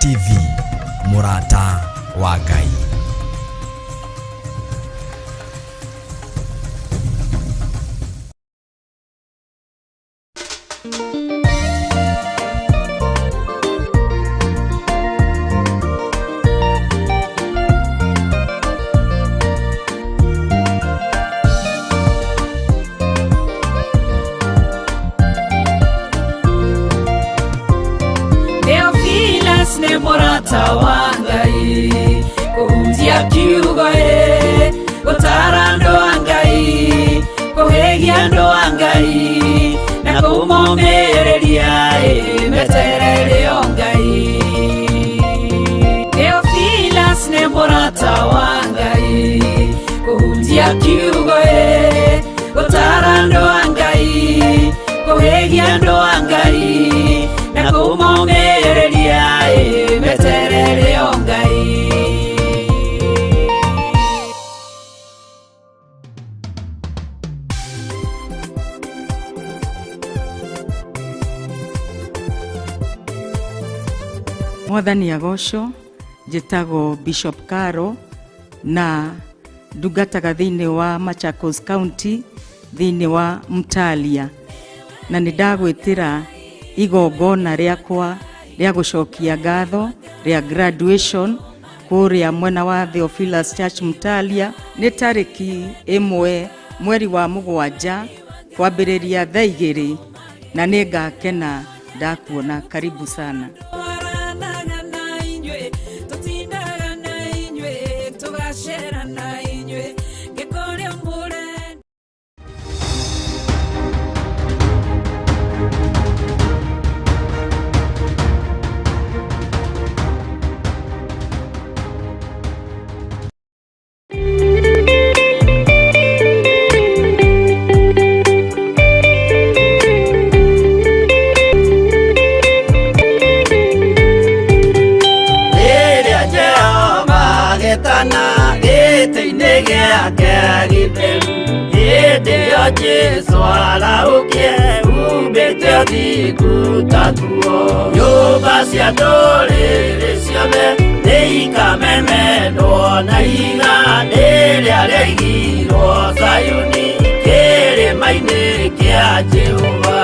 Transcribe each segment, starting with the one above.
TV Murata wa Ngai. Murata wa Ngai kuhunjia kiugo gutara andu a Ngai kuhegia andu a Ngai na kumomĩrĩria meterere o Ngai. Theophilus nĩ murata wa Ngai kuhunjia kiugo gutara andu a Ngai kuhegia andu a Ngai na kumomĩrĩria meterere o Ngai. Mwathani agocwo, njĩtagwo Bishop Caro na ndungataga thĩinĩ wa Machakos County thĩinĩ wa Mtalia, na nĩ ndagwĩtĩra igongona rĩakwa rĩa gũcokia ngatho rĩa graduation kũrĩa mwena wa Theophilus Church Mtalia nĩ tarĩki 1 mweri wa 7 kwambĩrĩria thaa 2 na nĩ ngakena ndakuona. Karibu sana. Jesu araukie ubete thigutatuo nyũmba cia ndũrĩrĩ ciothe nĩikamemendwo na iga rĩrĩa rĩaigirwo Zayuni kĩrĩma-inĩ kĩa Jehova.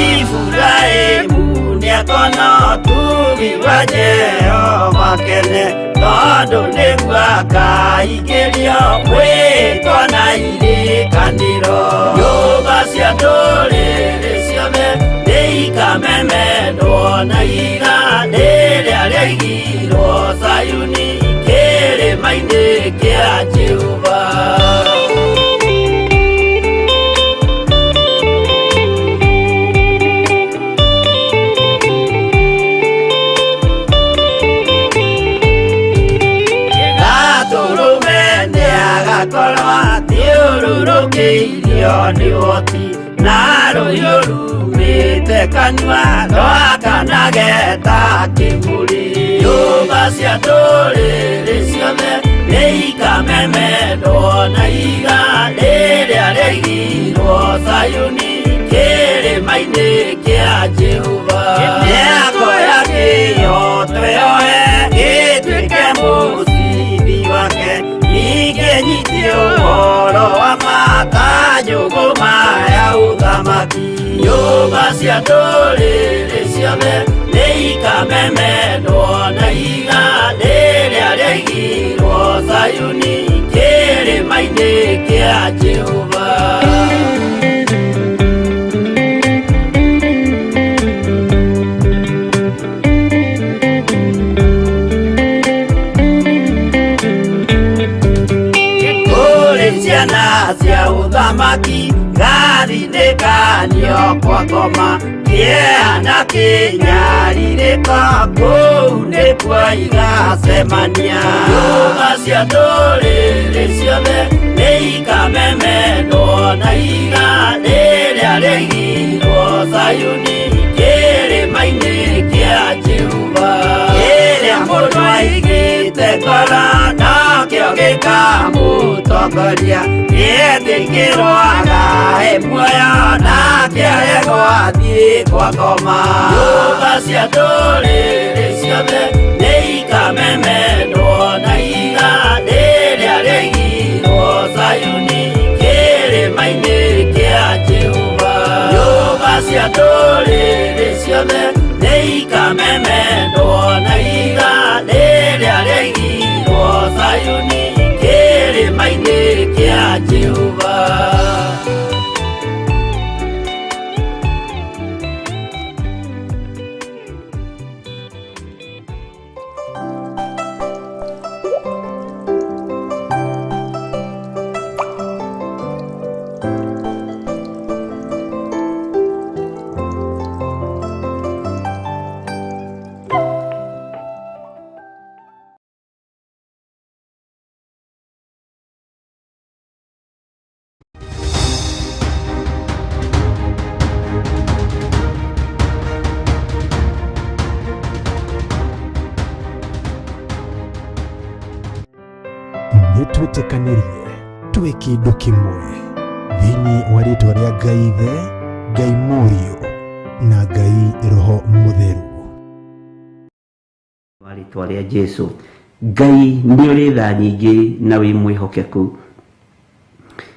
Iburahĩmu nĩakona ũtugi wa Jehova kene, tondũ nĩguo akaingĩrio mwĩtwo na irĩkanĩro. Nyũmba cia ndũrĩrĩ ciothe nĩikamemendwo na iga rĩrĩa rĩaigirwo Zayuni kĩrĩma-inĩ kĩa Jehova. Thiũrũrũkĩirio nĩ woti na rũhiũ rumĩte kanua rwakanage ta kĩmũrĩ. Nyũmba cia ndũrĩrĩ ciothe nĩikamemendwo na iga rĩrĩa rĩaigirwo Zayuni kĩrĩma-inĩ kĩa Jehova. Mĩako ya kĩyo twĩyohe gĩtuĩke mũcibi wake, ningĩnyitio ũhoro wa makanjũgũ maya ũthamaki. Nyũmba cia ndũrĩrĩ ciothe nĩikamemendwo na iga rĩrĩa rĩaigirwo Zayuni kĩrĩma-inĩ kĩa Jehova. Ciana cia ũthamaki gathinĩkanio kwa ngoma, kĩeha kĩnyarirĩka kũu nĩkuo igacemania. Nyũmba cia ndũrĩrĩ ciothe nĩikamemendwo na iga rĩrĩa rĩaigirwo Zayuni kĩrĩma-inĩ kĩa Jehova. Kĩrĩa mũndũ aigĩte ngoro nakĩo gĩkamũtongoria, nĩetĩkĩrwaga muoyo nake aregwo athiĩ kwa ngoma. Nyũmba cia ndũrĩrĩ ciothe cia ndũrĩrĩ ciothe nĩikamemendwo na iga rĩrĩa rĩaigirwo Sayuni kĩrĩma-inĩ kĩa Jehova. Nĩtwĩtĩkanĩrie twĩ kĩndũ kĩmwe thĩinĩ wa rĩĩtwa rĩa Ngai Ithe, Ngai Mũriũ na Ngai Roho Mũtheru. Rĩĩtwa rĩa Jesũ. Ngai nĩ ũrĩ tha nyingĩ na wĩ mwĩhokeku.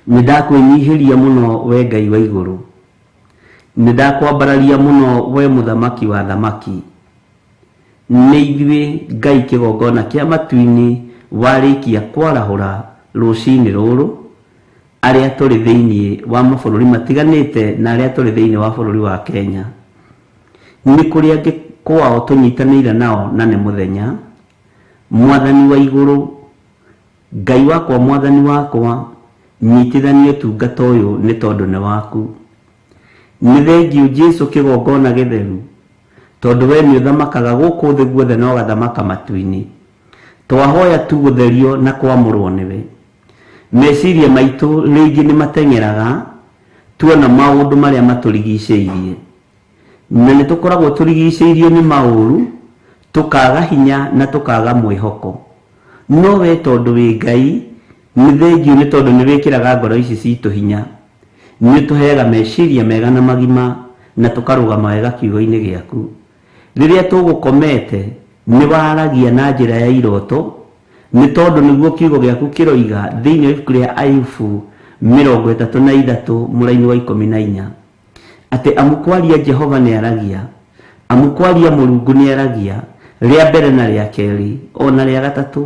Nĩndakwĩnyihĩria mũno we Ngai wa igũrũ. Nĩndakwambararia mũno we mũthamaki wa thamaki. Nĩ ithuĩ Ngai kĩgongona kĩa matu-inĩ warĩkia kwarahũra rũcinĩ rũrũ, arĩa tũrĩ thĩinĩ wa mabũrũri matiganĩte na arĩa tũrĩ thĩinĩ wa bũrũri wa Kenya. Nĩ kũrĩ angĩ kwao tũnyitanĩire nao na nĩ mũthenya. Mwathani wa igũrũ, Ngai wakwa, Mwathani wakwa, nyitithania ũtungata ũyũ nĩ tondũ nĩ waku. Nĩ thengiũ Jesũ kĩgongona gĩtheru, tondũ we nĩ ũthamakaga gũkũ thĩ guothe na ũgathamaka matu-inĩ. Twahoya tu gũtherio na kwamũrwo nĩwe. Meciria maitũ rĩngĩ nĩ mateng'eraga tuona maũndũ marĩa matũrigicĩirie, na nĩ tũkoragwo tũrigicĩirio nĩ maũru, tũkaga hinya na tũkaga mwĩhoko. No we tondũ wĩ Ngai, nĩ thengiũ nĩ tondũ nĩ wĩkĩraga ngoro ici citũ hinya. Nĩ tũheaga meciria mega na magima na tũkarũgama wega kiugo-inĩ gĩaku. Rĩrĩa tũgũkomete nĩ waragia na njĩra ya iroto, nĩ tondũ nĩguo kiugo gĩaku kĩroiga thĩinĩ wa ibuku rĩa Ayubu 33 mũraini wa 14 atĩ amukwaria Jehova nĩ aragia, amukwaria Mũrungu nĩ aragia, rĩa mbere na rĩa kerĩ ona rĩa gatatũ,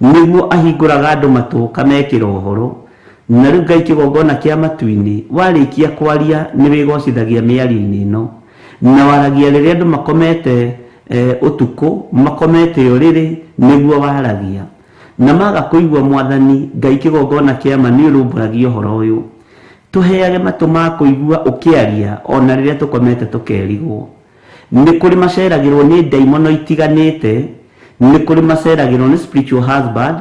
nĩguo ahingũraga andũ matũ kamekĩra ũhoro. Na rĩu Ngai kĩgongona kĩa matu-inĩ warĩkia kwaria nĩ wĩgocithagia mĩario-inĩ ĩno, na waragia rĩrĩa andũ makomete ũtukũ, makomete ũrĩrĩ, nĩguo waragia. Na maga kũigua Mwathani Ngai kĩgongona kĩa ma nĩ ũrũmbũragia ũhoro ũyũ. Tũheage matũ ma kũigua ũkĩaria ona rĩrĩa tũkomete tũkerigwo. Nĩ kũrĩ maceragĩrwo nĩ ndaimono itiganĩte, nĩ kũrĩ maceragĩrwo nĩ spiritual husband,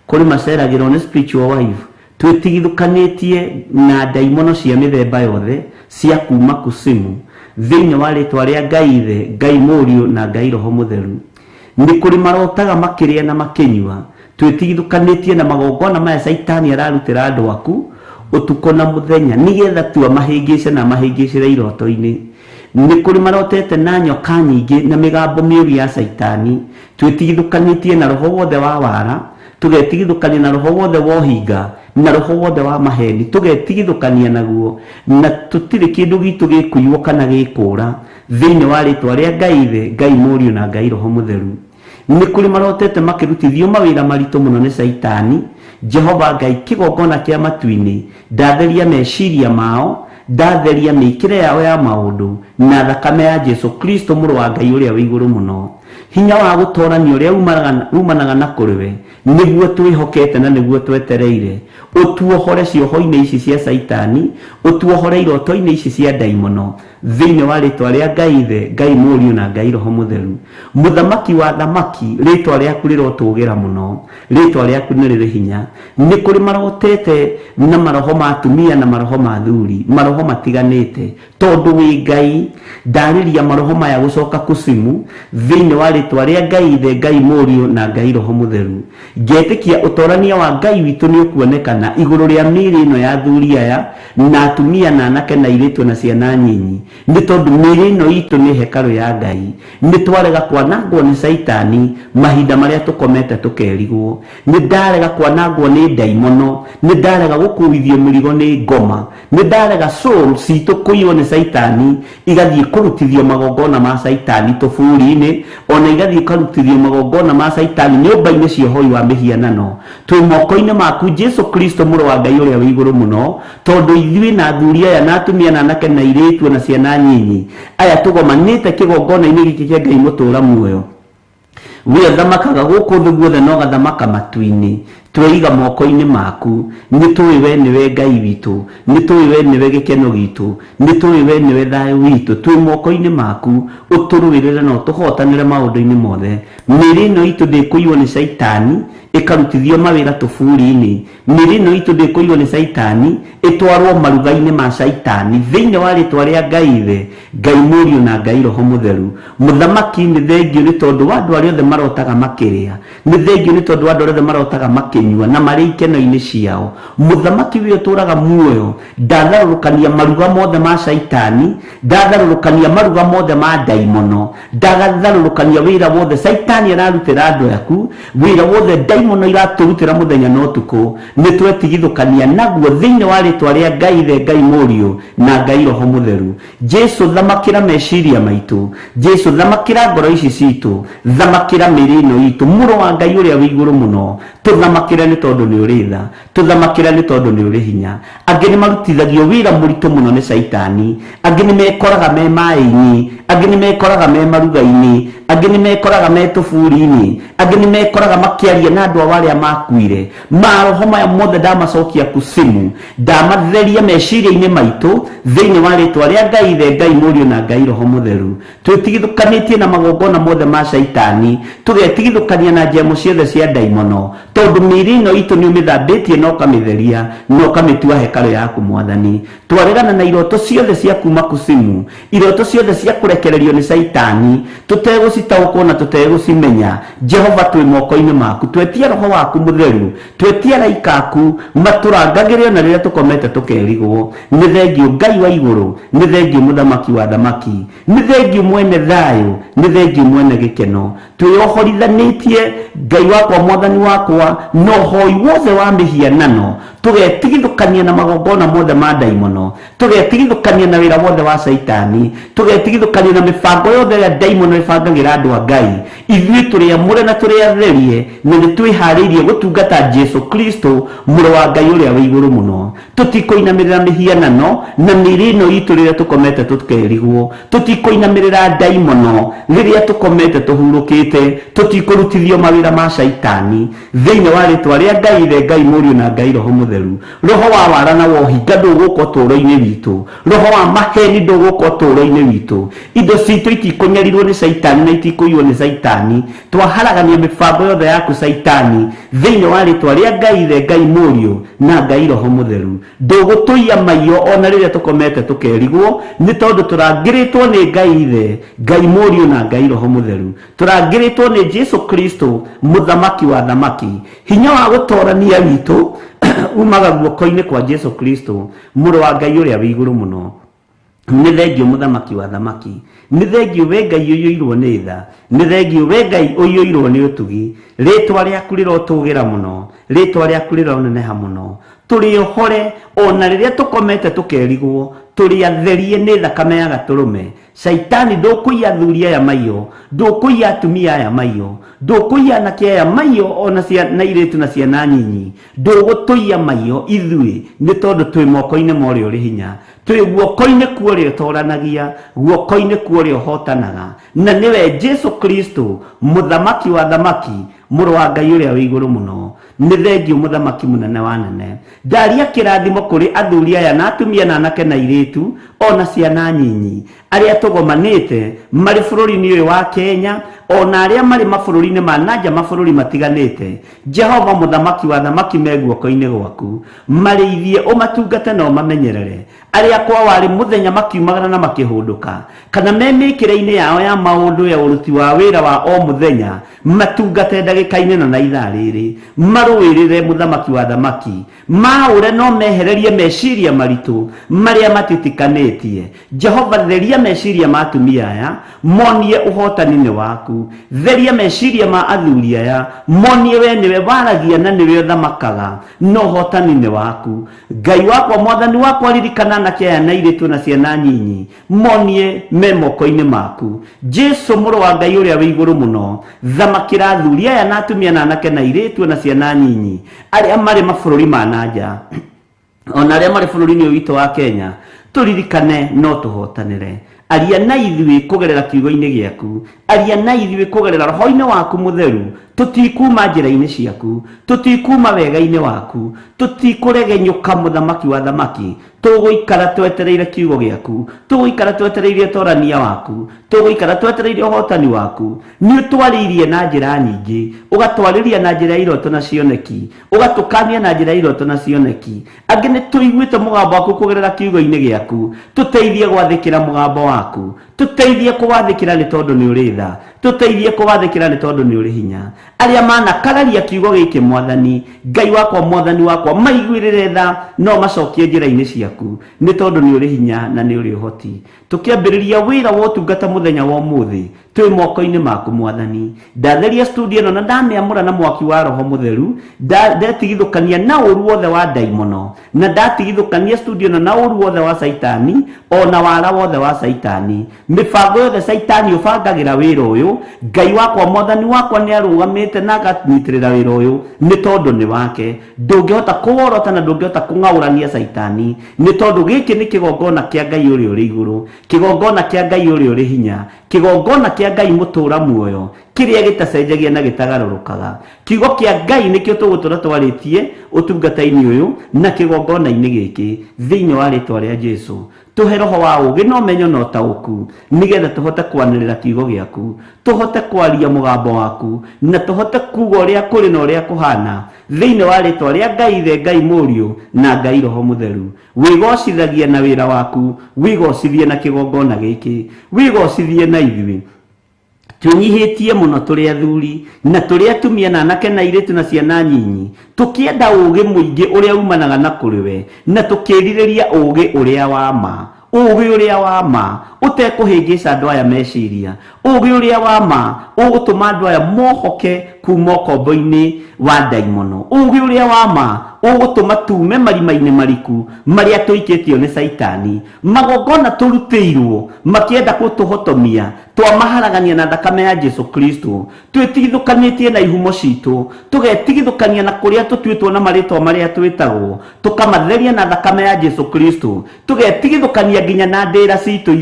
kũrĩ maceragĩrwo nĩ spiritual wife. Twĩtigithũkanĩtie na ndaimono cia mĩthemba yothe cia kuma kusimu thĩinĩ wa rĩĩtwa rĩa Ngai Ithe, Ngai Mũriũ na Ngai Roho Mũtheru. Nĩ kũrĩ marotaga makĩrĩa na makĩnyua, twĩtigithũkanĩtie na magongona maya Saitani ararutĩra andũ aku ũtukũ na mũthenya, nĩgetha tua mahĩngĩce na mahĩngĩcĩre iroto-inĩ. Nĩ kũrĩ marotete na nyoka nyingĩ na mĩgambo mĩũru ya Saitani, twĩtigithũkanĩtie na roho wothe wa wara, tũgetigithũkania na roho wothe wa ũhinga na roho wothe wa maheni, tũgetigithũkania naguo, na tũtirĩ kĩndũ gitũ gĩkũiywo kana gĩkũra thĩinĩ wa rĩĩtwa rĩa Ngai Ithe, Ngai Mũriũ na Ngai Roho Mũtheru. Nĩ kũrĩ marotete makĩrutithio mawĩra maritũ mũno nĩ Saitani. Jehova Ngai kĩgongona kĩa matu-inĩ, ndatheria meciria mao, ndatheria mĩkĩre yao ya maũndũ na thakame ya Jesũ Kristo mũrũ wa Ngai ũrĩa wĩ igũrũ mũno. Hinya wa gũtoorania ũrĩa umanaga na kũrĩwe, nĩguo twĩhokete na nĩguo twetereire. Ũtuohore cioho-inĩ ici cia Saitani, ũtuohore iroto-inĩ ici cia ndaimono thĩinĩ wa rĩĩtwa rĩa Ngai Ithe, Ngai Mũriũ na Ngai Roho Mũtheru. Mũthamaki wa thamaki, rĩĩtwa rĩaku rĩrotũgĩra mũno, rĩĩtwa rĩaku nĩ rĩrĩ hinya. Nĩ kũrĩ marotete na maroho ma atumia na maroho ma athuri, maroho matiganĩte. Tondũ wĩ Ngai, ndarĩria maroho maya gũcoka kusimu thĩinĩ wa rĩĩtwa rĩa Ngai Ithe, Ngai Mũriũ na Ngai Roho Mũtheru. Ngetĩkia ũtorania wa Ngai witũ nĩ ũkuonekana igũrũ rĩa mĩĩrĩ ĩno ya athuri aya na atumia na anake na airĩtu na ciana nyinyi, nĩ tondũ mĩĩrĩ ĩno itũ nĩ hekarũ ya Ngai. Nĩ twarega kwanangwo nĩ Saitani mahinda marĩa tũkomete tũkerigwo. Nĩ ndarega kwanangwo nĩ ndaimono, nĩ ndarega gũkuithio mĩrigo nĩ ngoma, nĩ ndarega soul citũ kũiywo nĩ Saitani igathiĩ kũrutithio magongona ma Saitani tũbũri-inĩ, ona igathiĩ kũrutithio magongona ma Saitani nyũmba-inĩ cia ũhoi wa mĩhianano. Twĩ moko-inĩ maku Jesu Kristo mũrũ wa Ngai ũrĩa wĩ igũrũ mũno, tondũ ithuĩ na athuri aya na atumia na anake na airĩtu na ciana nyinyi aya tũgomanĩte kĩgongona-inĩ gĩkĩ kĩa Ngai mũtũũra muoyo. We thamakaga gũkũ thĩ guothe no gathamaka matu-inĩ. Tweiga moko-inĩ maku, nĩ tũĩ we nĩwe Ngai witũ, nĩ tũĩ we nĩwe gĩkeno gitũ, nĩ tũĩ we nĩwe thayũ witũ. Twĩ moko-inĩ maku, ũtũrũĩrĩre na ũtũhotanĩre maũndũ-inĩ mothe. Mĩĩrĩ ĩno itũ ndĩkũiywo nĩ Saitani ĩkarutithio mawĩra tũbũri-inĩ. Mĩĩrĩ ĩno itũ ndĩkũiywo nĩ Saitani ĩtwarwo maruga-inĩ ma Saitani thĩinĩ wa rĩtwa rĩa Ngai Ithe, Ngai Mũriũ na Ngai Roho Mũtheru. Mũthamaki nĩ thengio nĩ tondũ wa andũ arĩa othe marotaga makĩrĩa, nĩ thengio nĩ tondũ wa andũ arĩa othe marotaga makĩnyua na marĩ ikeno-inĩ ciao. Mũthamaki wĩ ũtũũraga muoyo ndatharũrũkania maruga mothe ma Saitani, ndatharũrũkania maruga mothe ma ndaimono, ndatharũrũkania wĩra wothe Saitani ararutĩra andũ aku, wĩra wothe ndaimono iratũrutĩra mũthenya na ũtukũ, nĩ twetigithũkania naguo thĩinĩ wa rĩtwa rĩa Ngai Ithe, Ngai Mũriũ na Ngai Roho Mũtheru. Jesu thamakĩra meciria maitũ, Jesu thamakĩra ngoro ici citũ, thamakĩra mĩĩrĩ ĩno itũ, mũrũ wa Ngai ũrĩa wĩ igũrũ mũno. Tũthamakĩra nĩ tondũ nĩ ũrĩ tha, tũthamakĩra nĩ tondũ nĩ ũrĩ hinya. Angĩ nĩ marutithagio wĩra mũritũ mũno nĩ Saitani, angĩ nĩ mekoraga me maĩ-inĩ, angĩ nĩ mekoraga me maruga-inĩ, angĩ nĩ mekoraga me tũbũri-inĩ, angĩ nĩ mekoraga makĩaria na andũ arĩa makuire. Maroho maya mothe ndamacokia kusimu, ndamatheria meciria-inĩ maitũ thĩinĩ wa rĩtwa rĩa Ngai Ithe, Ngai Mũriũ na Ngai Roho Mũtheru. Twĩtigithũkanĩtie na magongona mothe ma Saitani, tũgetigithũkania na njemo ciothe cia ndaimono, tondũ mĩĩrĩ ĩno itũ nĩ ũmĩthambĩtie na ũkamĩtheria na ũkamĩtua hekarũ yaku Mwathani. Twaregana na iroto ciothe cia kuma kusimu, iroto ciothe cia kũrekererio nĩ Saitani, tũtegũcitaũkwo na tũtegũcimenya. Jehova, twĩ moko-inĩ maku, twetia Roho waku Mũtheru, twetia araika aku matũrangagĩre ona rĩrĩa tũkomete tũkerigwo. Nĩ thengio Ngai wa igũrũ, nĩ thengio Mũthamaki wa thamaki, nĩ thengio mwene thayũ, nĩ thengio mwene gĩkeno. Twĩohorithanĩtie Ngai wakwa, Mwathani wakwa, na ũhoi wothe wa mĩhianano, tũgetigithũkania na magongona mothe ma ndaimono, tũgetigithũkania na wĩra wothe wa Saitani, tũgetigithũkania na mĩbango yothe ĩrĩa ndaimono ĩbangagĩra andũ a Ngai. Ithuĩ tũrĩamũre na tũrĩatherie na nĩ twĩharĩirie gũtungata Jesu Kristo mũrũ wa Ngai ũrĩa wĩ igũrũ mũno. Tũtikũinamĩrĩra mĩhianano na mĩĩrĩ ĩno itũ rĩrĩa tũkomete tũkerigwo, tũtikũinamĩrĩra ndaimono rĩrĩa tũkomete tũhurũkĩte, tũtikũrutithio mawĩra ma Saitani thĩinĩ wa rĩtwa rĩa Ngai Ithe, Ngai Mũriũ na Ngai Roho Mũtheru. Roho wa wara na wohinga ndũgũka ũtũũro-inĩ witũ, roho wa maheni ndũgũka ũtũũro-inĩ witũ. Indo citũ itikũnyarirwo nĩ Saitani na itikũiywo nĩ Saitani. Twaharagania mĩbango yothe yaku Saitani thĩinĩ wa rĩtwa rĩa Ngai Ithe, Ngai Mũriũ na Ngai Roho Mũtheru. Ndũgũtũiya maiyo ona rĩrĩa tũkomete tũkerigwo, nĩ tondũ tũrangĩrĩtwo nĩ Ngai Ithe, Ngai Mũriũ na Ngai Roho Mũtheru. Tũrangĩrĩtwo nĩ Jesu Kristo Mũthamaki wa thamaki. Hinya wa gũtoorania witũ umaga guoko-inĩ kwa Jesu Kristo mũrũ wa Ngai ũrĩa wĩ igũrũ mũno. Nĩ thengio Mũthamaki wa thamaki, nĩ thengio we Ngai ũiyũirwo nĩ tha, nĩ thengio we Ngai ũiyũirwo nĩ ũtugi. Rĩtwa rĩaku rĩrotũgĩra mũno, rĩtwa rĩaku rĩroneneha mũno. Tũrĩohore ona rĩrĩa tũkomete tũkerigwo, tũrĩatherie nĩ thakame ya gatũrũme. Saitani ndũkũiya athuri aya maiyũ, ndũkũiya atumia aya maiyũ, ndũkũiya anake aya maiyũ ona na airĩtu na ciana nyinyi, ndũgũtũiya maiyũ ithuĩ, nĩ tondũ twĩ moko-inĩ ma ũrĩa ũrĩ hinya, twĩ guoko-inĩ kwa ũrĩa ũtooranagia, guoko-inĩ kwa ũrĩa ũhotanaga, na nĩwe Jesu Kristo Mũthamaki wa thamaki, mũrũ wa Ngai ũrĩa wĩ igũrũ mũno. Nĩ thengio Mũthamaki mũnene wa nene. Ndaria kĩrathimo kũrĩ athuri aya na atumia na anake na airĩtu ona ciana nyinyi, aria tugomanite mari bururi-ini uyu wa Kenya ona aria mari mabũrũri-inĩ ma nanja mabũrũri matiganite. Jehova muthamaki wa thamaki me guoko-inĩ gwaku, marĩithie ũmatungate na ũmamenyerere. Aria kwa wari muthenya makiumagara na makihunduka kana me mĩkĩre-inĩ yao ya maũndũ ya ũruti wa wĩra wa o muthenya, matungate ndagĩka-inĩ na ithaa rĩrĩ, marũĩrĩre muthamaki wa thamaki, maũre no mehererie meciria maritũ maria matitikanĩtie. Jehova, theria meciria ma atumia aya, monie ũhotani-inĩ waku. Theria meciria ma athuri aya, monie we niwe waragia na niwe ũthamakaga no ũhotani-inĩ waku. Ngai wakwa, mwathani wakwa, ririkana na aya na airĩtu na ciana nyinyi, monie me moko-inĩ maku. Jesu mũrũ wa Ngai ũrĩa wĩ igũrũ mũno, thamakĩra athuri aya na atumia na anake na airĩtu na ciana nyinyi arĩa marĩ mabũrũri ma nanja ona arĩa marĩ bũrũri-inĩ ũyũ witũ wa Kenya. Tũririkane no tũhotanĩre. Aria na ithuĩ kũgerera kiugo-inĩ gĩaku, aria na ithuĩ kũgerera roho-inĩ waku mũtheru. Tutikuma njĩra-inĩ ciaku, tutikuma wega-inĩ waku, tutikũregenyũka muthamaki wa thamaki. Tũgũikara twetereire kiugo gĩaku, tũgũikara twetereire ũtorania waku, tũgũikara twetereire ũhotani waku. Nĩ ũtwarĩirie na njĩra nyingĩ, ũgatwarĩria na njĩra iroto na cioneki, ũgatũkania na njĩra iroto na cioneki. Angĩ nĩ tũiguĩte mũgambo waku kũgerera kiugo-inĩ gĩaku. Tũteithie gwathĩkĩra mũgambo waku, tũteithie kũwathĩkĩra nĩ tondũ nĩ ũrĩ tha, tũteithie kũwathĩkĩra nĩ tondũ nĩ ũrĩ hinya. Arĩa manakararia kiugo gĩkĩ mwathani, Ngai wakwa, mwathani wakwa, maiguĩrĩre tha no macokie njĩra-inĩ ciaku nĩ tondũ nĩ ũrĩ hinya na nĩ ũrĩ ũhoti. Tũkĩambĩrĩria wĩra wa ũtungata muthenya wa ũmũthĩ twĩ moko-inĩ maku mwathani. Ndatheria studio ĩno na ndamĩamũra na mwaki wa roho mũtheru, ndetigithũkania na ũru wothe wa ndaimono, na ndatigithũkania studio ĩno na ũru wothe wa saitani ona wara wothe wa saitani. Mĩbango yothe saitani ũbangagĩra wĩra ũyũ, Ngai wakwa, mwathani wakwa, nĩ arũgamĩte na aganyitĩrĩra wĩra ũyũ nĩ tondũ nĩ wake. Ndũngĩhota kũworota na ndũngĩhota kũng'aũrania saitani nĩ tondũ gĩkĩ nĩ kĩgongona kĩa Ngai ũrĩa ũrĩ igũrũ, kĩgongona kĩa Ngai ũrĩa ũrĩ hinya, kĩgongona kĩa Ngai mũtũra muoyo, kĩrĩa gĩtacenjagia na gĩtagarũrũkaga. Kiugo kĩa Ngai nĩkĩo tũgũtũra twarĩtie ũtungata-inĩ ũyũ na kĩgongona-inĩ gĩkĩ thĩinĩ wa rĩtwa rĩa Jesu. Tũhe roho wa ũũgĩ na ũmenyo na ũtaũku, nĩgetha tũhote kwanĩrĩra kiugo gĩaku, tũhote kwaria mũgambo waku, na tũhote kuuga ũrĩa kũrĩ na ũrĩa kũhana thĩinĩ wa rĩtwa rĩa Ngai Ithe, Ngai Mũriũ na Ngai Roho Mũtheru. Wĩgocithagie na wĩra waku, wĩgocithie na kĩgongona gĩkĩ, wĩgocithie na ithuĩ. Tunyihĩtie mũno tũrĩ athuri na tũrĩ atumia na anake na airĩtu na ciana nyinyi, tũkĩenda ũũgĩ mũingĩ ũrĩa umanaga na kũrĩ we, na tũkĩrirĩria ũũgĩ ũrĩa wa ma, ũũgĩ ũrĩa wa ma ũtekũhĩngĩca andũ aya meciria, ũũgĩ ũrĩa wa ma ũgũtũma andũ aya mohoke kuma ũkombo-inĩ wa ndaimono, ũũgĩ ũrĩa wa ma ũgũtũma tume marima-inĩ mariku marĩa tũikĩtio nĩ saitani. Magongona tũrutĩirwo makĩenda gũtũhotomia, twamaharagania na thakame ya Jesu Kristo, twĩtigithũkanĩtie na ihumo citũ, tũgetigithũkania na kũrĩa tũtuĩtwo na marĩtwa marĩa twĩtagwo, tũkamatheria na thakame ya Jesu Kristo, tũgetigithũkania nginya na ndĩra citũ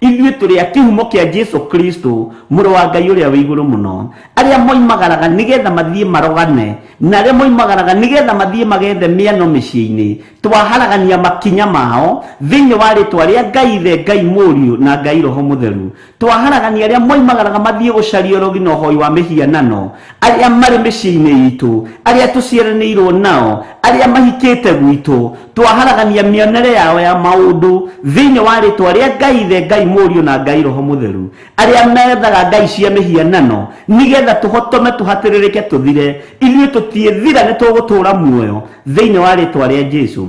ithuĩ tũrĩ a kĩhumo kĩa Jesu Kristo, mũrũ wa Ngai ũrĩa wĩ igũrũ mũno. Arĩa moimagaraga nĩgetha mathiĩ marogane, na arĩa moimagaraga nĩgetha mathiĩ magethe mĩano mĩciĩ-inĩ, twaharagania makinya mao thĩinĩ wa rĩtwa rĩa Ngai Ithe, Ngai Mũriũ na Ngai Roho Mũtheru. Twaharagania arĩa moimagaraga mathiĩ gũcaria ũrogi na ũhoi wa mĩhianano, arĩa marĩ mĩciĩ-inĩ itũ, arĩa tũciaranĩirwo nao, arĩa mahikĩte gwitũ, twaharagania mĩonere yao ya maũndũ thĩinĩ wa rĩtwa rĩa Ngai Ithe, Ngai Mũriũ na Ngai Roho Mũtheru, arĩa methaga ngai cia mĩhianano nĩgetha tũhotome tũhatĩrĩrĩke tũthire. Ithuĩ tũtiĩthira, nĩ tũgũtũũra muoyo thĩinĩ wa rĩtwa rĩa Jesu.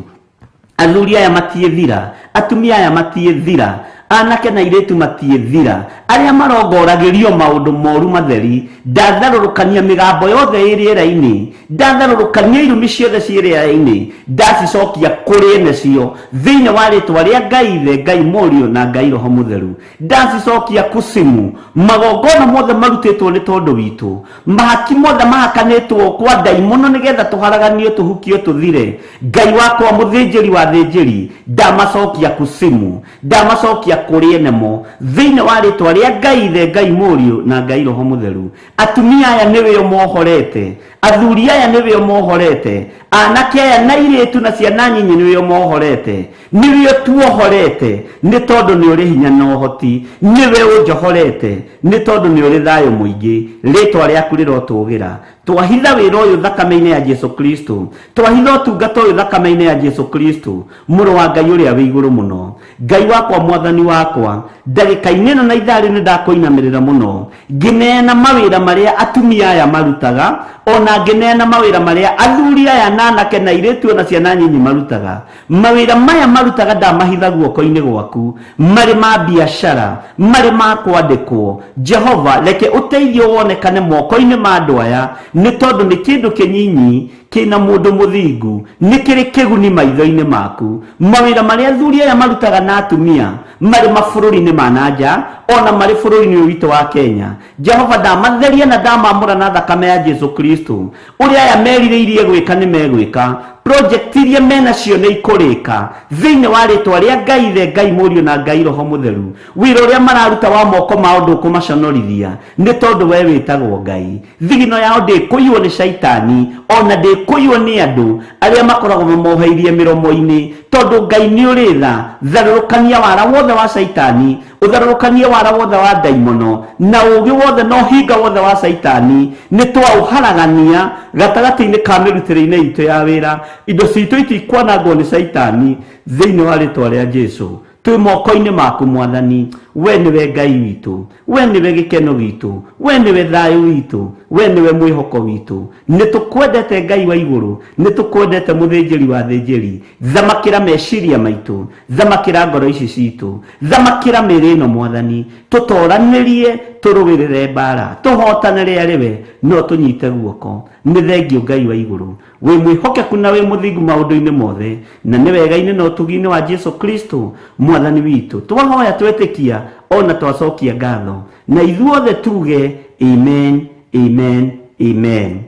Athuri aya matiĩthira, atumia aya matiĩthira, anake na airĩtu matiĩthira, arĩa marongoragĩrio maũndũ moru matheri. Ndatharũrũkania mĩgambo yothe ĩ rĩera-inĩ, ndatharũrũkania irumi ciothe ciĩ rĩera-inĩ, ndacicokia kũrĩ ene cio thĩinĩ wa rĩtwa rĩa Ngai Ithe, Ngai Mũriũ na Ngai Roho Mũtheru. Ndacicokia kusimu, magongona mothe marutĩtwo nĩ tondũ witũ, mahaki mothe mahakanĩtwo kwa ndaimono nĩgetha tũharaganio, tũhukio, tũthire. Ngai wakwa, mũthĩnjĩri wa thĩnjĩri, ndamacokia kusimu, ndamacokia kũrĩ enemo thĩinĩ wa rĩtwa rĩa Ngai Ithe, Ngai Mũriũ na Ngai Roho Mũtheru. Atumia aya nĩwe mohorete, athuri aya nĩwe mohorete, anake aya na airĩtu na ciana nyinyi nĩwe mohorete, nĩwe tuohorete nĩ tondũ nĩ ũrĩ hinya na ũhoti, nĩwe ũnjohorete nĩ tondũ nĩ ũrĩ thayũ mũingĩ, rĩtwa rĩaku rĩrotũgĩra. Twahitha wĩra ũyũ thakame-inĩ ya Jesu Kristo, twahitha ũtungata ũyũ thakame-inĩ ya Jesu Kristo, mũrũ wa Ngai ũrĩa wĩ igũrũ mũno. Ngai wakwa, mwathani wakwa, ndagĩka-inĩ ĩno na ithaa rĩrĩ ndakũinamĩrĩra mũno, ngĩneana mawĩra marĩa atumia aya marutaga, ona ngĩneana mawĩra marĩa athuri aya na anake na airĩtu na ciana nyinyi marutaga. Mawĩra maya marutaga ndamahitha guoko-inĩ gwaku, marĩ ma biacara, marĩ ma kwandĩkwo. Jehova, reke ũteithio wonekane moko-inĩ ma andũ aya, nĩ tondũ nĩ kĩndũ kĩnyinyi kĩna mũndũ mũthingu, nĩ kĩrĩ kĩguni maitho-inĩ maku. Mawĩra marĩa athuri aya marutaga na atumia marĩ mabũrũri-inĩ ma nanja, ona marĩ bũrũri-inĩ ũyũ witũ wa Kenya. Jehova, ndamatheria na ndamamũra na thakame ya Jesu Kristo. Ũrĩa aya merirĩirie gwĩka nĩ megwĩka, project iria menacio nĩ ikũrĩka thĩinĩ wa rĩtwa rĩa Ngai Ithe, Ngai Mũriũ na Ngai Roho Mũtheru. Wĩra ũrĩa mararuta wa moko mao ndũkũmaconorithia, nĩ tondũ we wĩtagwo Ngai. Thigino yao ndĩkũiywo nĩ caitani, ona ndĩkũiywo nĩ andũ arĩa makoragwo mamoheirie mĩromo-inĩ, tondũ Ngai nĩ ũrĩ tha. Tharũrũkania wara wothe wa caitani, ũtharũrũkanie wara wothe wa ndaimono, na ũũgĩ wothe na ũhinga wothe wa caitani, nĩ twaũharagania gatagatĩ-inĩ ka mĩrutĩre-inĩ itũ ya wĩra. Indo citũ itikwanangwo nĩ caitani thĩinĩ wa rĩtwa rĩa Jesu. Twĩ moko-inĩ maku Mwathani. We nĩwe Ngai witũ, we nĩwe gĩkeno gitũ, we nĩwe thayũ witũ, we nĩwe mwĩhoko witũ. Nĩ tũkwendete Ngai wa igũrũ, nĩ tũkwendete mũthĩnjĩri wa thĩnjĩri. Thamakĩra meciria maitũ, thamakĩra ngoro ici citũ, thamakĩra mĩĩrĩ ĩno Mwathani. Tũtoranĩrie, tũrũĩrĩre mbara, tũhotanĩre arĩwe, no tũnyite guoko. Nĩ thengio Ngai wa igũrũ, wĩ mwĩhokeku na wĩ mũthingu maũndũ-inĩ mothe, na nĩ wega-inĩ na ũtugi-inĩ wa Jesu Kristo Mwathani witũ. Twahoya twetĩkia, ona twacokia ngatho, na ithuothe tuge amen, amen, amen.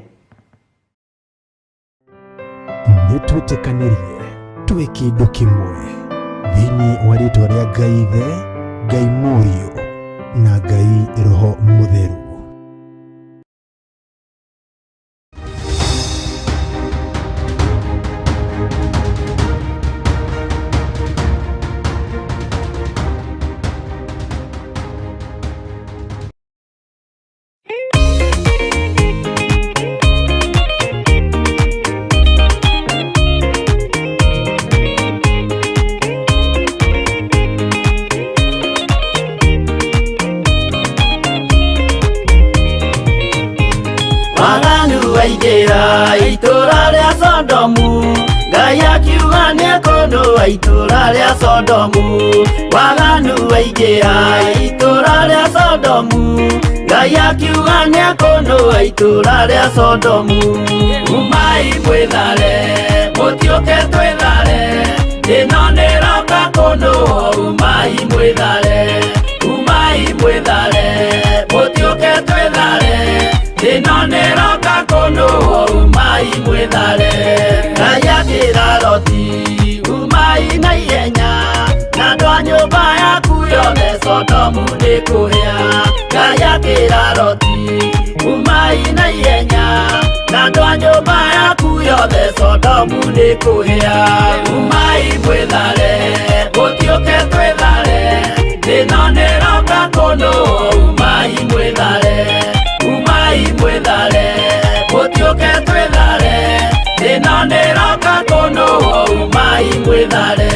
Nĩ twĩtĩkanĩrie twĩ kĩndũ kĩmwe thĩinĩ wa rĩtwa rĩa Ngai Ithe, Ngai Mũriũ na Ngai Roho Mũtheru. Waigĩra itũra rĩa Sodomu, Ngai akiuga nĩekũndũa itũra rĩa Sodomu. Waganu waingĩra itũra rĩa Sodomu, Ngai akiuga nĩekũndũa itũra rĩa Sodomu. Umai mwĩthare, mũtiũke twĩthare, ĩno nĩroka kũndũa. Umai mwĩthare, umai mwĩthare, mũtiũke twĩthare, ĩno nĩroka kũndũa. Umai mwĩthare. Ngai akĩra Loti, umai na ihenya, na andũ a nyũmba yaku yothe Sodomu nĩkũhĩa. Ngai akĩra Loti, umai na ihenya, na andũ a nyũmba yaku yothe Sodomu nĩkũhĩa. Umai mwĩthare, mũtiũke twĩthare, ĩno nĩroka kũndũa. Umai mwĩthare, umai mwĩthare, mũtiũke twĩthare, ĩno nĩroka kũndũa. Umai mwĩthare.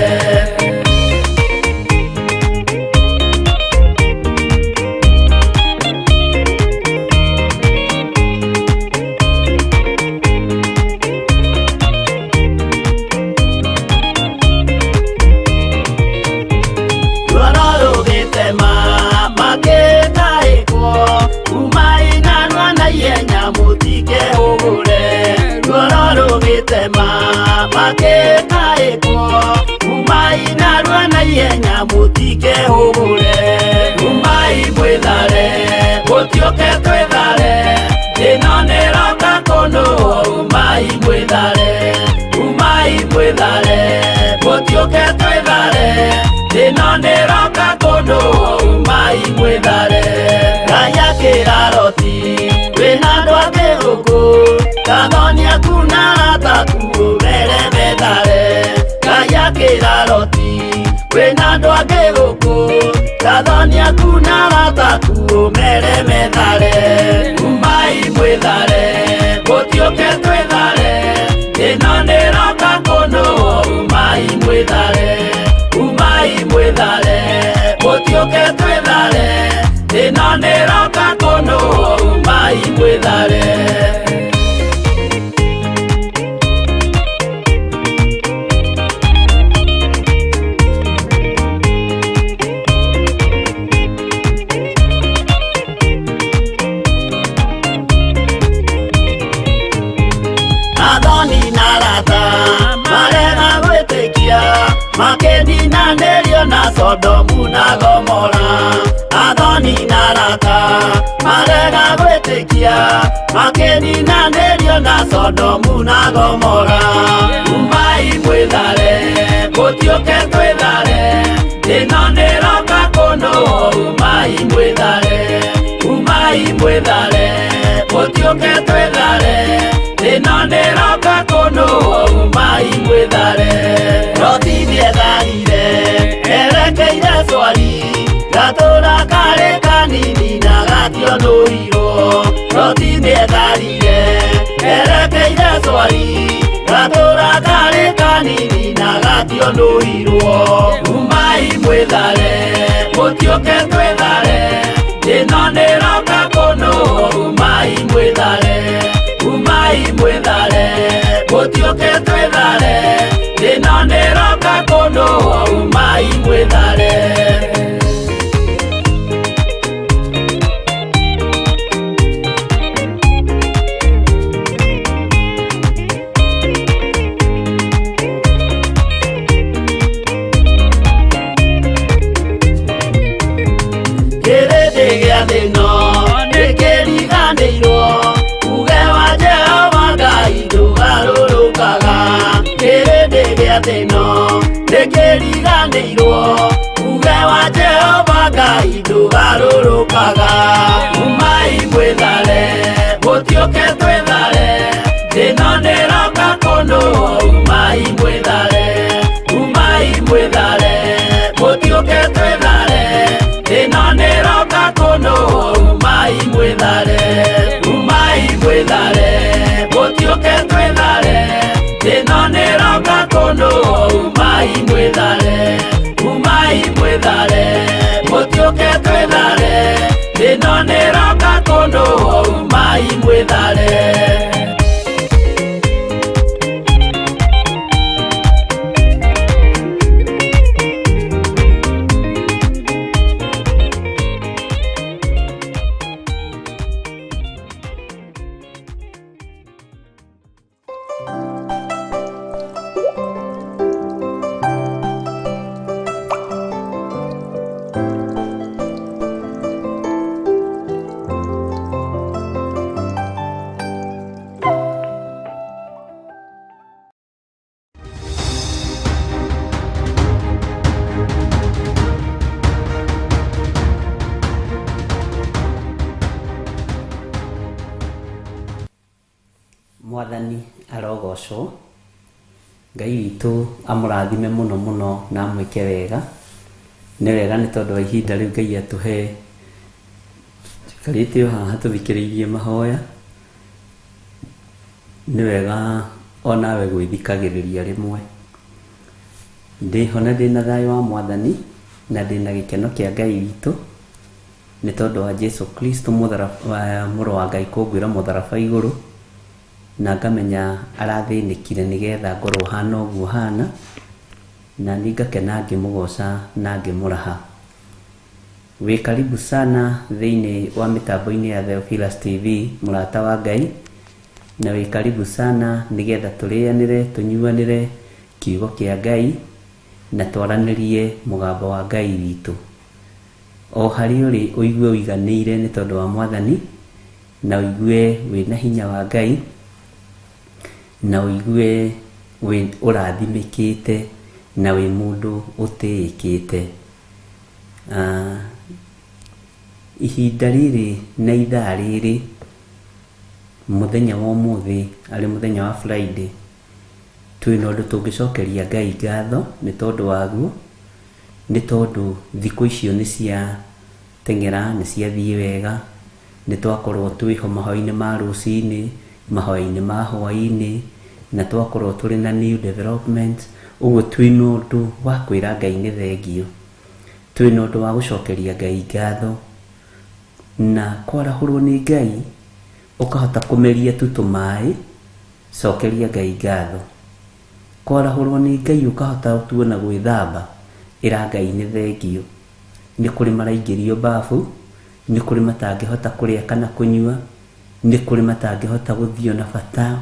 Umai narua na ihenya, mũtikehũgũre. Umai mwĩthare, mũtiũke twĩthare, ĩno nĩroka kũndũa. Umai mwĩthare, umai mwĩthare, mũtiũke twĩthare, ĩno nĩroka kũndũa. mwethare Ngaya kĩraroti wĩna andũ angĩ gũkũ Kathonia kuna ataku mere methare Ngaya kĩraroti wĩna andũ angĩ gũkũ Kathonia kuna ataku mere methare Umai mwethare gũtiũke twĩthare ĩno nĩroka kũnũ Umai mwethare gũtiũke twĩthare ĩno nĩroka kũnũ Umai mwethare Athoni na arata marega gwĩtĩkia makĩninanĩrio na Sodomu na Gomora Athoni na arata marega gwĩtĩkia makĩninanĩrio na Sodomu na Gomora Umai mwethare gũtiũke twĩthare ĩno nĩroka kũnũ Umai mwethare gũtiũke twĩthare ĩno nĩroka kũnũ Umai mwethare Roti nĩetharire erekeire Swari gatũra karĩ kanini na gationũirwo Roti nĩetharire erekeire Swari gatũra karĩ kanini na gationũirwo Umai mwethare gũtiũke twĩthare ĩno nĩroka kũnũ Umai mwethare gũtiũke twĩthare ĩno nĩroka kũnũ Umai mwethare Kĩrĩndĩ gĩa thĩ ĩno nĩkĩriganĩirwo uge wa Jehova Ngai ndũgarũrũkaga Kĩrĩndĩ gĩa thĩ ĩno nĩkĩriganĩirwo uge wa Jehova Ngai ndũgarũrũkaga Umai mwethare gũtiũke twĩthare ĩno nĩroka kũnũ Umai mwethare gũtiũke twĩthare ĩno nĩroka kũnũ Umai mwethare gũtiũke twĩthare ĩno nĩroka kũnũ Umai mwethare gũtiũke twĩthare ĩno nĩroka kũnũ Umai mwethare Mwathani arogocwo Ngai witũ amũrathime mũno mũno na amwĩke wega nĩ wega nĩ tondũ wa ihinda rĩu Ngai atũhe tũikarĩte haha tũthikĩrĩirie mahoya nĩ wega onawe gwĩthikagĩrĩria rĩmwe ndĩho na ndĩna thayũ wa Mwathani na ndĩna gĩkeno kĩa Ngai witũ nĩ tondũ wa Jesu Kristo mũrũ wa Ngai kũnguĩra mũtharaba igũrũ na ngamenya arathĩnĩkire nĩgetha ngorwo hana ũguo hana na nĩ ngakena ngĩmũgoca na ngĩmũraha. Wĩ karibu sana thĩinĩ wa mĩtambo-inĩ ya Theophilus TV mũrata wa Ngai na wĩ karibu sana nĩgetha tũrĩanĩre tũnyuanĩre kiugo kĩa Ngai na twaranĩrie mũgambo wa Ngai witũ. O harĩ ũrĩ ũigue ũiganĩire nĩ tondũ wa Mwathani na ũigue wĩna hinya wa Ngai na ũigue ũrathimĩkĩte na wĩ mũndũ ũtĩĩkĩte. ihinda rĩrĩ na ithaa rĩrĩ muthenya wa ũmũthĩ arĩ muthenya wa Friday twĩna ũndũ tũngĩcokeria Ngai ngatho nĩ tondũ waguo, nĩ tondũ thikũ icio nĩ cia teng'era, nĩ ciathiĩ wega, nĩ twakorwo twĩho mahoya-inĩ ma rũcinĩ, mahoya-inĩ ma hwaĩ-inĩ, na twakorwo tũrĩ na new development. Ũguo twĩna ũndũ wa kwĩra Ngai nĩ thengio, twĩna ũndũ wa gũcokeria Ngai ngatho na kwarahũrwo nĩ Ngai ũkahota kũmeria tu tũmaĩ, cokeria Ngai ngatho. Kwarahũrwo nĩ Ngai ũkahota tu na gwĩthamba, ĩra Ngai nĩ thengio. Nĩ kũrĩ maraingĩrio bafu, nĩ kũrĩ matangĩhota kũrĩa kana kũnyua, nĩ kũrĩ matangĩhota gũthiĩ na bata,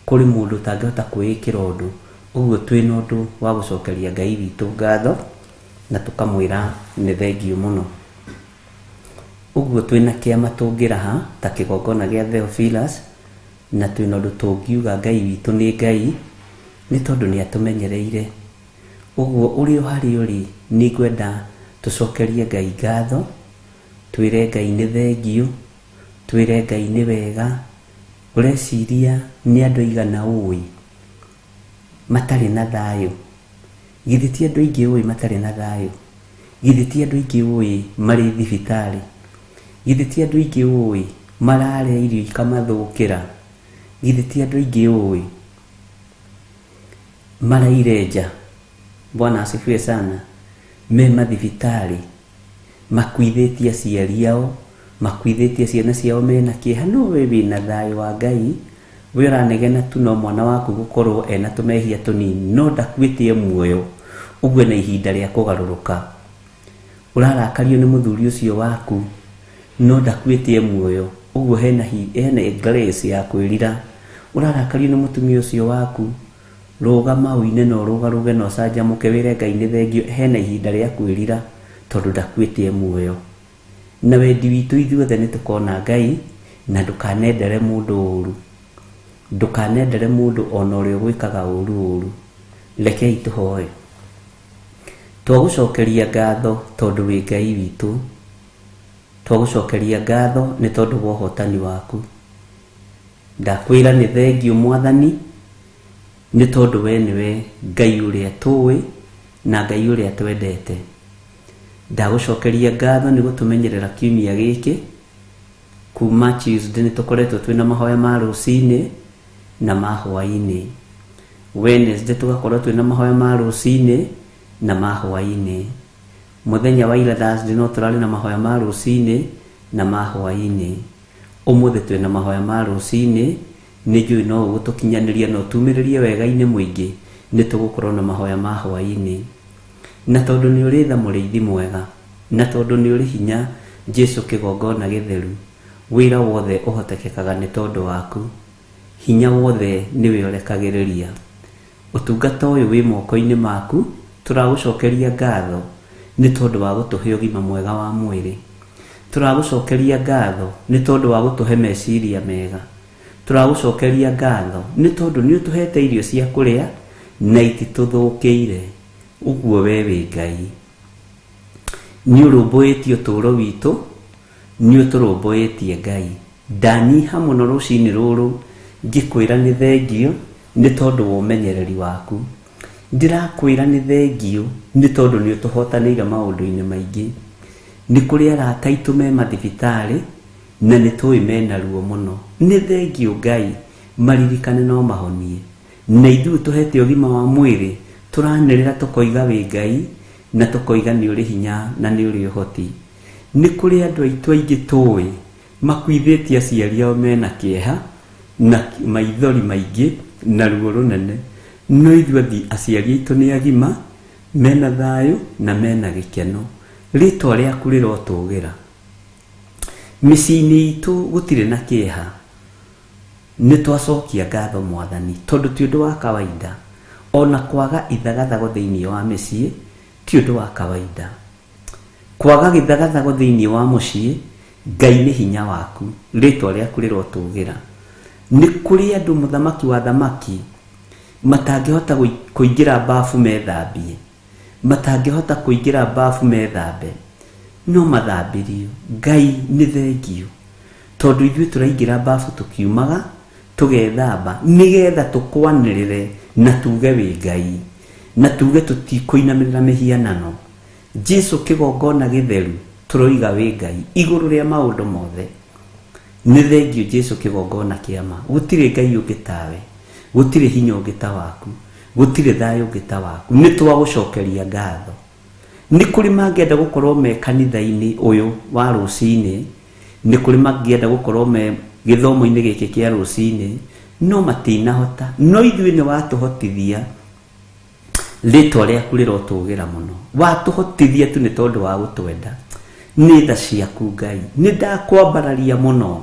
kũrĩ mũndũ ũtangĩhota kwĩĩkĩra ũndũ. Ũguo twĩna ũndũ wa gũcokeria Ngai witũ ngatho na tũkamwĩra nĩ thengio mũno. Ũguo twĩna kĩama tũngĩraha ta kĩgongona gĩa Theophilus, na twĩna ũndũ tũngiuga Ngai witũ nĩ Ngai, nĩ tondũ nĩ atũmenyereire. Ũguo ũrĩ o harĩa ũrĩ, nĩ ngwenda tũcokerie Ngai ngatho, twĩre Ngai nĩ thengio, twĩre Ngai nĩ wega. Ũreciria nĩ andũ aigana ũĩ matarĩ na thayũ? Githĩ ti andũ aingĩ ũĩ matarĩ na thayũ? Githĩ ti andũ aingĩ ũĩ marĩ thibitarĩ? Githĩ ti andũ aingĩ ũĩ mararĩa irio ikamathũkĩra? Githĩ ti andũ aingĩ ũĩ maraire nja? Bwana asifiwe sana. Me mathibitarĩ makuithĩtie aciari ao, makuithĩtie ciana ciao mena kĩeha. No we wĩna thayũ wa Ngai, we ũranegena tu no mwana waku gũkorwo ena tũmehia tũnini, no ndakuĩtie muoyo. Ũguo na ihinda rĩa kũgarũrũka. Ũrarakario nĩ mũthuri ũcio waku, no ndakuĩtie muoyo. Ũguo hena grace ya kwĩrira. Ũrarakario nĩ mũtumia ũcio waku, rũgama ũine na ũrũgarũge na ũcanjamũke wĩre Ngai nĩ thengio. Hena ihinda rĩa kwĩrira tondũ ndakuĩtie muoyo. Na wendi witũ ithuothe nĩ tũkona Ngai, na ndũkanendere mũndũ ũru, ndũkanendere mũndũ ona ũrĩa gwĩkaga ũru. Rekei tũhoe. Twagũcokeria ngatho tondũ wĩ Ngai witũ, twagũcokeria ngatho nĩ tondũ wa ũhotani waku. Ndakwĩra nĩ thengio Mwathani, nĩ tondũ we nĩwe Ngai ũrĩa tũĩ na Ngai ũrĩa twendete. Ndagũcokeria ngatho nĩ gũtũmenyerera kiumia gĩkĩ. Kuma Tuesday nĩ tũkoretwo twĩna mahoya ma rũcinĩ na ma hwaĩ-inĩ. Wednesday tũgakorwo twĩna mahoya ma rũcinĩ na ma hwaĩ-inĩ. Mũthenya wa ira Thursday no tũrarĩ na mahoya ma rũcinĩ na ma hwaĩ-inĩ. Ũmũthĩ twĩna mahoya ma rũcinĩ. Nĩ njũĩ no ũgũtũkinyanĩria na ũtumĩrĩrie wega-inĩ mũingĩ, nĩ tũgũkorwo na mahoya ma hwaĩ-inĩ. Na tondũ nĩ ũrĩ tha mũrĩithi mwega, na tondũ nĩ ũrĩ hinya Jesu kĩgongona gĩtheru, wĩra wothe ũhotekekaga nĩ tondũ waku. Hinya wothe nĩwe ũrekagĩrĩria. Ũtungata ũyũ wĩ moko-inĩ maku. Tũragũcokeria ngatho nĩ tondũ wa gũtũhe ũgima mwega wa mwĩrĩ. Tũragũcokeria ngatho nĩ tondũ wa gũtũhe meciria mega. Tũragũcokeria ngatho nĩ tondũ nĩ ũtũhete irio cia kũrĩa na ititũthũkĩire. Ũguo we wĩ Ngai. Nĩ ũrũmbũĩtie ũtũũro witũ, nĩ ũtũrũmbũĩtie Ngai. Ndanyiha mũno rũcinĩ rũrũ ngĩkwĩra nĩ thengio nĩ tondũ wa ũmenyereri waku. Ndĩrakwĩra nĩ thengio nĩ tondũ nĩ ũtũhotanĩire maũndũ-inĩ maingĩ. Nĩ kũrĩ arata aitũ me mathibitarĩ na nĩ tũĩ mena ruo mũno. Nĩ thengio Ngai, maririkane no mahonie. Na ithuĩ tũhete ũgima wa mwĩrĩ, tũranĩrĩra tũkoiga wĩ Ngai, na tũkoiga nĩ ũrĩ hinya na nĩ ũrĩ ũhoti. Nĩ kũrĩ andũ aitũ aingĩ tũĩ makuithĩtie aciari ao mena kĩeha na maithori maingĩ na ruo rũnene. No ithuĩ aciari aitũ nĩ agima, mena thayũ na mena gĩkeno. Rĩtwa rĩaku rĩrotũgĩra. Mĩciĩ-inĩ itũ gũtirĩ na kĩeha. Nĩ twacokia ngatho Mwathani tondũ ti ũndũ wa kawaida. Ona kwaga ithagathago thĩinĩ wa mĩciĩ ti ũndũ wa kawaida. Kwaga gĩthagathago thĩinĩ wa mũciĩ, Ngai nĩ hinya waku. Rĩtwa rĩaku rĩrotũgĩra. Nĩ kũrĩ andũ mũthamaki wa thamaki matangĩhota kũingĩra bafu methambie, matangĩhota kũingĩra bafu methambe. no mathambirio. Ngai nĩ thengio tondu ithuĩ tũraingĩra bafu tũkiumaga tũgethamba nĩgetha tũkwanĩrĩre na tuge wĩ Ngai na tuge tũtikũinamĩrĩra mĩhianano. Jesu kĩgongona gĩtheru tũroiga wĩ Ngai igũrũ rĩa maũndũ mothe. Nĩ thengio Jesu kĩgongona kĩama. Gũtirĩ Ngai ũngĩ tawe, gũtirĩ hinya ũngĩ ta waku, gũtirĩ thayũ ũngĩ ta waku. Nĩ twagũcokeria ngatho. Nĩ kũrĩ mangĩenda gũkorwo me kanitha-inĩ ũyũ wa rũcinĩ, nĩ kũrĩ mangĩenda gũkorwo me gĩthomo-inĩ gĩkĩ kĩa rũcinĩ, no matinahota. No ithuĩ nĩ watũhotithia, rĩtwa rĩaku rĩrotũgĩra mũno. Watũhotithia tu nĩ tondũ wa gũtwenda. Nĩ tha ciaku Ngai, nĩ ndakwambararia mũno,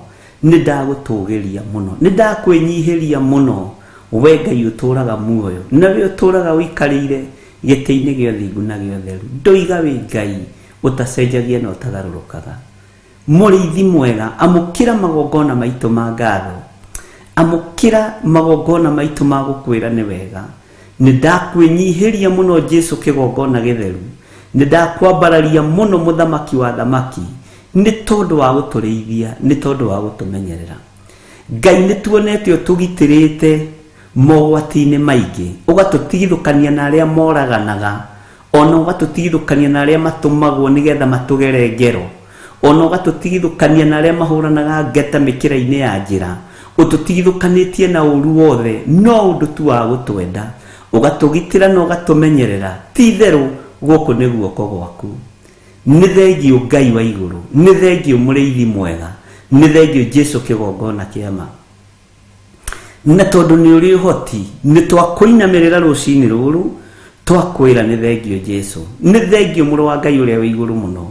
nĩ ndagũtũgĩria mũno, nĩ ndakwĩnyihĩria mũno. We Ngai ũtũraga muoyo, nawe ũtũraga ũikarĩire gĩtĩ-inĩ gĩa ũthingu na gĩa ũtheru. Ndoiga wĩ Ngai ũtacenjagia na ũtagarũrũkaga. Mũrĩithi mwega, amũkĩra magongona maitũ ma ngatho, amũkĩra magongona maitũ ma gũkwĩra nĩ wega. Nĩ ndakwĩnyihĩria mũno Jesu kĩgongona gĩtheru, nĩ ndakwambararia mũno mũthamaki wa thamaki, nĩ tondũ wa gũtũrĩithia, nĩ tondũ wa gũtũmenyerera. Ngai nĩ tuonete ũtũgitĩrĩte mogwati-inĩ maingĩ, ũgatũtigithũkania na arĩa moraganaga, ona ũgatũtigithũkania na arĩa matũmagwo nĩgetha matũgere ngero, ona ũgatũtigithũkania na arĩa mahũranaga ngeta mĩkĩra-inĩ ya njĩra. Ũtũtigithũkanĩtie na ũru wothe, no ũndũ tu wa gũtwenda, ũgatũgitĩra na ũgatũmenyerera. Ti itherũ gũkũ nĩ guoko gwaku. Nĩ thengio Ngai wa igũrũ, nĩ thengio mũrĩithi mwega, nĩ thengio Jesu kĩgongona kĩama. Na tondũ nĩ ũrĩ ũhoti, nĩ twakũinamĩrĩra rũcinĩ rũrũ, twakwĩra nĩ thengio Jesu, nĩ thengio mũrũ wa Ngai ũrĩa wĩ igũrũ mũno,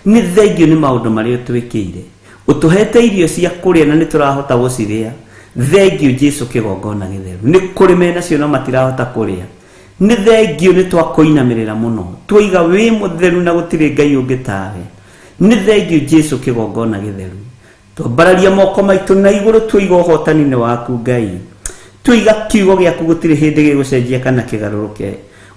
nĩ thengio nĩ maũndũ marĩa ũtwĩkĩire. Ũtũhete irio cia kũrĩa na nĩ tũrahota gũcirĩa. Thengio Jesu kĩgongona gĩtheru. Nĩ kũrĩ menacio no matirahota kũrĩa. Nĩ thengio nĩ twakũinamĩrĩra mũno, twoiga wĩ mũtheru na gũtirĩ Ngai ũngĩ tawe. Nĩ thengio Jesu kĩgongona gĩtheru. Twambararia moko maitũ na igũrũ, twoiga ũhotani-inĩ waku Ngai, twoiga kiugo gĩaku gũtirĩ hĩndĩ gĩgũcenjia kana kĩgarũrũke.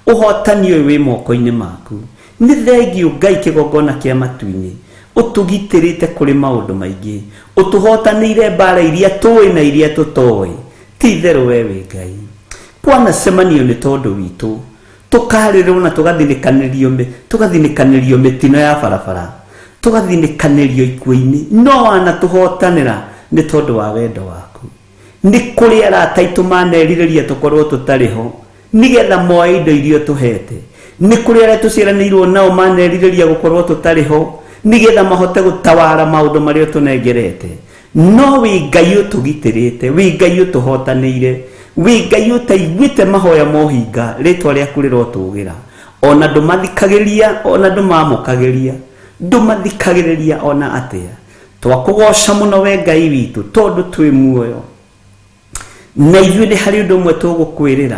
Ũhotani ũyũ wĩ moko-inĩ maku. Nĩ thengio Ngai kĩgongona kĩa matu-inĩ, ũtũgitĩrĩte kũrĩ maũndũ maingĩ, ũtũhotanĩire mbara iria tũĩ na iria tũtoĩ. Ti itherũ we wĩ Ngai. Twanacemanio nĩ tondũ witũ, tũkarĩrwo na tũgathinĩkanĩrio mĩtino ya barabara, tũgathinĩkanĩrio ikuũ-inĩ, no wanatũhotanĩra nĩ tondũ wa wendo waku. Nĩ kũrĩ arata aitũ manerirĩria tũkorwo tũtarĩ ho nĩgetha moe indo iria tũhete. Nĩ kũrĩ arĩa tũciaranĩirwo nao manerirĩria gũkorwo tũtarĩ ho nĩgetha mahote gũtawara maũndũ marĩa tũnengerete. No wĩ Ngai ũtũgitĩrĩte, wĩ Ngai ũtũhotanĩire, wĩ Ngai ũtaiguĩte mahoya mohinga, rĩtwa rĩaku rĩrotũgĩra. Ona ndũmathikagĩria, ona ndũmamũkagĩria, ndũmathikagĩrĩria ona atĩa. Twakũgoca mũno we Ngai witũ tondũ twĩ muoyo, na ithuĩ nĩ harĩ ũndũ ũmwe tũgũkwĩrĩra,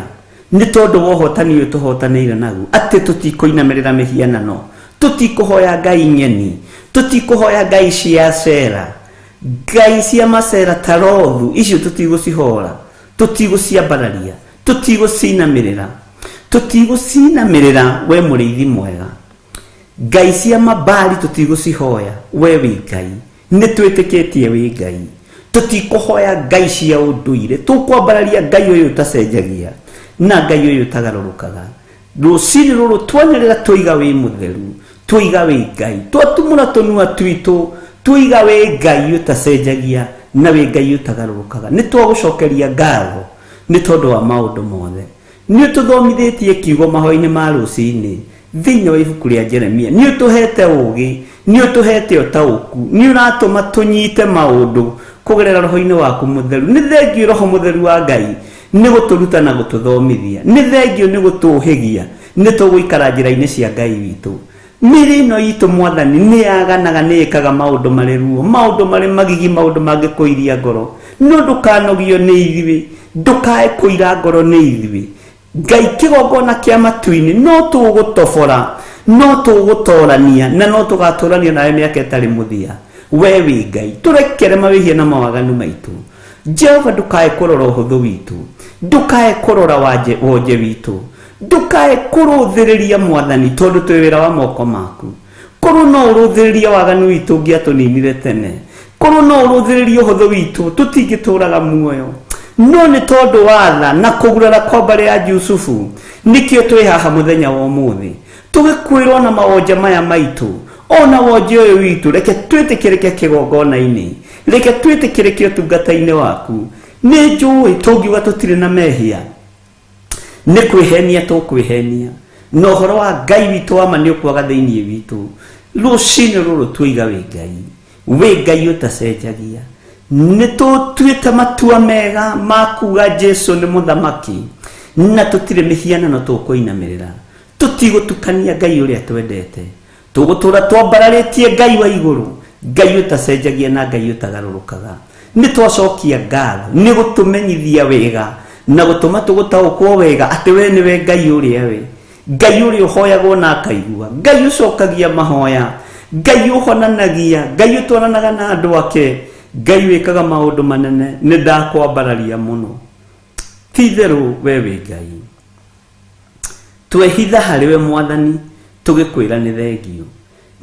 nĩ tondũ wa ũhotani ũyũ tũhotanĩire naguo, atĩ tũtikũinamĩrĩra mĩhianano, tũtikũhoya ngai ng'eni, tũtikũhoya ngai cia cera, ngai cia macera ta Lothu, icio tũtigũcihora, tũtigũciambararia, tũtigũcinamĩrĩra we mũrĩithi mwega. Ngai cia mabali tũtigũcihoya, we wĩ Ngai, nĩ twĩtĩkĩtie wĩ Ngai. Tũtikũhoya ngai cia ũndũire, tũkwambararia Ngai ũyũ ũtacenjagia na Ngai ũyũ ũtagarũrũkaga. Rũcinĩ rũrũ twanĩrĩra twoiga wĩ mũtheru, twoiga wĩ Ngai, twatumũra tũnua twitũ twoiga wĩ Ngai ũtacenjagia na wĩ Ngai ũtagarũrũkaga. Nĩ twagũcokeria ngatho nĩ tondũ wa maũndũ mothe. Nĩ ũtũthomithĩtie kiugo mahoya-inĩ ma rũcinĩ thĩinĩ wa ibuku rĩa Jeremia. Nĩ ũtũhete ũũgĩ, nĩ ũtũhete ũtaũku, nĩ ũratũma tũnyite maũndũ kũgerera roho-inĩ waku mũtheru. Nĩ thengio Roho mũtheru wa Ngai nĩ gũtũruta na gũtũthomithia. Nĩ thengio nĩ gũtũũhĩgia, nĩ tũgũikara njĩra-inĩ cia Ngai witũ. Mĩrĩ ĩno itũ Mwathani nĩ yaganaga, nĩ ĩkaga maũndũ marĩ ruo, maũndũ marĩ magigi, maũndũ mangĩkũiria ngoro. No ndũkanogio nĩ ithuĩ, ndũkae kũira ngoro nĩ ithuĩ. Ngai kĩgongona kĩa matu-inĩ no tũgũtobora, no tũgũtorania, na no tũgatũrania nawe mĩaka ĩtarĩ mũthia. We wĩ Ngai, tũrekere mawĩhia na mawaganu maitũ. Jehova, ndũkae kũrora ũhũthũ witũ, ndũkae kũrora wonje witũ, ndũkae kũrũthĩrĩria Mwathani tondũ twĩ wĩra wa moko maku. korwo no ũrũthĩrĩria waganu witũ ũngĩatũninire tene, korwo no ũrũthĩrĩria ũhũthũ witũ tũtingĩtũraga muoyo, no nĩ tondũ wa tha na kũgurara kwa mbare ya Jusufu nĩkĩo twĩ haha mũthenya wa ũmũthĩ tũgĩkwĩrwo na maonja maya maitũ. Ona wonje ũyũ witũ reke twĩtĩkĩrĩke kĩgongona-inĩ, reke twĩtĩkĩrĩke ũtungata-inĩ waku. Nĩ njũĩ tũngiuga tũtirĩ na mehia nĩ kwĩhenia tũkwĩhenia, na ũhoro wa Ngai witũ wa ma nĩ ũkwaga thĩinĩ witũ. Rũcinĩ rũrũ twĩiga wĩ Ngai ũtacenjagia, nĩ tũtuĩte matua mega ma kuga Jesũ nĩ mũthamaki, na tũtirĩ mĩhianano tũkũinamĩrĩra, tũtigũtukania Ngai ũrĩa twendete, tũgũtũra twambararĩtie Ngai wa igũrũ, Ngai ũtacenjagia na Ngai ũtagarũrũkaga. Nĩ twacokia ngatho nĩ gũtũmenyithia wega na gũtũma tũgũtaũkwo wega atĩ we nĩwe Ngai ũrĩa we, Ngai ũrĩa ũhoyagwo na akaigua, Ngai ũcokagia mahoya, Ngai ũhonanagia, Ngai ũtwaranaga na andũ ake, Ngai wĩkaga maũndũ manene. Nĩ ndakwambararia mũno, ti-itherũ we wĩ Ngai. Twehitha harĩ we Mwathani tũgĩkwĩra nĩ thengio.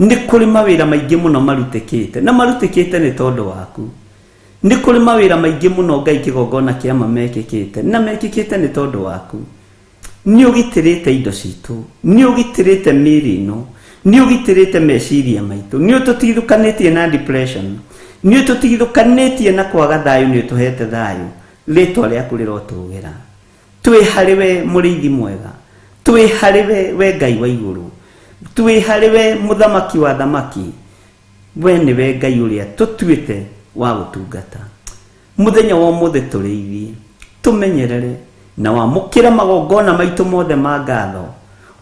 Nĩ kũrĩ mawĩra maingĩ mũno marutĩkĩte, na marutĩkĩte nĩ tondũ waku. Nĩ kũrĩ mawĩra maingĩ mũno Ngai kĩgongona kĩa ma mekĩkĩte, na mekĩkĩte nĩ tondũ waku. Nĩ ũgitĩrĩte indo citũ, nĩ ũgitĩrĩte mĩĩrĩ ĩno, nĩ ũgitĩrĩte meciria maitũ, nĩ ũtũtigithũkanĩtie na depression, nĩ ũtũtigithũkanĩtie na kwaga thayũ, nĩ ũtũhete thayũ. Rĩĩtwa rĩaku rĩrotũgĩra. Twĩ harĩ we mũrĩithi mwega, twĩ harĩ we Ngai wa igũrũ, twĩ harĩ we mũthamaki wa thamaki. We nĩwe Ngai ũrĩa tũtuĩte wa gũtungata. Mũthenya wa ũmũthĩ tũrĩithie, tũmenyerere na wamũkĩre magongona maitũ mothe ma ngatho,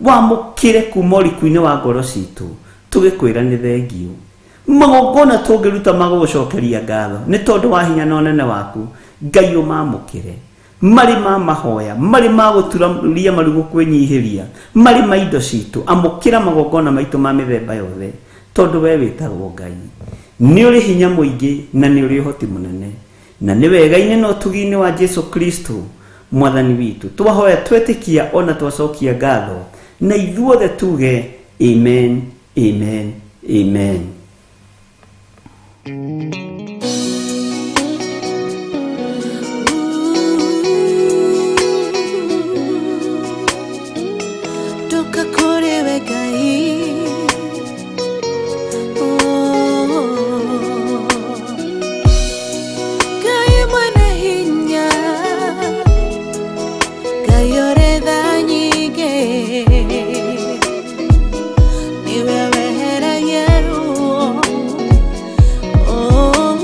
wamũkĩre kuma ũriku-inĩ wa ngoro citũ, tũgĩkwĩra nĩ thengio. Magongona tũngĩruta magũgũcokeria ngatho nĩ tondũ wa hinya na ũnene waku, Ngai ũmamũkĩre. Marĩ ma mahoya, marĩ ma gũturia marigũ kwĩnyihĩria, marĩ ma indo citũ, amũkĩra magongona maitũ ma mĩthemba yothe, tondũ we wĩtagwo Ngai. Nĩ ũrĩ hinya mũingĩ na nĩ ũrĩ ũhoti mũnene, na nĩ wega-inĩ na ũtugi-inĩ wa Jesũ Kristo Mwathani witũ twahoya twetĩkia ona twacokia ngatho, na ithuothe tuge amen, amen, amen. Oh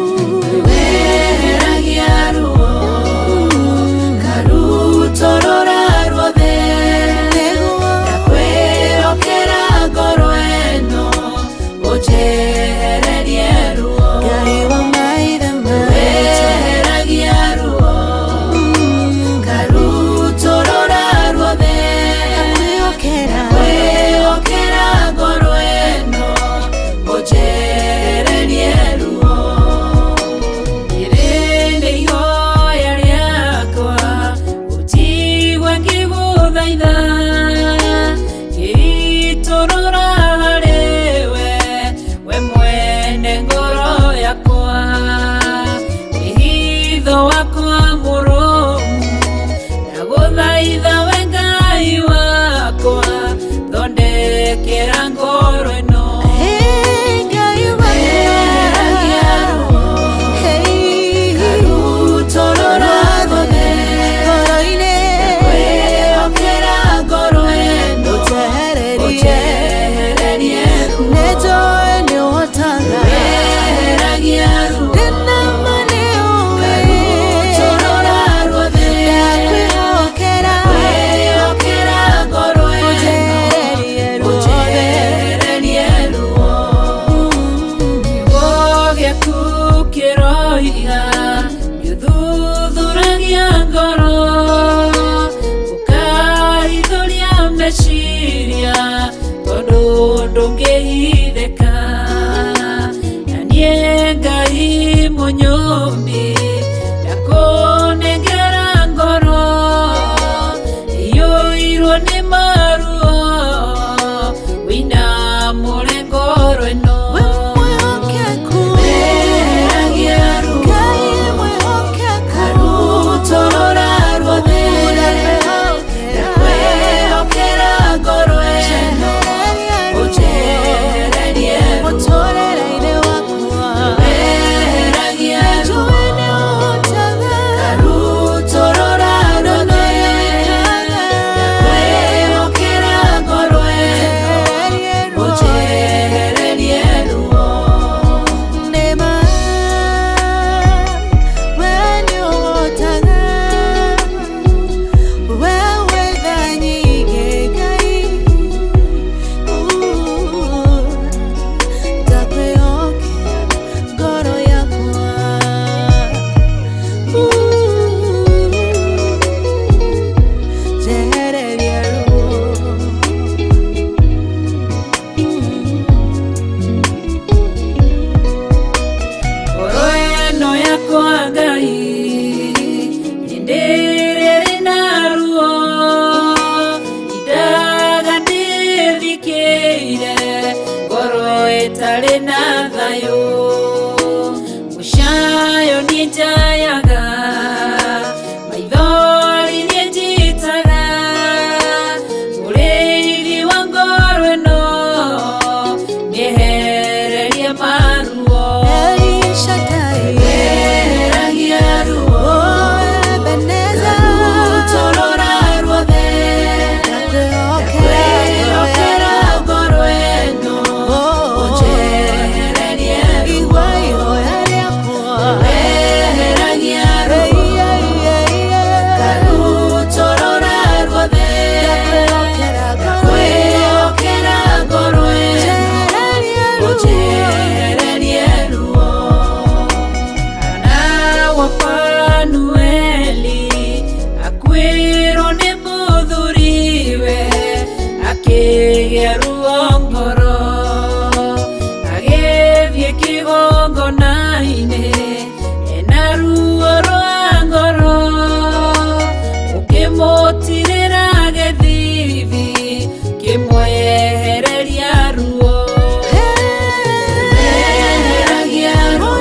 tũtarĩ na thayũ mũcayo nĩnjayaga maithori nĩnjitaga mũrĩithi wa ngoro ĩno nĩehererie maruo weheragia ruo Ebeneza torora ruothe kwĩhokera ngoro ĩno ũnjehererie ruo weheragia ruo karutorora ruothe kwĩhokera ngoro ĩno ũnjehererie ruo Kana wa Panueli akwĩrwo nĩ mũthuriwe akĩgĩa ruo ngoro agĩthiĩ kĩgongona-inĩ ena ruo rwa ngoro ũkĩmũtirĩra gĩthithi kĩmwehereria ruo weheragia ruo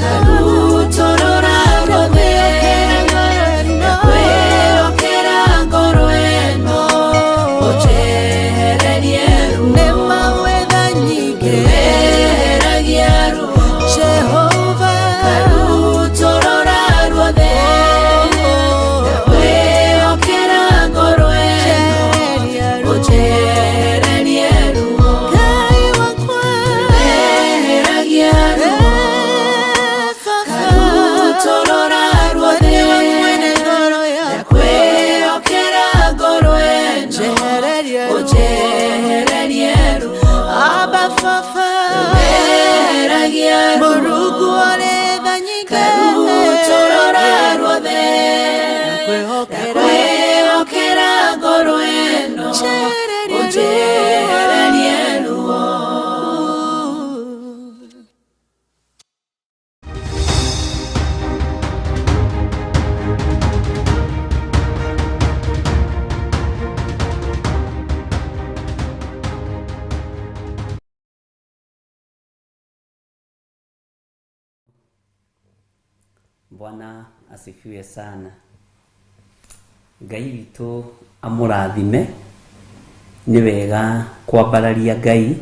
karutorora ruothe kwĩhokera ngoro ĩno ũnjehererie ruo weheragia ruo karutorora ruothe kwĩhokera ngoro ĩno ũnjehererie ruo weheragia ruo karutorora ruothe kwĩhokera ngoro ĩno ũnjehererie ruo weheragia ruo karutorora ruothe kwĩhokera ngoro ĩno ũnjehererie ruo Bwana asifiwe sana. Ngai witũ amũrathime. Nĩ wega kwambararia Ngai,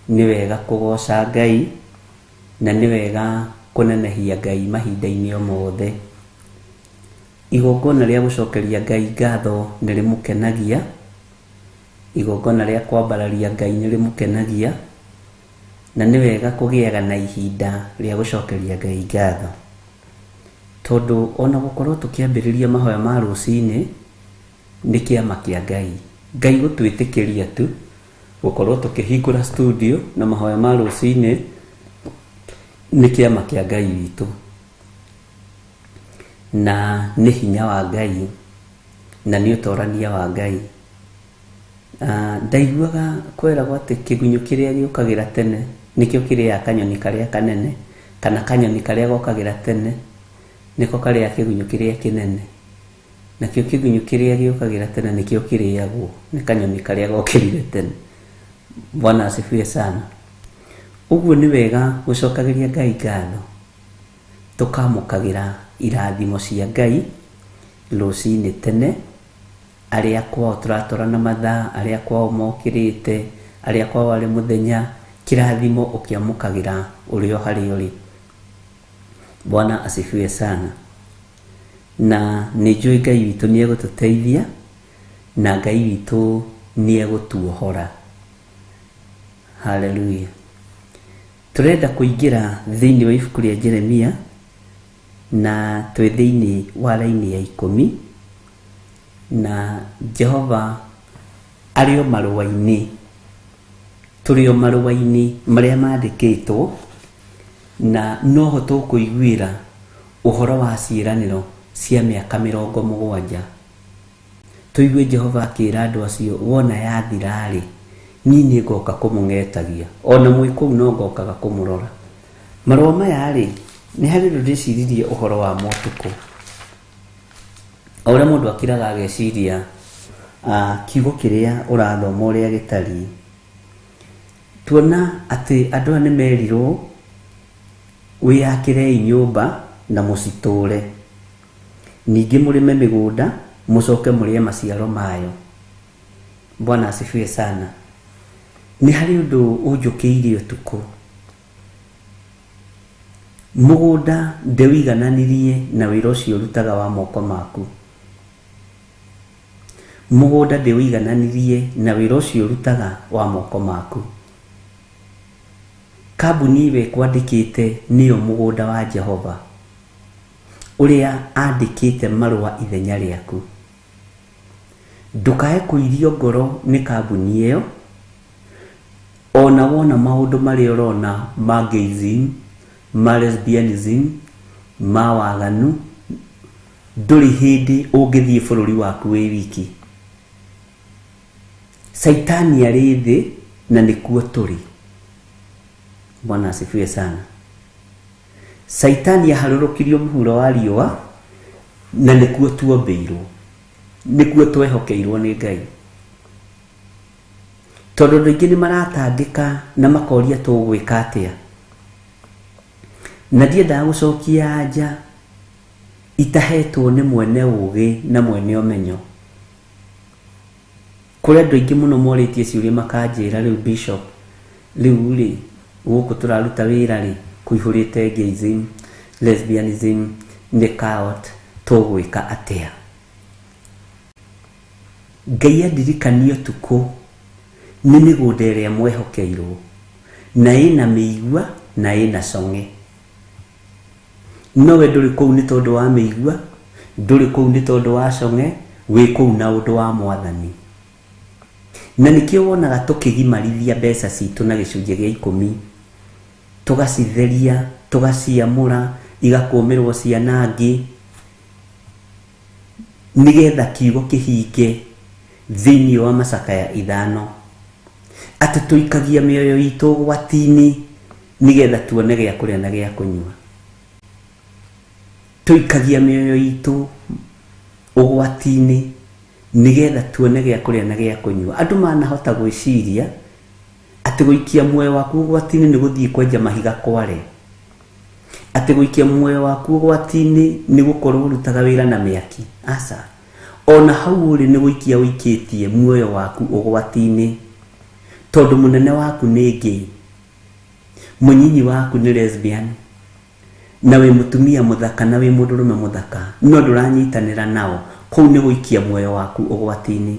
nĩ wega kũgoca Ngai, na nĩ wega kũnenehia Ngai mahinda-inĩ o mothe. Igongona rĩa gũcokeria Ngai ngatho nĩ rĩmũkenagia. Igongona rĩa kwambararia Ngai nĩ rĩmũkenagia, na nĩ wega kũgĩaga na ihinda rĩa gũcokeria Ngai ngatho. Tondũ ona gũkorwo tũkĩambĩrĩria mahoya ma rũcinĩ nĩ kĩama kĩa Ngai. Ngai gũtwĩtĩkĩria tu gũkorwo tũkĩhingũra studio na mahoya ma rũcinĩ nĩ kĩama kĩa Ngai witũ, na nĩ hinya wa Ngai, na nĩ ũtorania wa Ngai. Ndaiguaga kwĩragwo atĩ kĩgunyũ kĩrĩa gĩũkagĩra tene nĩkĩo kĩrĩaga kanyoni karĩa kanene, kana kanyoni karĩa gokagĩra tene nĩko karĩa kĩgunyũ kĩrĩa kĩnene, nakĩo kĩgunyũ kĩrĩa gĩũkagĩra tene nĩkĩo kĩrĩagwo nĩ kanyoni karĩa gokĩrire tene. Bwana asifiwe sana. Ũguo nĩ wega gũcokagĩria Ngai ngatho, tũkamũkagĩra irathimo cia Ngai rũcinĩ tene, arĩa kwao tũratwarana mathaa, arĩa kwao mokĩrĩte, arĩa kwao arĩ mũthenya, kĩrathimo ũkĩamũkagĩra ũrĩ o harĩa ũrĩ. Bwana asifiwe sana. Na nĩ njũĩ Ngai witũ nĩ egũtũteithia, na Ngai witũ nĩ egũtuohora. Haleluya. Tũrenda kũingĩra thĩinĩ wa ibuku rĩa Jeremia, na twĩ thĩinĩ wa raini ya 10, na Jehova arĩ o marũa-inĩ, tũrĩ o marũa-inĩ marĩa mandĩkĩtwo, na noho tũkũiguĩra ũhoro wa ciĩranĩro cia mĩaka 70. Tũigue Jehova akĩra andũ acio, wona yathira-rĩ, niĩ nĩ ngoka kũmũng'etagia, ona mwĩ kũu no ngokaga kũmũrora. Marũa maya-rĩ, nĩ harĩ ndĩciririe ũhoro wa mũtukũ. O ũrĩa mũndũ akiraga ageciria kiugo kĩrĩa ũrathoma ũrĩa gĩtariĩ. tuona ati andũ nĩ merirwo wĩyakĩrei nyũmba na mũcitũre, ningĩ mũrĩme mĩgũnda mũcoke mũrĩe maciaro mayo. Bwana asifiwe sana. Nĩ harĩ ũndũ ũnjũkĩire ũtukũ. Mũgũnda ndĩwigananirie na wĩra ũcio ũrutaga wa moko maku. Mũgũnda ndĩwigananirie na wĩra ũcio ũrutaga wa moko maku. Kambuni iwe kwandĩkĩte nĩyo mũgũnda wa Jehova, ũrĩa andĩkĩte marũa ithenya rĩaku. Ndũkae kũirio ngoro nĩ kambuni ĩyo, ona wona maũndũ marĩa ũrona ma gayism, ma lesbianism, ma waganu, ndũrĩ hĩndĩ ũngĩthiĩ bũrũri waku wĩ wiki. Saitani arĩ thĩ na nĩkuo tũrĩ. Bwana asifiwe sana. Saitani aharũrũkirio mũhuro wa riũa na nĩkuo tuombĩirwo, nĩkuo twehokeirwo nĩ Ngai. Tondũ andũ aingĩ nĩ maratangĩka na makoria tũgwĩka atĩa. Na ndiendaga gũcokia anja itahetwo nĩ mwene ũũgĩ na mwene ũmenyo. Kũrĩ andũ aingĩ mũno morĩtie ciũria makanjĩra, rĩu Bishop, rĩu rĩ gũkũ tũraruta wĩra rĩ kũihũrĩte gayism, lesbianism, nĩkaot, tũgwĩka atĩa? Ngai andirikanie ũtukũ nĩ mĩgũnda ĩrĩa mwehokeirwo, na ĩna mĩigua na ĩna cong'e. Nowe ndũrĩ kũu nĩ tondũ wa mĩigua, ndũrĩ kũu nĩ tondũ wa cong'e, wĩ kũu na ũndũ wa Mwathani. Na nĩkĩo wonaga tũkĩgimarithia mbeca citũ na gĩcunjĩ gĩa 10, tũgacitheria, tũgaciamũra, igakũmĩrwo ciana angĩ, nĩgetha kiugo kĩhinge thĩinĩ wa Macakaya 5, atĩ tũikagia mĩoyo itũ ũgwati-inĩ nĩgetha tuone gĩa kũrĩa na gĩa kũnyua. Tũikagia mĩoyo itũ ũgwati-inĩ nĩgetha tuone gĩa kũrĩa na gĩa kũnyua. Andũ manahota gwĩciria atĩ gũikia muoyo waku ũgwati-inĩ nĩ gũthiĩ kwenja mahiga kware, atĩ gũikia muoyo waku ũgwati-inĩ nĩ gũkorwo ũrutaga wĩra na mĩaki. Aca, ona hau ũrĩ nĩ gũikia ũikĩtie muoyo waku ũgwati-inĩ, tondũ mũnene waku nĩ gay, mũnyinyi waku nĩ lesbian, na wĩ mũtumia mũthaka na wĩ mũndũrũme mũthaka, no ndũranyitanĩra nao. Kũu nĩ gũikia muoyo waku ũgwati-inĩ.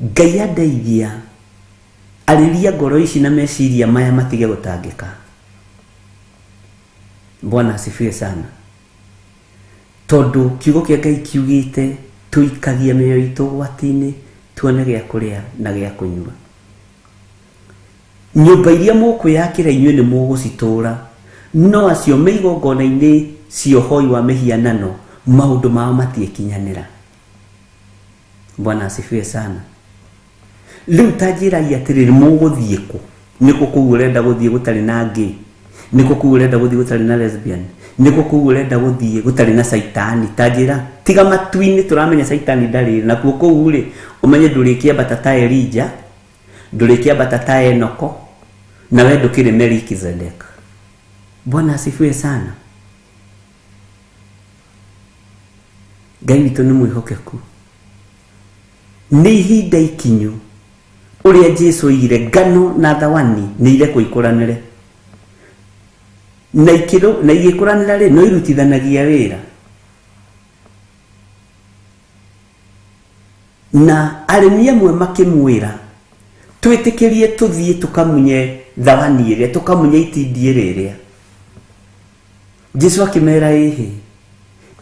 Ngai andeithia arĩria ngoro ici na meciria maya matige gũtangĩka. Bwana asifiwe sana. Tondũ kiugo kĩa Ngai kiugĩte tũikagie mĩoyo itũ ũgwati-inĩ tuone gĩa kũrĩa na gĩa kũnyua. Nyũmba iria mũkwĩyakĩra inyuĩ nĩ mũgũcitũra, no acio me igongona-inĩ cia ũhoi wa mĩhianano maũndũ mao matiĩkinyanĩra. Bwana asifiwe sana. Rĩu tanjĩrai atĩrĩrĩ, mũgũthiĩ kũ? Nĩkũ kũu ũrenda gũthiĩ gũtarĩ na gay? Nĩkũ kũu ũrenda gũthiĩ gũtarĩ na lesbian? Nĩkũ kũu ũrenda gũthiĩ gũtarĩ na Saitani? Tanjĩra, tiga matu-inĩ tũramenya Saitani ndarĩ, na kuo kũu rĩ ũmenye ndũrĩkĩambata ta Elija, ndũrĩkĩambata ta Enoko, na we ndũkĩrĩ Melkizedek. Bwana asifiwe sana. Ngai witũ nĩ mwĩhokeku. Nĩ ihinda ikinyu ũrĩa Jesũ oigire ngano na thawani nĩ irekwo ikũranĩre, na igĩkũranĩra rĩ no irutithanagia wĩra. Na arĩmi amwe makĩmwĩra twĩtĩkĩrie tũthiĩ tũkamunye thawani ĩrĩa, tũkamunye itindiĩ rĩrĩa. Jesũ akĩmera ĩhĩ,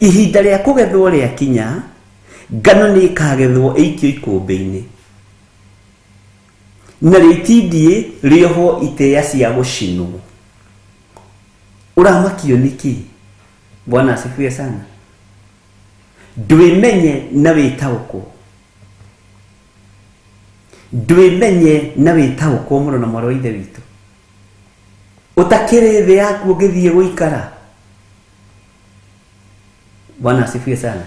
ihinda rĩa kũgethwo rĩakinya, ngano nĩ ĩkagethwo ĩikio ikũmbĩ-inĩ, na itindiĩ rĩohwo itĩa cia gũcinwo. Ũramakio nĩkĩ? Bwana asifiwe sana. Ndwĩmenye na wĩtaũkwo, ndwĩmenye na wĩtaũkwo mũno na mwarĩ wa ithe witũ. Ũtakĩrĩ thĩ yaku ũngĩthiĩ gũikara. Bwana asifiwe sana.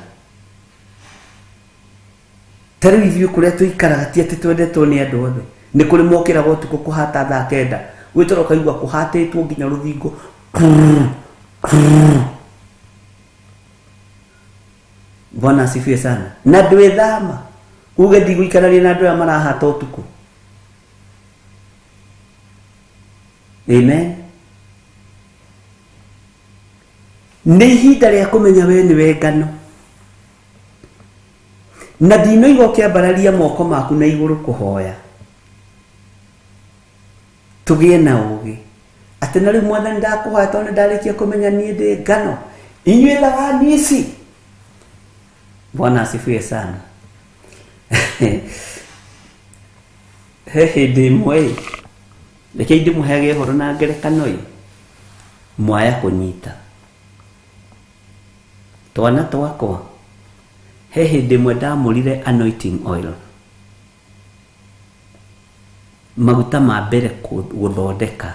Tarĩu ithuĩ kũrĩa tũikaraga ti atĩ twendetwo nĩ andũ othe, nä kå rä mokera gå tukå kå hata thaa kenda gwä toro kaigua kå hatä two nginya rå thingo Bwana asifiwe sana na ndwä thama uge ndigå ikarania na andå arä a marahata å tukå amen nä ihinda rä a kå menya we nä we ngano na ndinoiga å kä ambararia moko maku na igå rå kå hoya tå gä e na å gä atä na rä u mwathani ndakå hoya tondå nä ndarä kia kå menya niä ndä ngano inyuä thawani ici Bwana asifiwe sana he hĩndĩ ĩmwe reke ndĩmũheage ũhoro na ngerekano mwaya kũnyita twana twakwa he hĩndĩ ĩmwe ndamũrire anointing oil maguta ma mbere gũthondeka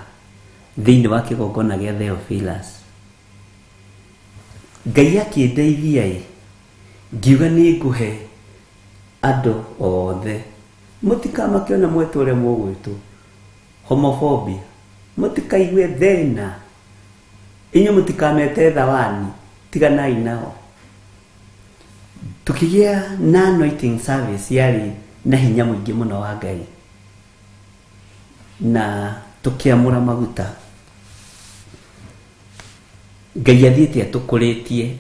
thĩinĩ wa kĩgongona gĩa Theophilus Ngai akĩndeithia ngiuga nĩ ngũhe andũ othe mũtikamake ona mwetwo ũrĩa mũgwĩtwo homophobia mũtikaigue thĩna inyuĩ mũtikamete thawani tiganai nao tukĩgĩa na anointing service yarĩ na hinya mũingĩ mũno wa Ngai na tũkĩamũra maguta Ngai athiĩte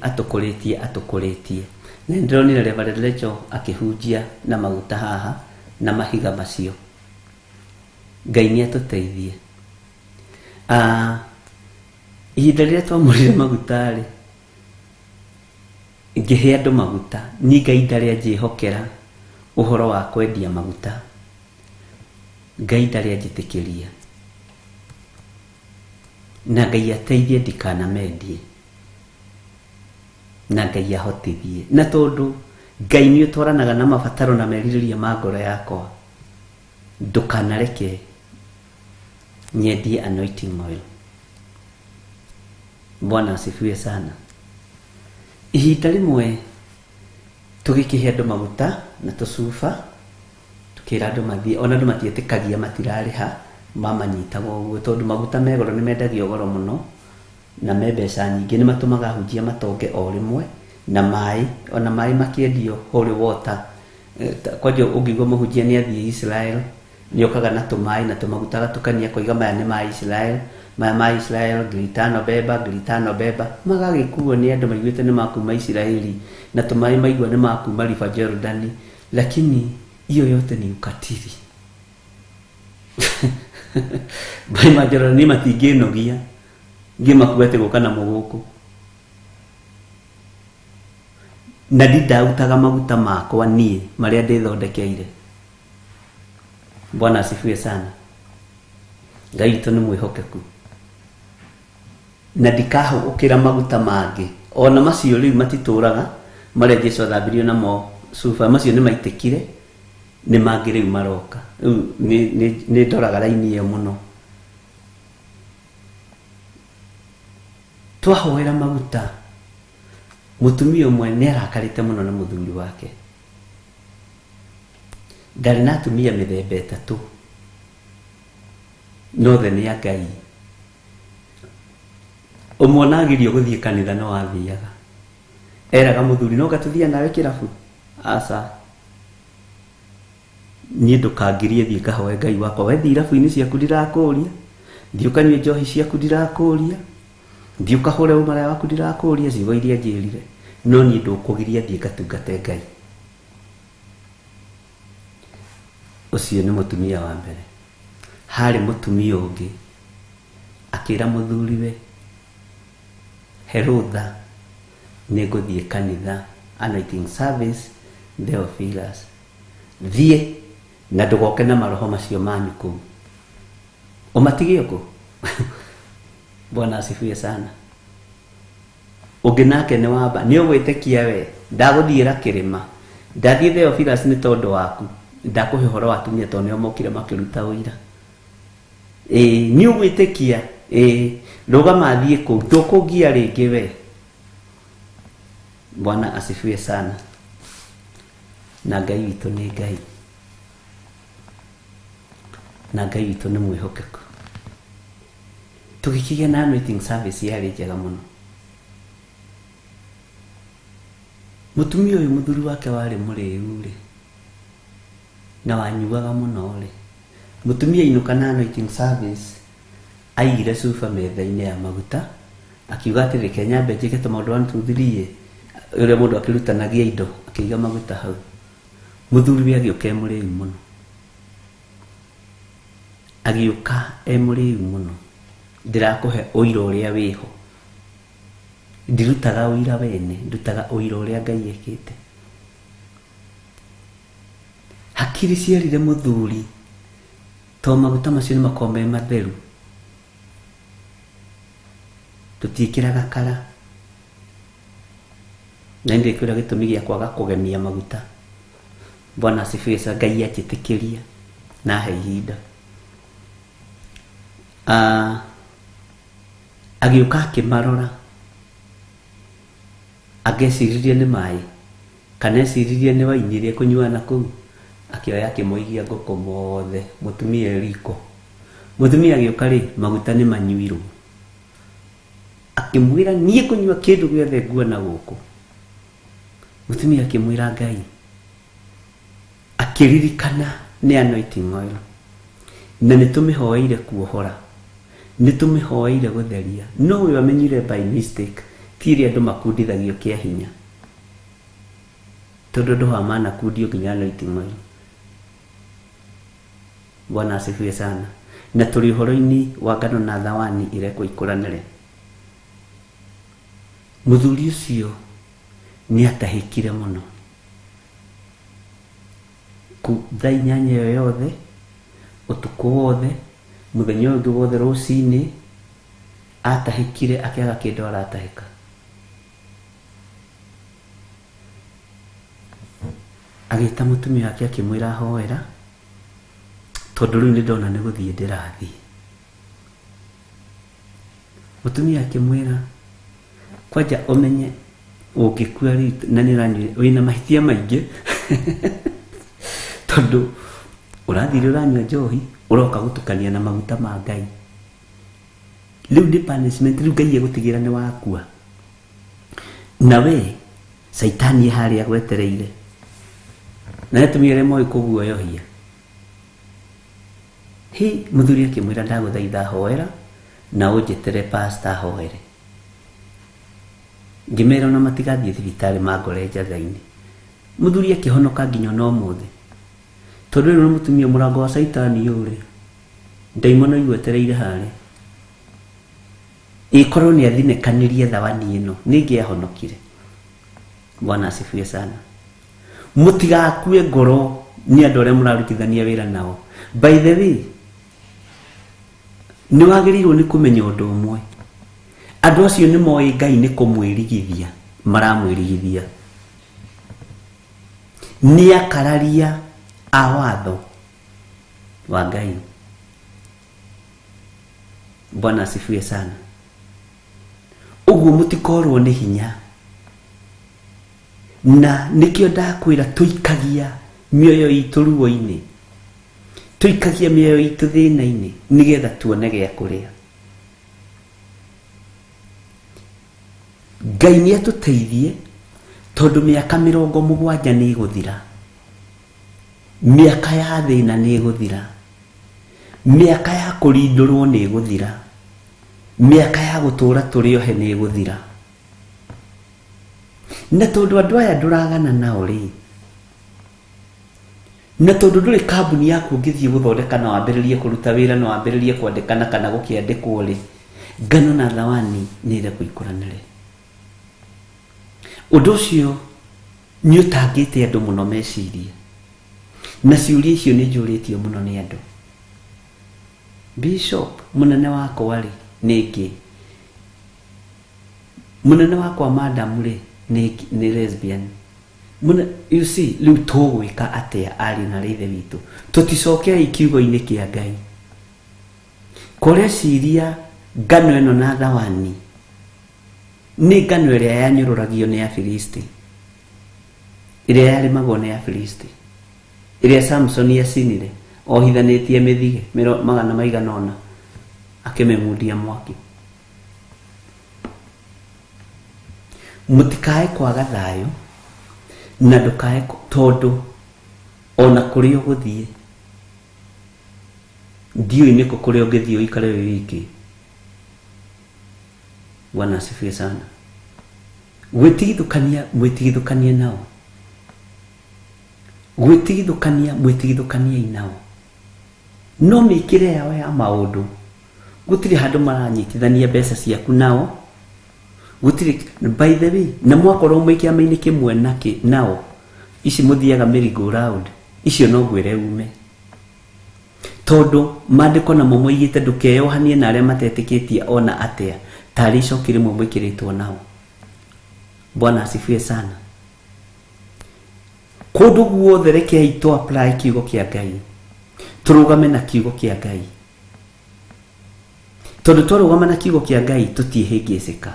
atũkũrĩtie na ndĩronire Reverend Rachel akĩhunjia na maguta haha na mahiga macio Ngai nĩ atũteithie ihinda rĩrĩa twamũrire maguta rĩ ngĩhe andũ maguta nĩ Ngai ndarĩ anjĩhokera ũhoro wa kwendia maguta Ngai ndarĩ anjĩtĩkĩria na Ngai ateithie ndikanamendie na Ngai ahotithie na tondũ Ngai nĩ ũtwaranaga na mabataro na merirĩria ma ngoro yakwa ndũkanareke nyendie anointing oil Bwana asifiwe sana ihinda rĩmwe tũgĩkĩhe andũ maguta na tũcuba tũkĩra andũ mathiĩ ona andũ matietĩkagia matirarĩha mamanyitaga ũguo tondũ maguta me goro nĩ mendagio goro mũno na me mbeca nyingĩ nĩ matũmaga hunjia matonge o rĩmwe na maĩ ona maĩ makĩendio holy water kwanja ũngĩigua mũhunjia nĩ athiĩ Israel nĩ okaga na tũmaĩ na tũmaguta agatukania koiga maya nĩ ma Israel maya ma Israel ngiri tano beba magagĩkuo nĩ andũ maiguĩte nĩ makuma Israeli na tũmaĩ maigua nĩ makuma River Jordan lakini hiyo yote ni ukatili bai majorani ni matingĩnogia ngĩmakuĩte gũka na mũgũkũ na ndautaga maguta makwa niĩ marĩa ndĩthondekeire Bwana asifiwe sana Ngai witũ nĩ mwĩhokeku na ndikahũgũkĩra maguta mangĩ ona macio rĩu matitũraga marĩa Jesũ athambirio namo cuba macio nĩ maitĩkire nĩ mangĩ rĩu maroka rĩu nĩ ndoraga raini ĩyo mũno twahoera maguta mũtumia ũmwe nĩ arakarĩte mũno na mũthuri wake ndarĩ na atumia mĩthemba ĩtatũ nothe nĩ a Ngai ũmwe nagĩrio gũthiĩ kanitha no athiaga eraga mũthuri no gatũthia nawe kĩrabu aca niĩ ndũkangirie thiĩ ngahoe Ngai wakwa we thiĩ irabu-inĩ ciaku ndirakũria thiĩ ũkanyue njohi ciaku ndirakũria thiĩ ũkahũre ũmaraya waku ndirakũria ciugo iria njĩrire no niĩ ndũkũgiria thiĩ ngatungate Ngai ũcio nĩ mũtumia wa mbere harĩ mũtumia ũngĩ akĩra mũthuriwe Herutha nĩ ngũthiĩ kanitha anointing service Theophilus thiĩ na ndũgoke na maroho macio manyu kũu ũmatige ũkũ Bwana asifiwe sana ũngĩ nake nĩ wamba nĩ ũgwĩtĩkia we ndagũthiĩra kĩrĩma ndathiĩ Theophilus nĩ tondũ waku ndakũhe ũhoro wa atumia tondũ nĩo mokire makĩruta ũira nĩ ũgwĩtĩkia rũgama thiĩ kũu ndũkũngia rĩngĩ we Bwana asifiwe sana na Ngai witũ nĩ Ngai na Ngai witũ nĩ mwĩhokeku. Tũgĩkĩgĩa na anointing service yarĩ njega mũno. Mũtumia ũyũ mũthuri wake warĩ mũrĩu rĩ, na wanyuaga mũno rĩ, mũtumia ainũka na anointing service, aigire cuba metha-inĩ ya maguta, akiuga atĩ reke nyambe njĩke tũmaũndũ 1 2 3 ũrĩa mũndũ akĩrutanagia indo, akĩiga maguta hau. Mũthuri we agĩũka e mũrĩu mũno, agĩũka e mũrĩu mũno. Ndirakũhe ũira ũrĩa wĩho, ndirutaga ũira wene, ndutaga ũira ũrĩa Ngai ekĩte. Hakiri ciarire mũthuri, to maguta macio nĩ makoragwo me matheru, tũtiĩkĩraga kara. Na nĩ ndĩkwĩra gĩtũmi gĩa kwaga kũgemia maguta. Bwana asifiwe. Ngai anjĩtĩkĩria na he ihinda. Agĩũka akĩmarora, ageciririe nĩ maĩ kana eciririe nĩ waini iria kũnyuana kũu, akĩoya akĩmoigia ngũkũ mothe. Mũtumia eriko, mũtumia agĩũka rĩ, maguta nĩ manyuirwo, akĩmwĩra niĩ kũnyua kĩndũ gĩothe nguona gũkũ. Mũtumia akĩmwĩra Ngai, akĩririkana nĩ anointing oil, na nĩ tũmĩhoeire kuohora, nĩ tũmĩhoeire gũtheria. No we amenyire by mistake, ti iria andũ makundithagio kĩa hinya, tondũ andũ hawa manakundio nginya anointing oil. Bwana asifiwe sana. Na tũrĩ ũhoro-inĩ wa ngano na thawani irekwo ikũranĩre. Mũthuri ũcio nĩ atahĩkire mũno. Thaa 8 ĩyo yothe, ũtukũ wothe, mũthenya ũngĩ wothe rũcinĩ, atahĩkire akĩaga kĩndũ aratahĩka. Agĩta mũtumia wake akĩmwĩra hoera, tondũ rĩu nĩ ndona nĩ gũthiĩ ndĩrathiĩ. Mũtumia akĩmwĩra, kwanja ũmenye ũngĩkua rĩ na nĩ ũranyua wĩna mahĩtia maingĩ, tondũ ũrathire ũranyua njohi, ũroka gũtukania na maguta ma Ngai. Rĩu nĩ punishment, rĩu Ngai egũtigĩra nĩ wakua, na we Saitani harĩa gwetereire, na atumia arĩa moĩ kũguoyohia. Mũthuri akĩmwĩra ndagũthaitha hoera na ũnjetere pastor hoere. Ngĩmera ona matigathiĩ thibitarĩ mangore njatha-inĩ. Mũthuri akĩhonoka nginya no mũthĩ, tondũ rĩu nĩ mũtumia mũrango wa Saitani ũrĩ, ndaimono igwetereire harĩa. Ĩkorwo nĩ athinekanĩrie thawani ĩno, nĩngĩahonokire. Bwana asifiwe sana. Mũtigakue ngoro nĩ andũ arĩa mũrarutithania wĩra nao. By the way, nĩ wagĩrĩirwo nĩ kũmenya ũndũ ũmwe, andũ acio nĩ moĩ Ngai nĩ kũmwĩrigithia maramwĩrigithia. Nĩ akararia a watho wa Ngai. Bwana asifiwe sana. Ũguo mũtikorwo nĩ hinya, na nĩkĩo ndakwĩra tũikagia mĩoyo itũ ruo-inĩ, tũikagia mĩoyo itũ thĩna-inĩ, nĩgetha tuone gĩa kũrĩa. Ngai nĩ atũteithie, tondũ mĩaka 70 nĩ ĩgũthira, mĩaka ya thĩna nĩ ĩgũthira, mĩaka ya kũrindũrwo nĩ ĩgũthira, mĩaka ya gũtũũra tũrĩ ohe nĩ ĩgũthira. Na tondũ andũ aya ndũragana nao rĩ, na tondũ ndũrĩ kambuni yaku ũngĩthiĩ gũthondeka na wambĩrĩrie kũruta wĩra na wambĩrĩrie kwandĩkana kana gũkĩandĩkwo rĩ, ngano na thawani nĩ irekwo ikũranĩre. Ũndũ ũcio nĩ ũtangĩte andũ mũno meciria, na ciũria icio nĩ njũrĩtio mũno nĩ andũ. Bishop mũnene wakwa rĩ nĩngĩ, mũnene wakwa madam rĩ nĩ lesbian. You see, rĩu tũgwĩka atĩa ari na ithe witũ? Tũticokera ikiugo-inĩ kĩa Ngai. Kũreciria ngano ĩno na thawani nĩ ngano ĩrĩa yanyũrũragio nĩ Afilisti, ĩrĩa yarĩmagwo nĩ Afilisti, ĩrĩa Samson yacinire ohithanĩtie mĩthige magana maigana ona akĩmĩmundia mwaki. Mũtikae kwaga thayũ na ndũkae tondũ ona kũrĩa ũgũthiĩ ndiũĩ nĩkũ kũrĩa ũngĩthiĩ ũikare wĩ wiki. Bwana asifiwe sana. Mwĩtigithũkanie nao, mwĩtigithũkanie nao, no mĩkĩre yao ya maũndũ gũtirĩ handũ maranyitithania mbeca ciaku nao, gũtirĩ. By the way, na mwakorwo mũikiamainĩ kĩmwe nao, ici mũthiaga merry-go round, icio no ngwĩre ume, tondũ maandĩko namo moigĩte ndũkeyohanie na arĩa matetĩkĩtie ona atĩa, tarĩ icoki rĩmwe mwĩkĩrĩtwo nao. Bwana asifiwe sana. Kũndũ guothe rekei tu apply kiugo kĩa Ngai, tũrũgame na kiugo kĩa Ngai, tondũ twarũgama na kiugo kĩa Ngai tũtiĩhĩngĩcĩka.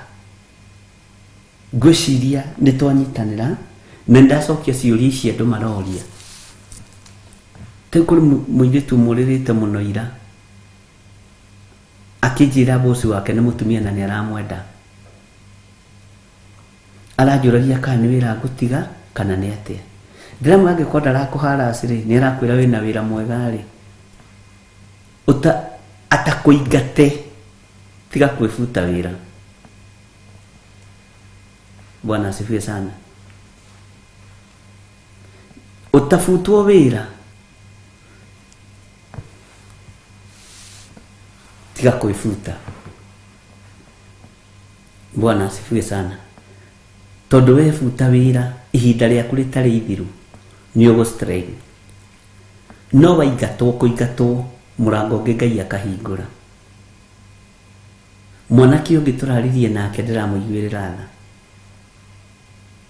Ngwĩciria nĩ twanyitanĩra na ndacokia ciũria ici andũ maroria. Kũrĩ mũirĩtu mũrĩrĩte mũno ira akĩnjĩra bosi wake nĩ mũtumia na nĩ aramwenda, aranjũragia kana nĩ wĩra ngũtiga kana nĩ atĩa. Ndĩramwĩra angĩkorwo ndarakũharacĩ-rĩ, nĩ arakwĩra wĩna wĩra mwega-rĩ, atakũingate, tiga kwĩbuta wĩra. Bwana asifiwe sana. Utafutwo wĩra, tiga kwĩbuta. Bwana asifiwe sana. Tondũ webuta wĩra ihinda rĩaku rĩtarĩ ithiru nĩ ũgũ-strain. No waingatwo kũingatwo mũrango ũngĩ Ngai akahingũra. Mwanake ũngĩ tũraririe nake ndĩramũiguĩrĩra tha,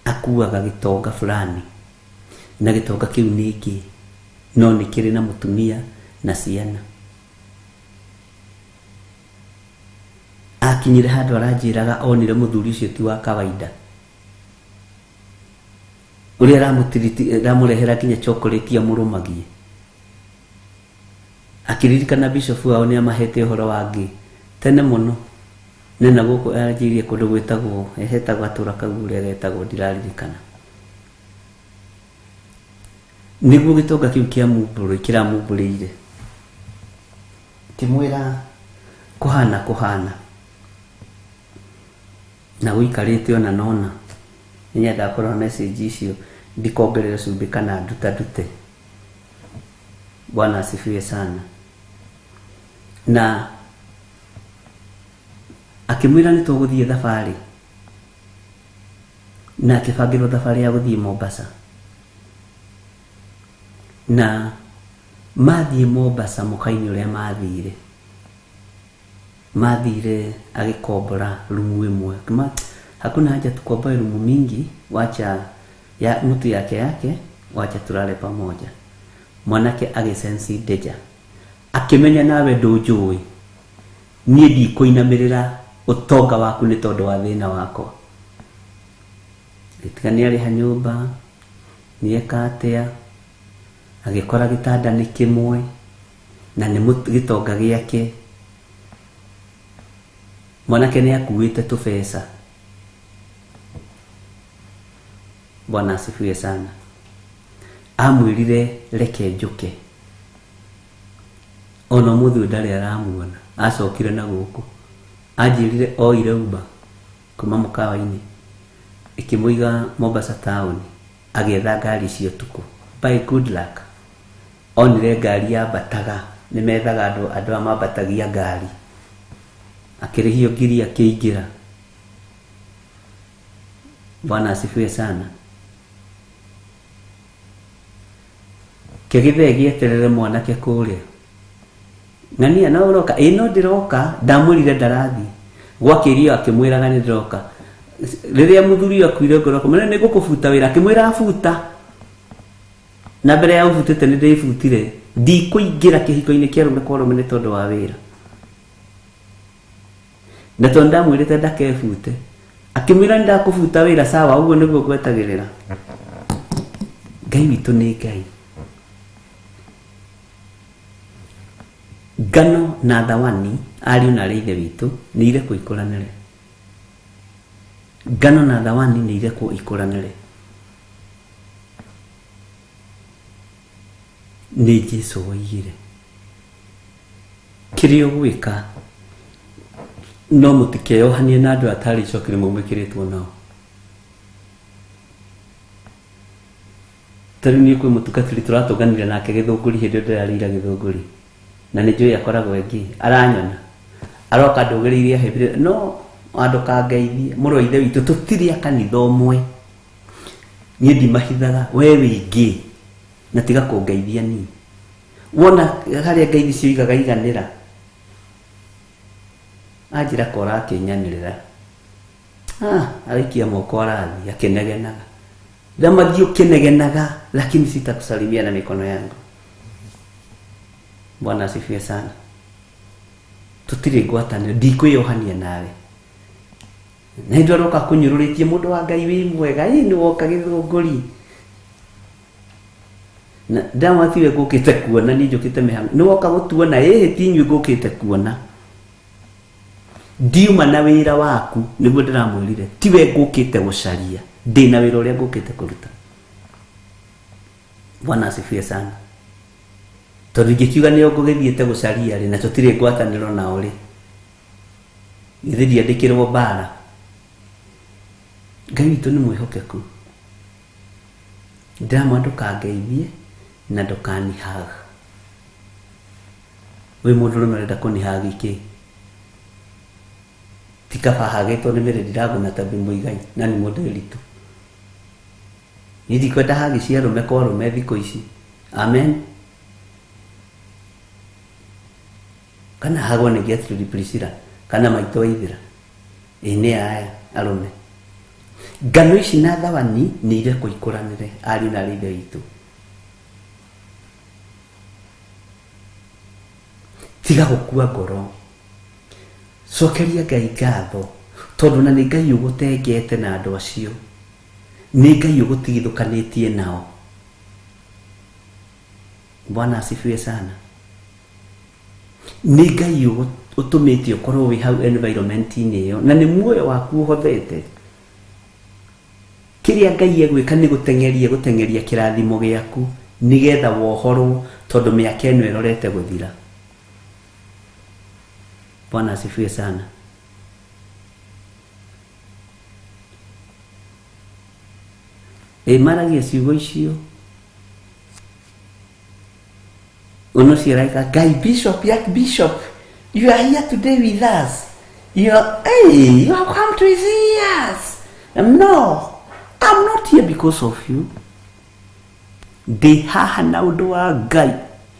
akuaga gĩtonga fulani na gĩtonga kĩu ningĩ no nĩ kĩrĩ na mũtumia na ciana. Akinyire handũ aranjĩraga onire mũthuri ũcio ti wa kawaida, ũrĩa aramũrehera nginya chocolate amũrũmagie. Akĩririkana bishop wao nĩ amahete ũhoro wangĩ tene mũno, nena gũkũ aranjĩirie kũndũ gwĩtagwo ehetagwo atũra kau ũrĩa getagwo ndiraririkana. Nĩguo gĩtonga kĩu kĩramũmbũrĩire, kĩmwĩra kũhana na gũikarĩte ona nona nĩnyenda kũrora message icio ndikongerera cumbĩ kana ndute. Bwana asifiwe sana. Na akĩmwĩra nĩ tũgũthiĩ thabarĩ, na akĩbangĩrwo thabarĩ ya gũthiĩ Mombasa. Na mathiĩ Mombasa mũkaini ũrĩa mathire agĩkombora rumu ĩmwe. Hakuna haja tukomboe rumu mingi, wacha ya mtu yake wacha tulale pamoja. Mwanake agĩsensi danger, akĩmenya nawe ndũnjũĩ, niĩ ndikũinamĩrĩra ũtonga waku nĩ tondũ wa thĩna wako. Gĩtiga nĩ arĩha nyũmba, nĩeka atĩa, agĩkora gĩtanda nĩ kĩmwe na nĩ gĩtonga gĩake. Mwanake nĩ akuĩte tũbeca. Bwana asifiwe sana. Amwĩrire reke njoke, ona mũthĩ ndarĩ aramuona. Acokire na gũkũ anjĩrire oire Uber kuma mũkawa-inĩ ĩkĩmũiga Mombasa town, agĩetha ngari cia ũtukũ. By good luck onire ngari yambataga, nĩmethaga andũ amambatagia ngari, akĩrĩhio ngiri akĩingĩra. Bwana asifiwe sana. Kĩgĩthee gĩeterere mwanake kũrĩa, na niĩ no ũroka? Ĩ no ndĩroka. Ndamwĩrire ndarathiĩ, gwakĩrio akĩmwĩraga nĩ ndĩroka. Rĩrĩa mũthuri akuire ngoroka mũnene nĩ gũkũbuta wĩra, akĩmwĩra abuta, na mbere ya ũbutĩte nĩ ndĩbutire, ndikũingĩra kĩhiko-inĩ kĩa rũme kwa rũme nĩ tondũ wa wĩra. Na tondũ ndamwĩrĩte ndakebute, akĩmwĩra nĩndakũbuta wĩra. Sawa, ũguo nĩguo ngwetagĩrĩra. Ngai witũ nĩ Ngai. ngano na thawani ariũ na ithe witũ nĩ irekwo ikũranĩre. Ngano na thawani nĩ irekwo ikũranĩre. Nĩ Jesũ woigire kĩrĩa ũgwĩka no mũtikeyohanie na andũ atarĩ icokere maumĩkĩrĩtwo nao. Tarĩu niĩ kwĩ mũtungatĩri tũratũnganire nake Gĩthũngũri hĩndĩ ĩyo ndĩrarĩira Gĩthũngũri, na nĩ njũĩ akoragwo engĩ aranyona aroka ndũgĩrĩirie ahĩmbĩrĩra no andũ kangeithie mũrũ wa ithe witũ tũtirĩ a kanitha ũmwe, niĩ ndimahithaga we wĩingĩ na tiga kũngeithia niĩ. Wona harĩa ngeithi cioigaga iganĩra anjĩra kora akĩnyanĩrĩra araikia moko arathi akĩnegenaga. Ndamathiĩ ũkĩnegenaga lakini sitakusalimia na mikono yangu. Bwana asifiwe sana. Tutire ngwatanĩro ndikwĩyohania nawe. Na hĩndĩ aroka kũnyũrũrĩtie mũndũ wa Ngai wĩ mwega nĩ woka Gĩthũngũri. Na ndamatiwe ngũkĩte kuona niĩ njũkĩte mĩhang'o nĩ woka gũtuona ti inyuĩ ngũkĩte kuona. Ndiuma na wĩra waku nĩguo ndĩramwĩrire tiwe ngũkĩte gũcaria ndĩna wĩra ũrĩa ngũkĩte kũruta. Bwana asifiwe sana. Tondũ ingĩkiuga nĩo ngũgĩthiĩte gũcaria rĩ na tũtirĩ ngwatanĩro nao rĩ githĩ ndiandĩkĩrwo mbara. Ngai witũ nĩ mwĩhokeku. Ndĩramwĩra ndũkangeithie na ndũkanihaga. Wĩ mũndũrũme ũrenda kũnihaga iki tikaba hagĩtwo nĩ mĩrĩ ndiraguna ta Mũigai na nĩ mũndũ ũritũ. Niĩ ndikwenda hagi cia arũme kwa arũme thikũ ici. Amen. Kana hagwo nĩ Gertrude Priscilla kana maitũ Waithĩra nĩ aya arũme. Ngano ici na thawani nĩ irekwo ikũranĩre ariũ na ithe witũ. Tiga gũkua ngoro. Cokeria Ngai ngatho tondũ na nĩ Ngai ũgũtengete na andũ acio. Nĩ Ngai ũgũtigithũkanĩtie nao. Bwana asifiwe sana. Nĩ Ngai ũtũmĩte ũkorwo wĩ hau environment-inĩ ĩyo na nĩ muoyo waku ũhothete. Kĩrĩa Ngai egwĩka nĩ gũteng'eria kĩrathimo gĩaku nĩgetha wohorwo tondũ mĩaka ĩno ĩrorete gũthira. Bwana asifiwe sana. Maragia ciugo icio ono ciaraika Ngai Bishop you are here today with us. You have come to his ears. No, I'm not here because of you. Ndĩ haha na ũndũ wa Ngai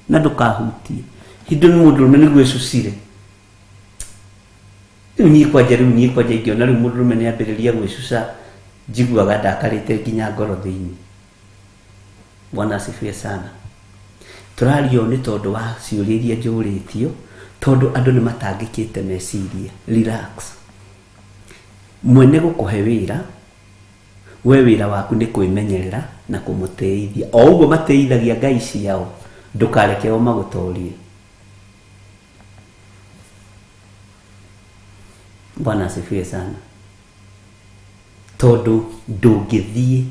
na ndũkahutie. Hĩndĩ nĩ mũndũrũme nĩguo ecucire. Rĩu niĩ kwanja ingĩona rĩu mũndũrũme nĩ ambĩrĩria gwĩcuca njiguaga ndakarĩte nginya ngoro thĩinĩ. Bwana asifiwe sana. Tũrario nĩ tondũ wa ciũria iria njũrĩtio tondũ andũ nĩ matangĩkĩte meciria. Relax. Mwene gũkũhe wĩra we wĩra waku nĩ kwĩmenyerera na kũmũteithia. O ũguo mateithagia ngai ciao ndũkareke o magũtorie. Bwana asifiwe sana. Tondũ ndũngĩthiĩ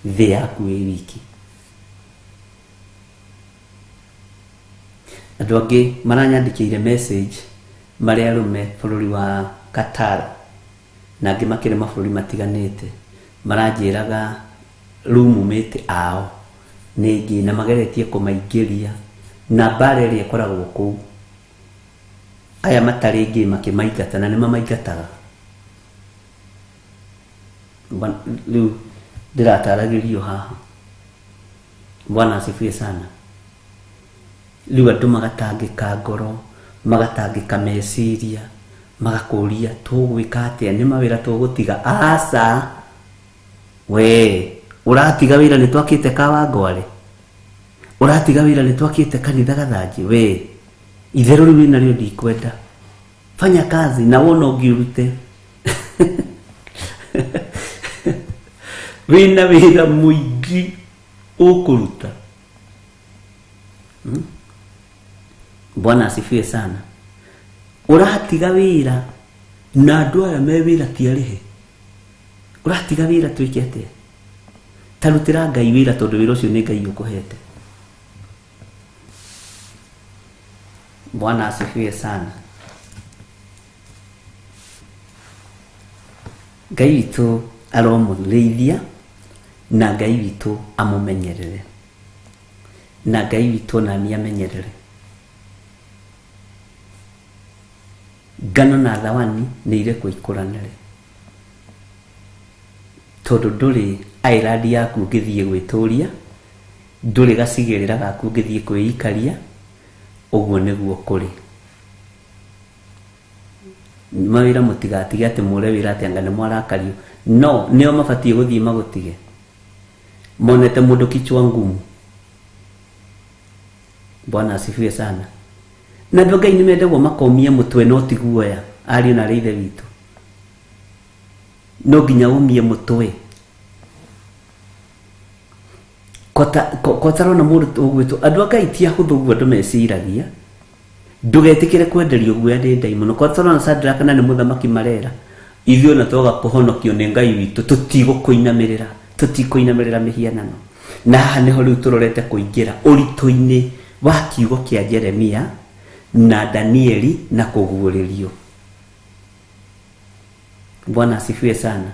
thĩ yaku ĩ wiki. Andũ angĩ maranyandĩkĩire message marĩ arũme bũrũri wa Qatar na angĩ makĩrĩ mabũrũri matiganĩte maranjĩraga rumu mate ao nĩngĩ na mageretie kũmaingĩria na mbara ĩrĩa ĩkoragwo kũu. Aya matarĩ ngĩ makĩmaingata na nĩmamaingataga. Rĩu ndĩrataragĩrio haha. Bwana asifiwe sana. Rĩu andũ magatangĩka ngoro, magatangĩka meciria, magakũria tũgwĩka atĩa, nĩ mawĩra tũgũtiga. Aca we ũratiga wĩra nĩ twakĩte Kawangware, ũratiga wĩra nĩ twakĩte kanitha Gathanji. We itherũ rĩu narĩo ndikwenda. Fanya kazi na wona ũngĩurute. Wĩna wĩra mũingĩ ũkũruta. Bwana asifiwe sana. Uratiga wira na andu aya me wira ti arihe. Uratiga wira twike atia? Tarutira Ngai wira tondu wira ucio ni Ngai ukuhete. Bwana asifiwe sana. Ngai witu aromurithia na Ngai witu amumenyerere. Na Ngai witu na ni amenyerere. Ngano na thawani nĩ irekwo ikuranĩre. Tondũ ndũrĩ island yaku ũngĩthiĩ gwĩtũria, ndũrĩ gacigĩrĩra gaku ũngĩthiĩ kwĩikaria, ũguo nĩguo kũrĩ. Mawĩra mũtigatige atĩ mũre wĩra atĩ anga nĩ mwarakario. No, nĩo mabatiĩ gũthiĩ magũtige. Monete mũndũ kichwa ngumu. Bwana asifiwe sana. Na andũ Ngai nĩmendagwo makomie mũtwe no ti guoya, ariũ na ithe witũ. No nginya umie mũtwe. Kotarona mũndũ ũgwĩtwo andũ Ngai ti ahũthũ guo andũ meciragia. Ndũgetĩkĩre kwenderio guoya nĩ ndaimono. Kotarona Shadraka na nĩ mũthamaki marera. Ithuĩ na twaga kũhonokio nĩ Ngai witũ tũtigũkũinamĩrĩra, tũtikũinamĩrĩra mĩhianano. Na haha nĩho rĩu tũrorete kũingĩra ũritũ-inĩ wa kiugo kĩa Jeremia na Danieli na kũguũrĩrio. Bwana asifiwe sana.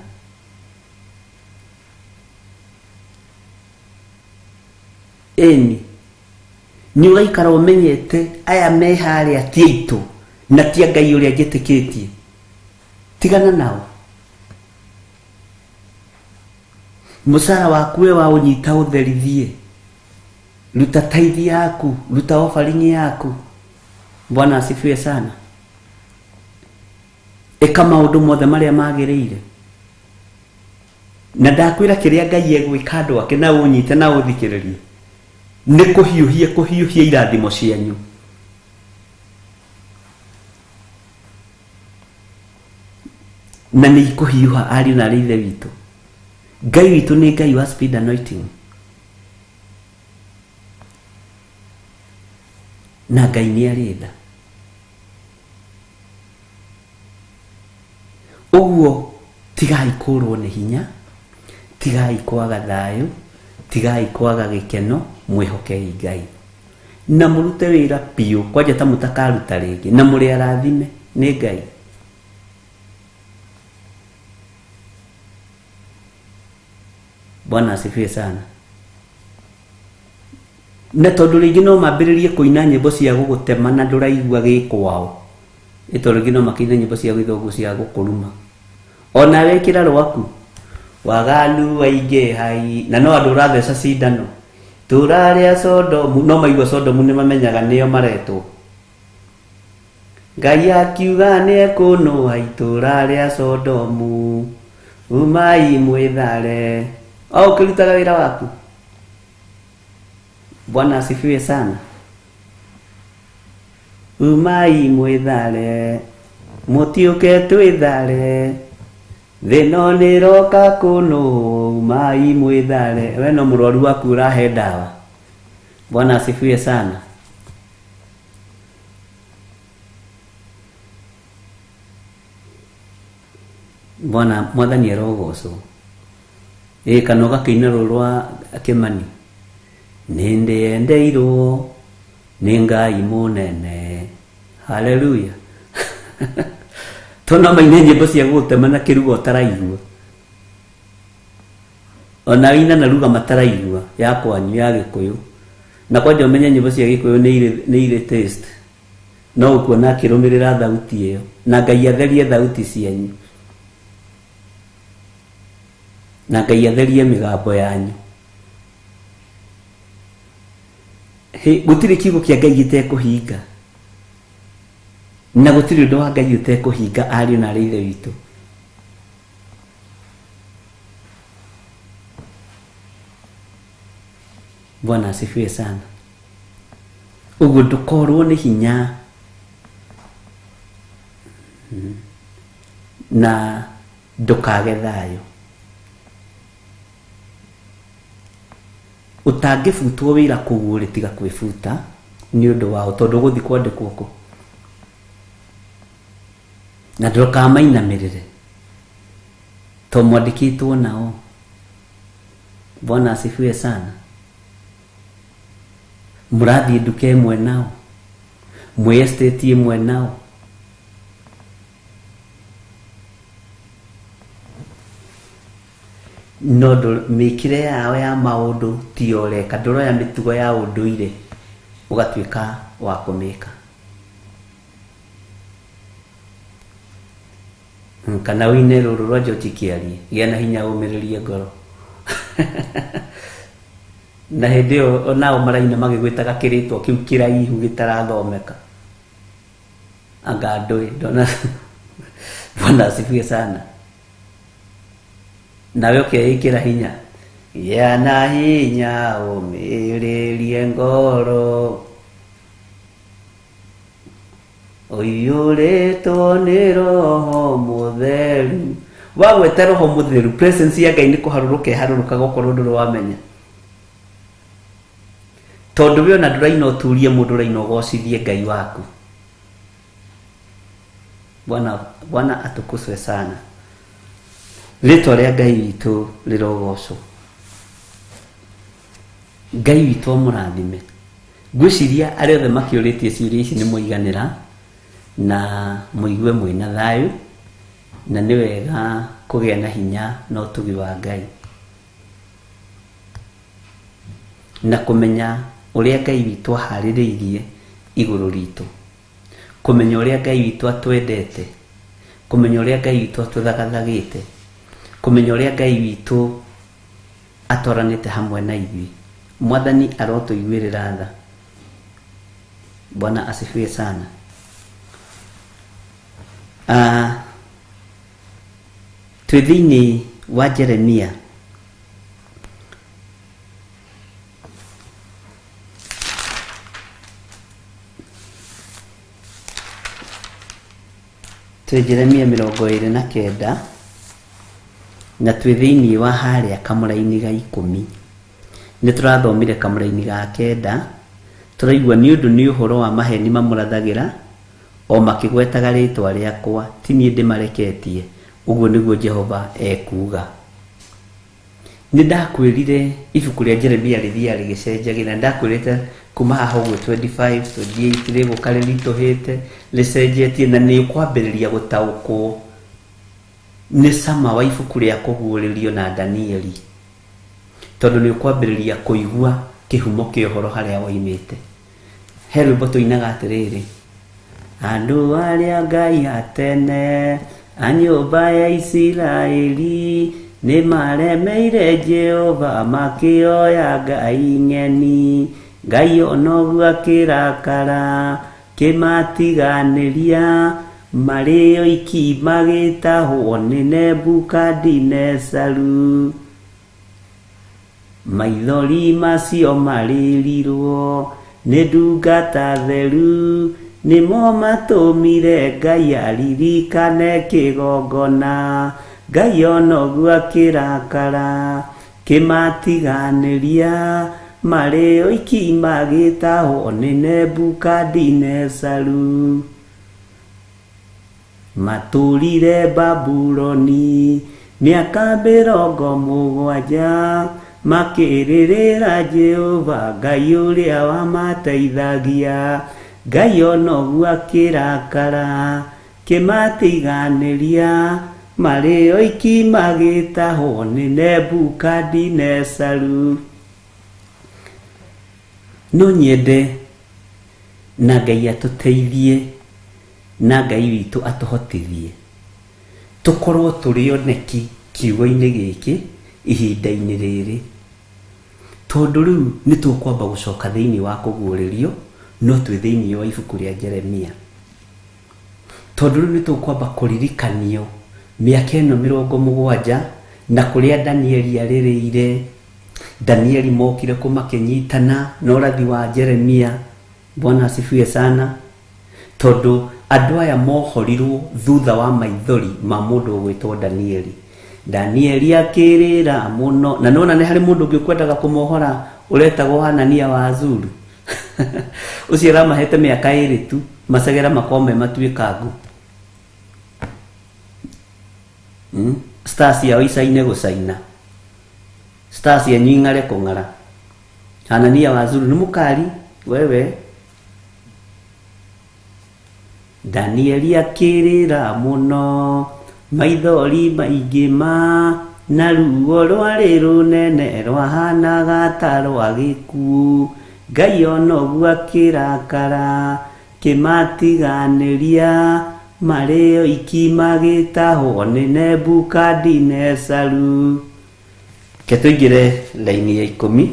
Eni ni ũgaikara ũmenyete aya me harĩa ti aitũ na ti Ngai ũrĩa njĩtĩkĩtie. Tigana nao. Mũcara waku we wa ũnyita ũtherithie. Ruta tithe yaku, ruta offering yaku. Bwana asifiwe sana. Eka maũndũ mothe marĩa magĩrĩire. Na ndakwĩra kĩrĩa Ngai egwĩka andũ ake na ũnyite na ũthikĩrĩrie. Nĩ kũhiũhia irathimo cianyu. Na nĩ ikũhiũha ariũ na ithe witũ. Ngai witũ nĩ Ngai wa speed anointing. Na Ngai nĩ arenda. Ũguo tigai kũrwo nĩ hinya, tigai kwaga thayũ, tigai kwaga gĩkeno, mwĩhokei Ngai. Na mũrute wĩra biũ, kwanja ta mũtakaruta rĩngĩ, na mũrĩ arathime nĩ Ngai. Bwana asifiwe sana. Na tondũ rĩngĩ no mambĩrĩrie kũina nyĩmbo cia gũgũtema na ndũraigua gĩkwao. Nĩ tondũ rĩngĩ no makĩine nyĩmbo cia gĩthũngũ cia gũkũruma. Ona wekĩra rwaku waganu waingĩ hai na no andũ ũratheca cindano. Tũrarĩa Sodomu, no maigua Sodomu nĩ mamenyaga nĩo maretwo. Ngai akiuga nĩ ekũnũha tũrarĩa Sodomu. Umai mwĩthare. Au ukirutaga wĩra waku. Bwana asifiwe sana. Umai mwĩthare. Mũtiũke twĩthare. Thĩno nĩ roka kũnũ. Umai mwĩthare. We no mũrwaru waku ũrahe ndawa. Bwana asifiwe sana. Bwana mwathani arogocwo. Kana ũgakĩina rũrwa Kĩmani. Nĩndĩendeirwo nĩ Ngai mũnene. Haleluya. Tona maine nyĩmbo cia gũtema na kĩrugo ũtaraigua. Ona wĩna na ruga mataraigua ya kwanyu ya Gĩkũyũ. Na kwanja ũmenye nyĩmbo cia Gĩkũyũ nĩ irĩ taste. No ũkuona akĩrũmĩrĩra thauti ĩyo. Na Ngai atherie thauti cianyu. Na Ngai atherie mĩgambo yanyu. Gũtirĩ kiugo kĩa Ngai gĩtekũhinga. Na gũtirĩ ũndũ wa Ngai ũtekũhinga ariũ na ithe witũ. Bwana asifiwe sana. Ũguo ndũkorwo nĩ hinya. Na ndũkage thayũ. Utangĩbutwo wĩra kũu ũrĩ tiga kwĩbuta ni undu wao tondu guthi kwandikwo ku na ndukamainamirire to mwandikitwo nao. Bwana asifiwe sana. Murathi nduke mwe nao, mwe estate mwe nao. Nodo mikire yao ya maundu ti oreka ndoro ya mitugo ya unduire ugatwika wa kumika. Kana wine ruru rwa jotikiari gena hinya umiririe ngoro na hindi o nao maraina magigwitaga kiritwo kiu kiraihu gitarathomeka anga ndoi ndona. Bwana asifiwe sana. Nawe ukeikira hinya yana hinya umiririe ngoro oyuretwo ni roho mutheru. Wagwete roho mutheru presence ya Ngai ni kuharuruka haruruka gokorwo nduru wamenya tondu we ona nduraina uturie mundu raina ugocithie Ngai waku. Bwana atukuzwe sana. Ritwa ria Ngai witu rirogocwo. Ngai witu amurathime. Ngwiciria aria othe makiuritie ciuria ici ni muiganira na muigue mwina thayu na ni wega kugia na hinya na utugi wa Ngai na kumenya uria Ngai witu ahaririirie iguru ritu, kumenya uria Ngai witu atwendete, kumenya uria Ngai witu atuthaгаthagite, kumenya uria Ngai witu atoranite hamwe na ithui. Mwathani arotuiguirira tha. Bwana asifiwe sana. Twithini wa Jeremia Jeremia 29 na twithini wa haria kamuraini ga 10 ni turathomire kamuraini ga 9 turaigua ni undu ni uhoro wa maheni mamurathagira o makigwetaga ritwa riakwa ti ni ndimareketie. Uguo niguo Jehova ekuga. Ni ndakwirire ibuku ria Jeremia rithia rigicenjagira ndakwirite kuma haha uguo 25 28 riguka rirituhite ricenjetie na ni kwambiriria gutaukwo ni sama wa ibuku ria kuguuririo na Danieli tondu ni kwambiriria kuigua kihumo kia uhoro haria waimite. He rwimbo tuinaga atiriri andu aria Ngai atene a nyumba ya Isiraeli ni maremeire Jehova makioya Ngai ng'eni. Ngai onoguo akirakara kimatiganiria mari oiki magitahwo ni Nebukadinezaru. Maithori macio maririrwo ni ndungata theru nimo matumire Ngai aririkane kigongona. Ngai onoguo akirakara kimatiganiria mari oiki magitahwo ni Nebukadinezaru. Maturire Babuloni miaka 70 makiririra Jehova Ngai uria wamateithagia. Ngai onoguo akirakara kimatiganiria mari oiki magitahwo ni Nebukadinezaru. No nyende na Ngai atuteithie na Ngai witu atuhotithie tukorwo turioneki kiugo-ini giki ihinda-ini riri tondu riu ni tukwamba gucoka thiini wa kuguuririo no twi thiini wa ibuku ria Jeremia tondu riu ni tukwamba kuririkanio miaka ino 70 na kuria Danieli aririire. Danieli mokire kumakinyitana na urathi wa Jeremia. Bwana asifiwe sana tondu andu aya mohorirwo thutha wa maithori ma mundu gwitwo Danieli. Danieli akirira muno na nona ni hari mundu ngikwendaga kumohora uretagwo Hanania wa Azuru ucio ramahete mĩaka 2 tu macagera makome matuĩkangu. Stars yao isaine gũcaina, stars ya nying'are kũng'ara. Hanania Wazuri nĩ mũkari wewe. Danieli akĩrĩra mũno, maithori maingĩ na ruo rwarĩ rũnene rwahanaga ta rwa gĩkuũ. Ngai onoguo akĩrakara kĩmatiganĩria, marĩ oiki magĩtahwo nĩ Nebukadinezaru. Ke tũingĩre laini ya 10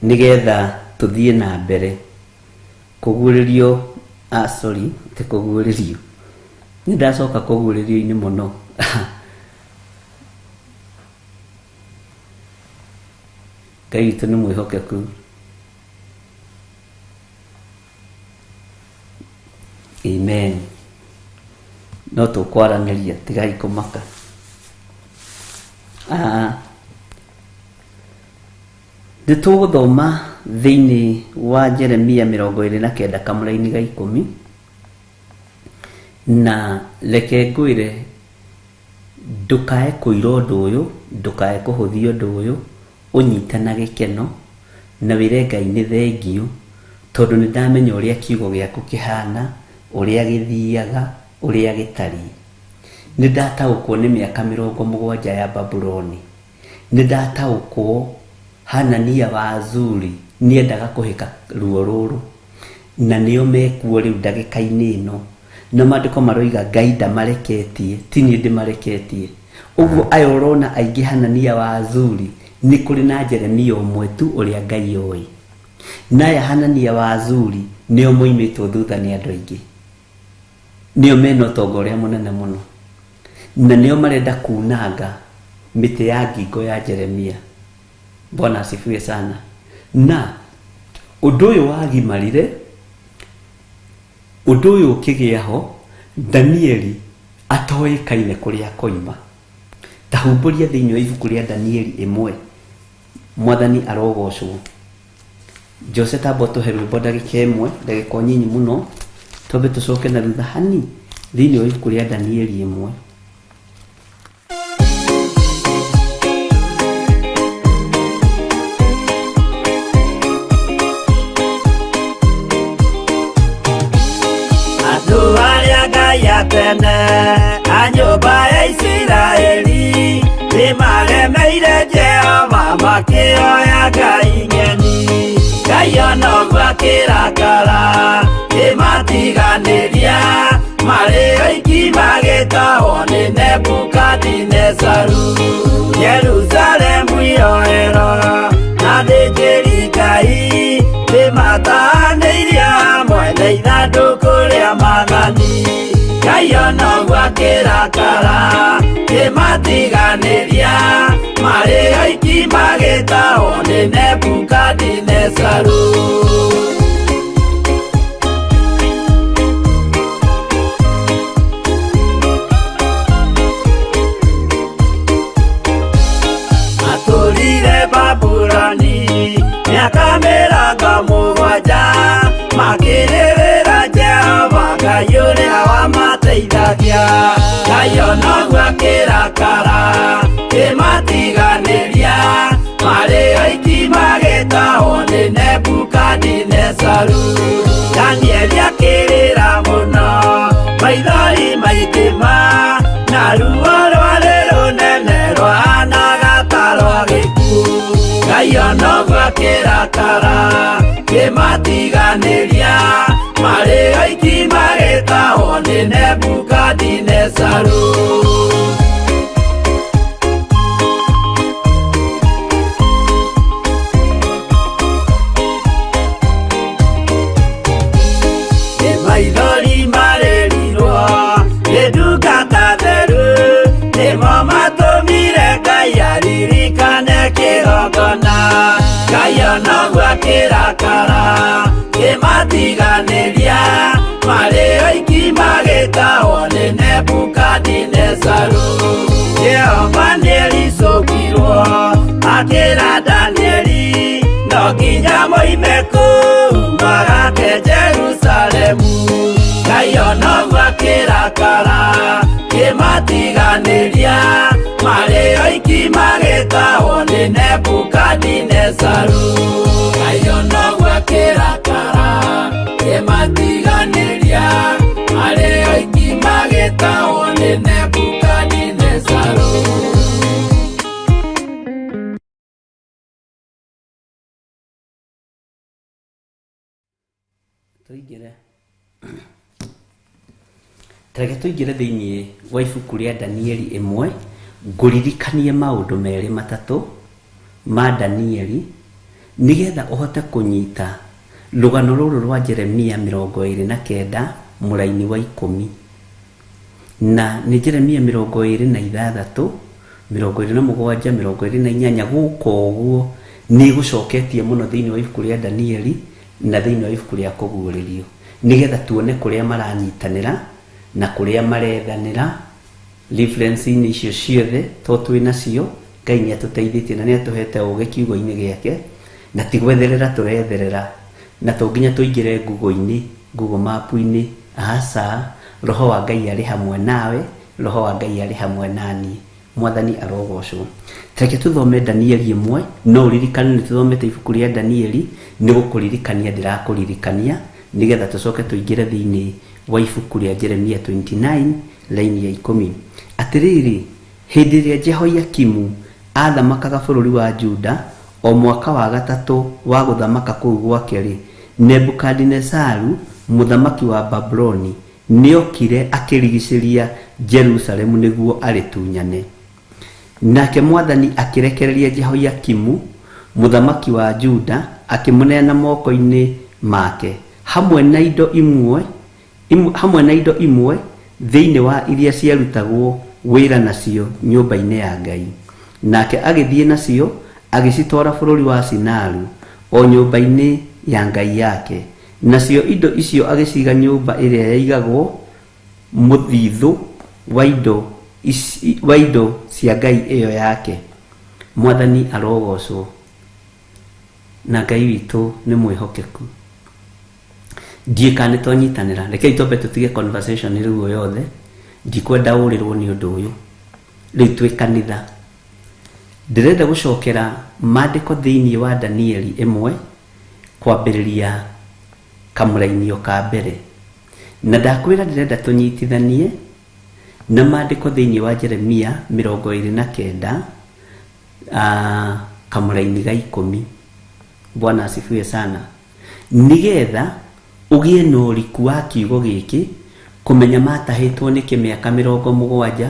nĩgetha tũthiĩ na mbere kũguũrĩrio. Sorry, te kũguũrĩrio, nĩ ndacoka kũguũrĩrio-inĩ mũno. Ngai witũ nĩ mwĩhokeku. Amen. No tũkwaranĩria, tigai kũmaka. Nĩ tũgũthoma thĩinĩ wa Jeremia 29 kamũra-inĩ ga 10, na reke ngwĩre ndũkae kũira ũndũ ũyũ, ndũkae kũhũthia ũndũ ũyũ, ũnyite na gĩkeno na wĩre Ngai nĩ thengiũ, tondũ nĩ ndamenya ũrĩa kiugo gĩaku kĩhana, ũrĩa gĩthiaga, ũrĩa gĩtariĩ. Nĩ ndataũkwo nĩ mĩaka 70 ya Babuloni, nĩ ndataũkwo Hanania Wazuri niendaga kũhĩka ruo rũrũ, na nĩo mekuo rĩu ndagĩka-inĩ ĩno, na maandĩko maroiga Ngai ndamareketie, ti niĩ ndĩmareketie. Ũguo aya ũrona aingĩ Hanania Wazuri nĩ kũrĩ na Jeremia ũmwe tu ũrĩa Ngai oĩ, na aya Hanania Wazuri nĩo moimĩtwo thutha nĩ andũ aingĩ, nĩo mena ũtonga ũrĩa mũnene mũno, na nĩo marenda kunanga mĩtĩ ya ngingo ya Jeremia. Bwana asifiwe sana. Na ũndũ ũyũ wagimarire, ũndũ ũyũ ũkĩgĩa ho, Danieli atoĩkaine kũrĩa koima. Tahumbũria thĩinĩ wa ibuku rĩa Danieli 1. Mwathani arogocwo. Jose tambo tũhe rwĩmbo ndagĩka 1, ndagĩka nyinyi mũno, twambe tũcoke na thutha hani thĩinĩ wa ibuku rĩa Danieli 1. Tene a nyũmba ya Isiraeli nĩmaremeire Jehova makĩoya ngai ng'eni. Ngai onoguo akĩrakara kĩmatiganĩria, marĩ oiki magĩtahwo nĩ Nebukadinezaru. Jerusalemu iroero na thĩnjĩri Ngai nĩmatahanĩirie hamwe na ithandũkũ rĩa mathani. Ngai onoguo akĩrakara kĩmatiganĩria, marĩ oiki magĩtahwo nĩ Nebukadinezaru. Atũrire Babuloni mĩaka 70 makĩrĩrĩra Jehova Ngai ũrĩa wamateithagia. Ngai onoguo akĩrakara kĩmatiganĩria, marĩ oiki magĩtahwo nĩ Nebukadinezaru. Danieli akĩrĩra mũno, maithori maingĩ na ruo rwarĩ rũnene rwahanaga ta rwa gĩkuũ. Ngai onoguo akĩrakara kĩmatiganĩria, marĩ oiki magĩtahwo nĩ Nebukadinezaru. Maithori marĩrirwo nĩ ndungata theru, nĩmo matũmire Ngai aririkane kĩgongona. Ngai onoguo akĩrakara kĩmatiganĩria, marĩ oiki magĩtahwo nĩ Nebukadinezaru. Jehova nĩericũkirwo akĩra Danieli, no nginya moime gĩtũire Jerusalemu. Ngai onoguo akĩrakara kĩmatiganĩria, marĩ oiki magĩtahwo nĩ Nebukadinezaru. Ngai onoguo akĩrakara kĩmatiganĩria, marĩ oiki magĩtahwo nĩ Nebukadinezaru. Tareke tuingire thĩinĩ wa ibuku rĩa Danieli 1, ngũririkanie maũndũ merĩ matatũ ma Danieli nigetha ũhote kũnyita rũgano rũrũ rwa Jeremia 29 mũraini wa 10. Na nĩ Jeremia 26, 27, 28. Gũkũ ũguo nĩ gũcoketie mũno thĩinĩ wa ibuku rĩa Danieli na thĩinĩ wa ibuku rĩa kũguũrĩrio, nigetha tuone kũrĩa maranyitanĩra na kũrĩa marethanĩra. Reference-inĩ icio ciothe to twĩ nacio, Ngai nĩ atũteithĩtie na nĩ atũhete ũũgĩ kiugo-inĩ gĩake, na ti gwetherera tũretherera, na to nginya tũingĩre Google-inĩ, Google Map-inĩ. Aca, Roho wa Ngai arĩ hamwe nawe, Roho wa Ngai arĩ hamwe naniĩ. Mwathani arogocwo. Tareke tũthome Danieli 1, no ũririkane nĩ tũthomete ibuku rĩa Danieli, nĩ gũkũririkania ndĩrakũririkania nigetha tũcoke tũingĩre thĩinĩ wa ibuku rĩa Jeremia 29 laini ya 10. Atĩrĩrĩ, hĩndĩ ĩrĩa Jehoiakimu athamakaga bũrũri wa Juda, o mwaka wa 3 wa gũthamaka kũu gwake-rĩ, Nebukadinezaru mũthamaki wa Babuloni nĩokire akĩrigicĩria Jerusalemu nĩguo arĩtunyane. Nake Mwathani akĩrekereria Jehoiakimu mũthamaki wa Juda, akĩmũneana moko-inĩ make hamwe na indo imwe thĩinĩ wa iria ciarutagwo wĩra nacio nyũmba-inĩ ya Ngai. Nake agĩthiĩ nacio agĩcitwara bũrũri wa Sinaru, o nyũmba-inĩ ya Ngai yake. Nacio indo icio agĩciga nyũmba ĩrĩa yaigagwo mũthithũ wa indo cia Ngai ĩyo yake. Mwathani arogocwo. Na Ngai witũ nĩ mwĩhokeku. Ndiĩka nĩ twanyitanĩra, rekei twambe tũtige conversation rĩu yothe, ndikwenda ũrĩrwo nĩ ũndũ ũyũ. Rĩu twĩ kanitha, ndĩrenda gũcokera maandĩko thĩinĩ wa Danieli 1 kwambĩrĩria kamũrainio ka mbere, na ndakwĩra ndĩrenda tũnyitithanie na maandĩko thĩinĩ wa Jeremia 29 kamũraini ga 10. Bwana asifiwe sana. Nigetha ũgĩe na ũriku wa kiugo gĩkĩ, kũmenya matahĩtwo nĩ kĩmĩaka 70,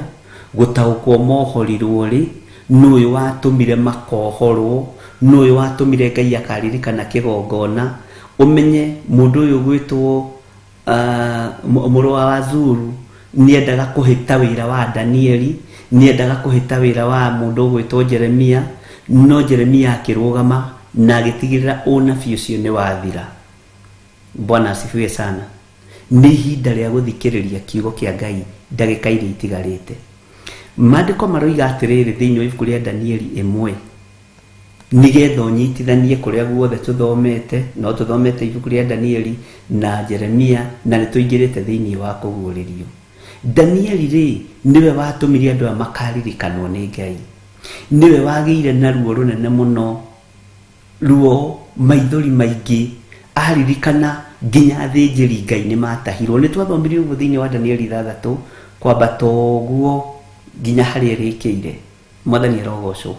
gũtaũkwo mohorirwo rĩ, nũyũ watũmire makohorwo, nũyũ watũmire Ngai akaririkana kĩgongona, ũmenye mũndũ ũyũ gwĩtwo mũrũ wa Azuru nĩendaga kũhĩta wĩra wa Danieli, nĩendaga kũhĩta wĩra wa mũndũ gwĩtwo Jeremia, no Jeremia akĩrũgama na agĩtigĩrĩra ũnabii ũcio nĩ wathira. Bwana asifiwe sana. Nĩ ihinda rĩa gũthikĩrĩria kiugo kĩa Ngai ndagĩka iria itigarĩte. Maandĩko maroiga atĩrĩrĩ thĩinĩ wa ibuku rĩa Danieli 1, nigetha ũnyitithanie kũrĩa guothe tũthomete, no tũthomete ibuku rĩa Danieli na Jeremia, na nĩ tũingĩrĩte thĩinĩ wa kũguũrĩrio. Danieli rĩ, niwe watũmire andũ aya makaririkanwo nĩ Ngai. Niwe wagĩire na ruo rũnene mũno, ruo maithori maingĩ, aririkana nginya athĩnjĩri Ngai nĩ matahirwo. Nĩ twathomirie ũguo thĩinĩ wa Danieli 3 kwambata ũguo nginya harĩa rĩkĩire. Mwathani arogocwo.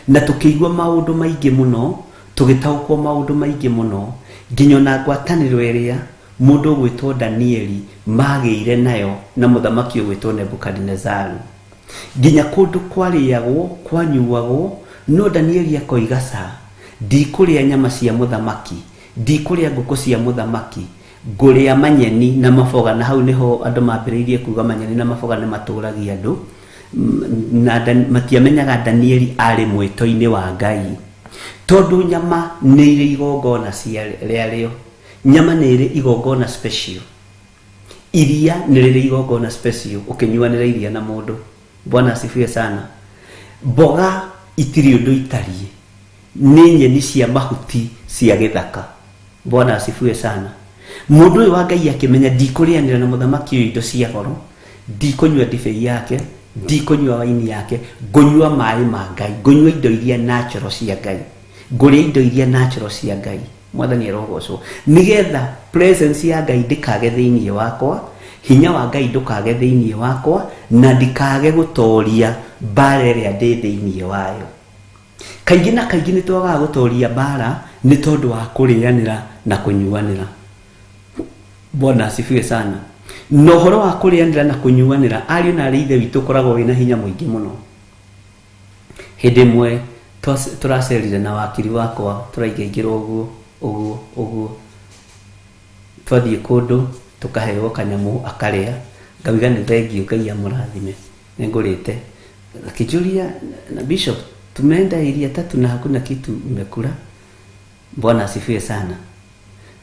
Na tũkĩigua maũndũ maingĩ mũno, tũgĩtaũkwo maũndũ maingĩ mũno, nginya na ngwatanĩro ĩrĩa mũndũ gwĩtwo Danieli magĩire nayo na mũthamaki gwĩtwo Nebukadinezaru. Nginya kũndũ kwarĩagwo, kwanyuagwo, no Danieli akoiga ca, ndikũrĩa nyama cia mũthamaki, ndikũrĩa ngũkũ cia mũthamaki, ngũrĩa manyeni na maboga. Na hau niho andũ mambĩrĩirie kuga manyeni na maboga nĩ matũragia andũ, na matiamenyaga Danieli arĩ mwĩto-inĩ wa Ngai, tondũ nyama nĩ irĩ igongona rĩarĩo. Nyama nĩ irĩ igongona special, iria nĩ rĩrĩ igongona special ũkĩnyuanĩra iria na mũndũ. Bwana asifiwe sana. Mboga itirĩ ũndũ itariĩ, nĩ nyeni cia mahuti cia gĩthaka. Bwana asifiwe sana. Mundu uyu wa Ngai akimenya ndikurianira na muthamaki uyu indo cia goro, ndikunywa ndibei yake, ndikunywa waini yake, ngunywa mai ma Ngai, ngunywa indo iria natural cia Ngai, nguria indo iria natural cia Ngai. Mwathani arogocwo nigetha presence ya Ngai ndikage thiini wakwa, hinya wa Ngai ndukage thiini wakwa, na ndikage gutoria bara iria ndi thiini wayo. Kaingĩ na kaingĩ nĩ twagaga gutoria bara nĩ tondu wa kurianira na kunyuanira. Bwana asifiwe sana. No horo wa kurianira na kunyuanira ariũ na ithe witũ koragwo wina hinya mũingĩ mũno. Hĩndĩ ĩmwe tũracerire na wakiri wakwa tũraingĩingĩra ũguo twathiĩ kũndũ tukaheo kanyamũ akarĩa, ngauga nĩ thengio, Ngai amũrathime, nĩngũrĩte. Akijulia na bishop, tumeenda area 3 na hakuna kitu imekula. Bwana asifiwe sana.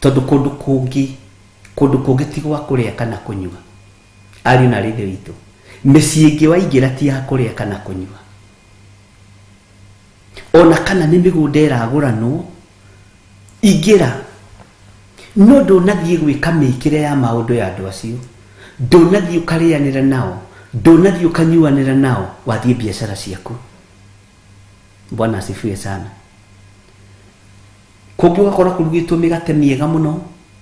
Tondu kundu kungi ti gwa kuria kana kunyua. Ari na rithe witũ mĩciĩ ĩngĩ waingĩra ti ya kuria kana kunyua, ona kana nĩ mĩgũnda ĩragũranwo ingĩra, no ndũnathiĩ gwĩka mĩkĩre ya maũndũ ya andũ acio, ndũnathiĩ ũkarĩanĩra nao, ndũnathiĩ ũkanyuanĩra nao, wathiĩ biacara ciaku. Bwana asifiwe sana. Kũngĩ ũgakora kũrugĩtwo mĩgate mĩega mũno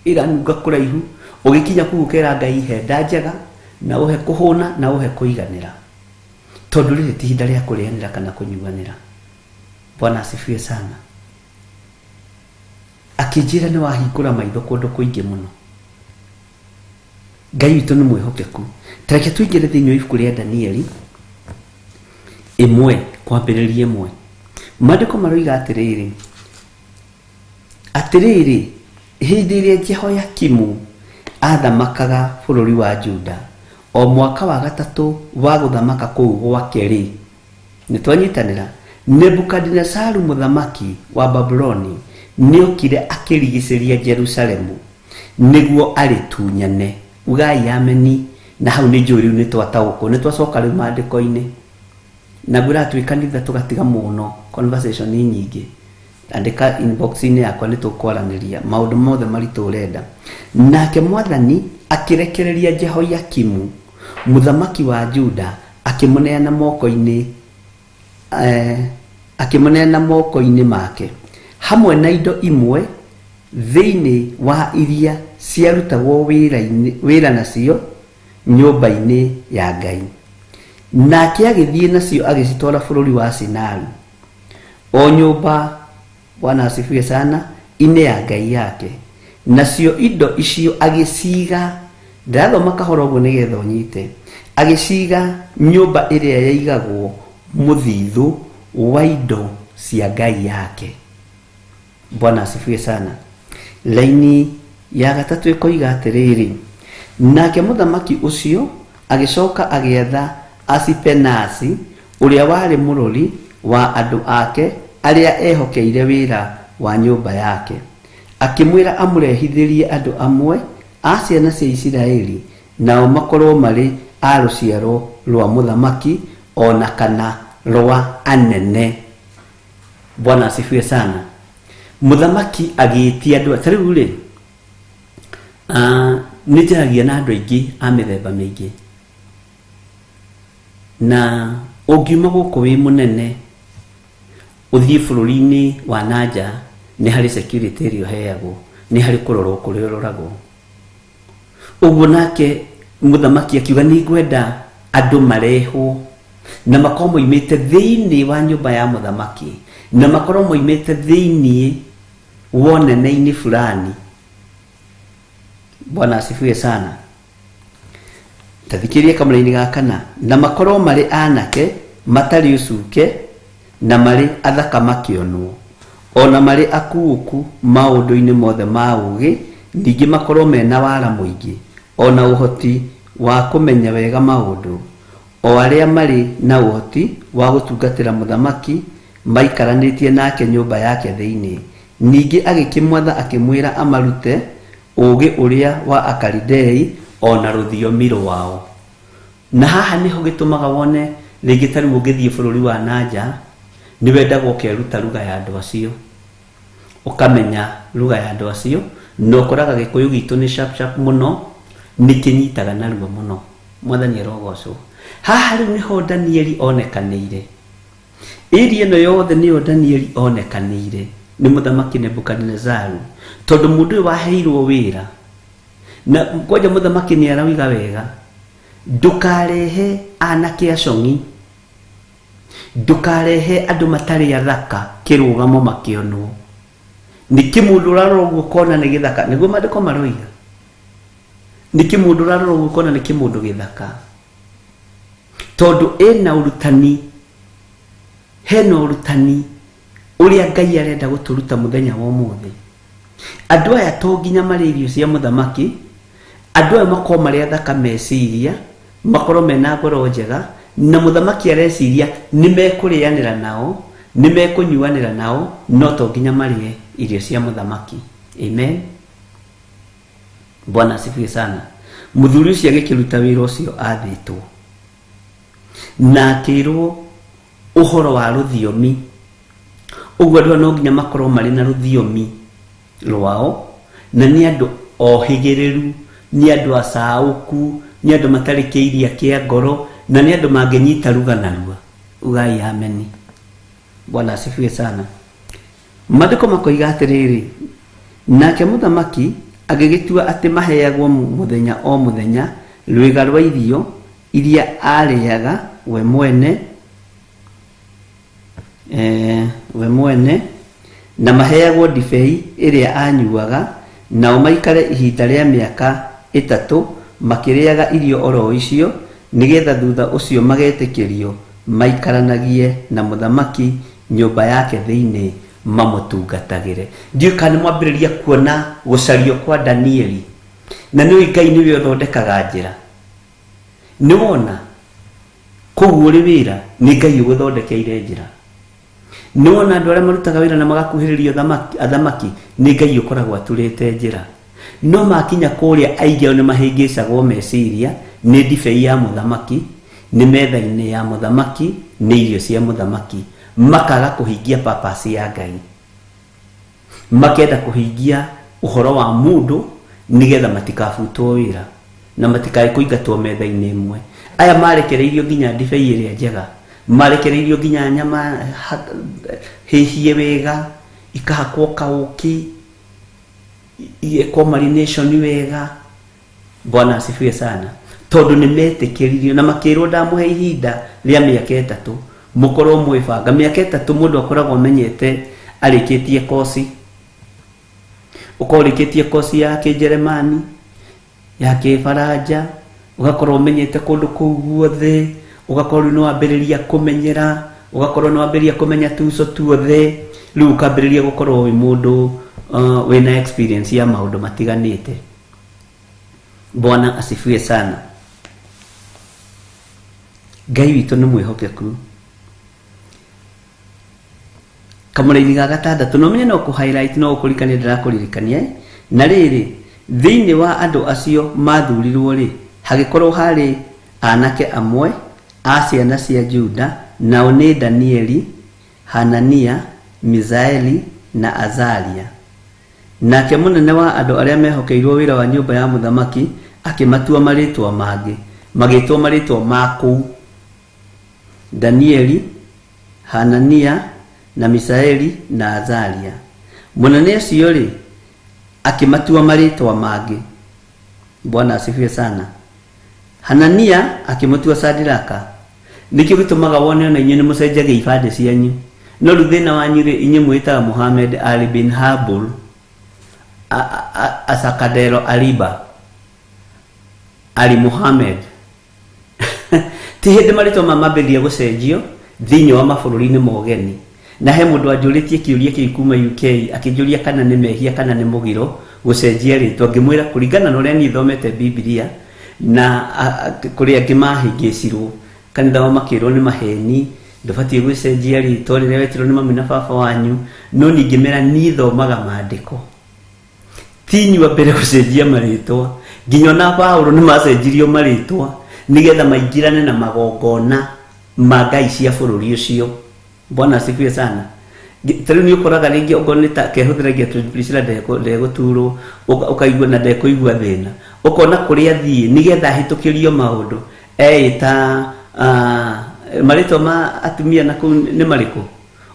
ĩranunga kũraihu, ũgĩkinya kũu ũkera Ngai henda njega na ũhe kũhũna na ũhe kũiganĩra, tondũ rĩrĩ ti ihinda rĩa kũrĩanĩra kana kũnyuanĩra. Bwana asifiwe sana. Akĩnjĩra nĩ wahingũra maitho kũndũ kũingĩ mũno. Ngai witũ nĩ mwĩhokeku. Tareke tũingĩre thĩinĩ wa ibuku rĩa Danieli 1:1. Maandĩko maroiga atĩrĩrĩ, hĩndĩ ĩrĩa Jehoiakimu athamakaga bũrũri wa Juda, o mwaka wa gatatũ wa gũthamaka kũu gwake-rĩ, nĩ twanyitanĩra, Nebukadnezaru mũthamaki wa Babuloni nĩokire akĩrigicĩria Jerusalemu nĩguo arĩtunyane. Ugai ameni. Na hau nĩ njũĩ rĩu nĩ twataũkwo, nĩ twacoka rĩu maandĩko-inĩ, na ngwĩra kanitha tũgatiga mũno conversation nyingĩ. Andĩka inbox-inĩ yakwa nĩ tũkwaranĩria maũndũ mothe maritũ ũrenda. Nake Mwathani akĩrekereria Jehoiakimu mũthamaki wa Juda, akĩmũneana moko-inĩ make, hamwe na indo imwe thĩinĩ wa iria ciarutagwo wĩra nacio nyũmba-inĩ ya Ngai. Nake agĩthiĩ nacio agĩcitwara bũrũri wa Sinaru, o nyũmba, Bwana asifiwe sana, ine ya Ngai yake. Nacio indo icio agĩciga, ndathoma kahora ũguo nĩgetha ũnyite, agĩciga nyũmba ĩrĩa yaigagwo mũthithũ wa indo cia Ngai yake. Bwana asifiwe sana. Laini ya gatatũ ĩkoiga atĩrĩrĩ, nake mũthamaki ũcio agĩcoka agĩetha Asipenasi ũrĩa warĩ mũrori wa andũ ake arĩa ehokeire wĩra wa nyũmba yake, akĩmwĩra amũrehithĩrie andũ amwe a ciana cia Isiraeli, nao makorwo marĩ a rũciaro rwa mũthamaki ona kana rwa anene. Bwana asifiwe sana. Mũthamaki agĩtia andũ ta rĩu rĩ, nĩ njaragia na andũ aingĩ a mĩthemba mĩingĩ, na ũngiuma gũkũ wĩ mũnene ũthiĩ bũrũri-inĩ wa nanja, nĩ harĩ security ĩrĩa ũheagwo, nĩ harĩ kũrorwo kũrĩa ũroragwo. Ũguo nake mũthamaki akiuga nĩ ngwenda andũ marehwo na makorwo moimĩte thĩinĩ wa nyũmba ya mũthamaki, na makorwo moimĩte thĩinĩ wa ũnene-inĩ fulani. Bwana asifiwe sana. Tathikĩria kamũra-inĩ ga kana, na makorwo marĩ anake matarĩ ũcuke na marĩ athaka makĩonwo, ona marĩ akuũku maũndũ-inĩ mothe ma ũũgĩ, ningĩ makorwo mena wara mũingĩ, ona ũhoti wa kũmenya wega maũndũ, o arĩa marĩ na ũhoti wa gũtungatĩra mũthamaki maikaranĩtie nake nyũmba yake thĩinĩ. Ningĩ agĩkĩmwatha akĩmwĩra amarute ũũgĩ ũrĩa wa Akalidei ona rũthiomi rwao. Na haha nĩho gĩtũmaga wone rĩngĩ ta rĩu ũngĩthiĩ bũrũri wa nanja, nĩ wendagwo ũkeruta lugha ya andũ acio, ũkamenya lugha ya andũ acio, no koraga gikuyu gitu ni sharp muno nikinyitaga naruo muno mwathani arogocwo haha riu niho Danieli onekanire iri eno yothe niyo Danieli onekanire ni muthamaki Nebukadnezaru tondu mundu waheirwo wira na kwaja muthamaki ni arawiga wega ndukarehe anake acong'i ndukarehe andu matari athaka kirugamo makionwo niki mundu raro uguo kona ni githaka niguo mandiko maroiga niki mundu raro uguo kona niki mundu githaka tondu ena urutani hena urutani uria Ngai arenda guturuta muthenya wa umuthi andu aya to nginya mari irio cia muthamaki andu aya makoma mari athaka meciria makoro mena ngoro njega na muthamaki areciria ni mekurianira nao ni mekunyuanira nao no to nginya mari irio cia muthamaki amen Bwana asifiwe sana muthuri ucio agikiruta wira ucio athitwo na akirwo uhoro wa ruthiomi uguo andu no nginya makoro mari na ruthiomi rwao na ni andu ohigiriru ni andu acauku ni andu matarikiiria kia ngoro na ni andu mangenyita ruga narua ugai ameni Bwana asifiwe sana Mandiko makoiga atiriri nake muthamaki agigitua ati maheagwo muthenya o muthenya rwiga rwa irio iria ariaga we mwene na maheagwo ndibei iria anyuaga nao maikare ihinda ria miaka 3 makiriaga irio oro icio nigetha thutha ucio magetikirio maikaranagie na muthamaki nyumba yake thiini mamutungatagire ndiuka ni mwambiriria kuona gucario kwa Danieli na ni Ngai niwe uthondekaga njira ni wona kuguri wira ni Ngai uguthondekeire njira ni wona andu aria marutaga wira na magakuhiririo athamaki ni Ngai ukoragwo aturite njira no makinya kuria aige ni mahingicagwo meciria ni ndibei ya muthamaki ni metha-ini ya muthamaki ni irio cia muthamaki makaga kuhingia papasi ya Ngai makenda kuhingia uhoro wa mundu nigetha matikafutwo wira na matikae kuingatwo metha-ini imwe aya marekereirio nginya ndibei iria njega marekereirio nginya nyama hihie wega ikahakwo kauki igekwo marination wega Bwana asifiwe sana tondu ni metikiririo na makirwo ndamuhe ihinda ria miaka 3 mukorwo mwibanga miaka 3 mundu akoragwo amenyete arikitie kosi ukorikitie kosi ya Kijeremani ya Kifaranja ugakorwo umenyete kundu kuu guothe ugakorwo no ambiriria kumenyera ugakorwo no ambiriria kumenya tuso tuothe riu ukambiriria gukorwo wi mundu wina experience ya maundu matiganite Bwana asifiwe sana Ngai witu ni mwihokeku kamuraini ga gatandatu no menye no ku highlight no kurikania ndirakuririkania na riri thiini wa andu acio mathurirwo ri hagikorwo hari anake amwe a ciana cia Juda nao ni Danieli Hanania Mizaeli na Azaria nake munene wa andu aria mehokeirwo wira wa nyumba ya muthamaki akimatua maritwa mangi magitwo maritwa maku Danieli Hanania na Misaeli na Azaria munene ucio ri akimatua maritwa mangi Bwana asifiwe sana Hanania akimutua Sadiraka nikio gitumaga wone na inyu ni mucenjagia ibande cianyu no ruthina wanyu ri inyu mwitaga Muhammad Ali bin Habul Asakadero Aliba Ali Muhammad ti hindi maritwa mamambiria gucenjio thiini wa mabururi-ini mogeni na he mundu anjuritie kiuria ki kuma UK akijuria kana ni mehia kana ni mugiro gucenjia ritwa ngimwira kuringana na uria ni thomete Biblia na kuria ngimahingicirwo kanitha wa makirwo ni maheni ndubatie gucenjia ritwa riria wetirwo ni mami na baba wanyu no ningimera ni thomaga maandiko tinyu wa mbere gucenjia maritwa nginya na Paulo ni macenjirio maritwa nigetha maingirane na magongona ma ngai cia bururi ucio Bwana asifiwe sana tari ni ukoraga ringi ogoneta kehuthira gĩtũrĩcira ndegũturwo ũkaigua na ndekũigua thĩna ũkona kũrĩa thiĩ nĩgetha hĩtũkĩrio maũndũ ta marĩtwa ma atumia na kũu nĩ marĩkũ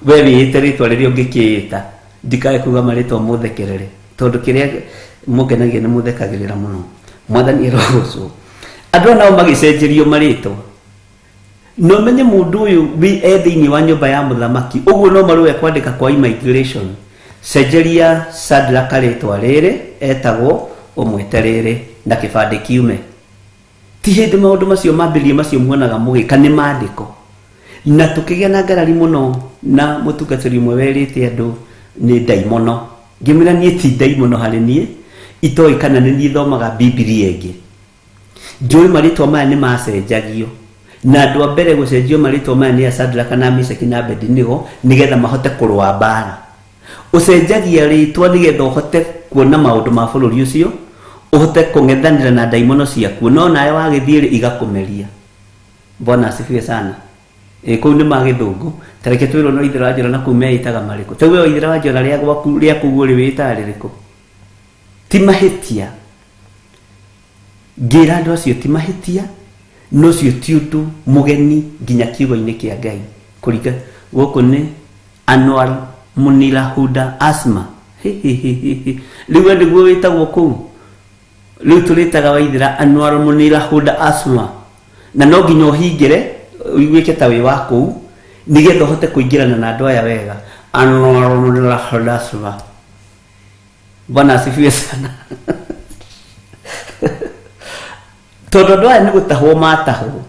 we wĩĩte rĩtwa rĩrĩa ũngĩkĩĩta ndikae kuga marĩtwa mũthekerere tondũ kĩrĩa mũngenagia nĩ mũthekagĩrĩra mũno mwathani erogocwo andũ nao magĩcenjerio marĩtwa no menye mũndũ ũyũ thĩinĩ wa nyũmba ya mũthamaki ũguo no marũe kwandĩka kwa immigration cenjeria Shadrack rĩtwa rĩrĩ etagwo ũmweterere na kĩbandĩ kiume ti hĩndĩ maũndũ macio mambĩrĩrie macio muonaga mũgĩka nĩ maandĩko na tũkĩgĩa na ngarari mũno na mũtungatĩri ũmwe werĩte andũ nĩ ndaimono ngĩmwĩra niĩ ti ndaimono harĩ niĩ itoĩ kana nĩ niĩ thomaga Biblia ĩngĩ njũĩ marĩtwa maya nĩ macenjagio na andũ a mbere gũcenjio marĩtwa maya nĩ Shadrack na Meshach na Abednego nĩgetha mahote kũrũa mbara ũcenjagia rĩtwa nĩgetha ũhote kuona maũndũ ma bũrũri ũcio ũhote kũng'ethanĩra na ndaimono ciaku no nawe wagĩthiĩ igakũmeria Bwana asifiwe sana kũu nĩ magĩthũngũ tareke twĩrwo no Ithĩra wa Njora na kũu meĩtaga marĩkũ ta we Ithĩra wa Njora rĩa kũu ũrĩ wĩĩtaga rĩrĩkũ ti mahĩtia ngĩra andũ acio ti mahĩtia no cio ti ũndũ mũgeni nginya kiugo-inĩ kĩa Ngai kũringa gũkũ nĩ Anwar Munira Huda Asma rĩu nĩguo wĩtagwo kũu rĩu tũrĩtaga Waithĩra Anwar Munira Huda Asma na no nginya ũhingĩre wĩke ta wĩ wa kũu nĩgetha ũhote kũingĩrana na andũ aya wega Anwar Munira Huda Asma Bwana asifiwe sana tondũ andũ aya nĩ gũtahwo matahwo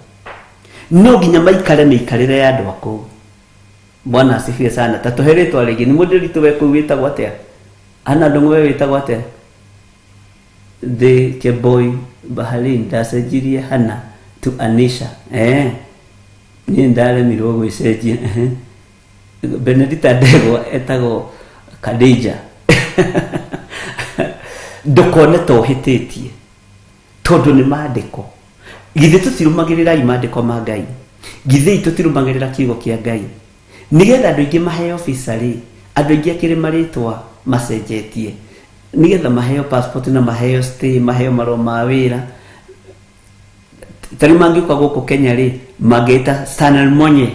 no nginya maikare mĩikarĩre ya andũ a kũu Bwana asifiwe sana ta tũhe rĩtwa rĩngĩ nĩ mũndũ ritũ we kũu wĩtagwo atĩa ana ndũng'ũ we wĩtagwo atĩa the Keboy Baharin ndacenjirie hana to Anisha niĩ ndaremirwo gwĩcenjia Benedita Ndegwa etagwo Khadija ndũkone ta ũhĩtĩtie tondũ nĩ maandĩko githĩ tũtirũmagĩrĩra maandĩko ma Ngai githĩ tũtirũmagĩrĩra kiugo kĩa Ngai nĩgetha andũ aingĩ maheo visa rĩ andũ aingĩ akĩrĩ marĩtwa macenjetie nĩgetha maheo passport na maheo stay maheo marũa ma wĩra tarĩ mangĩũka gũkũ Kenya rĩ mangĩta Stanley Monye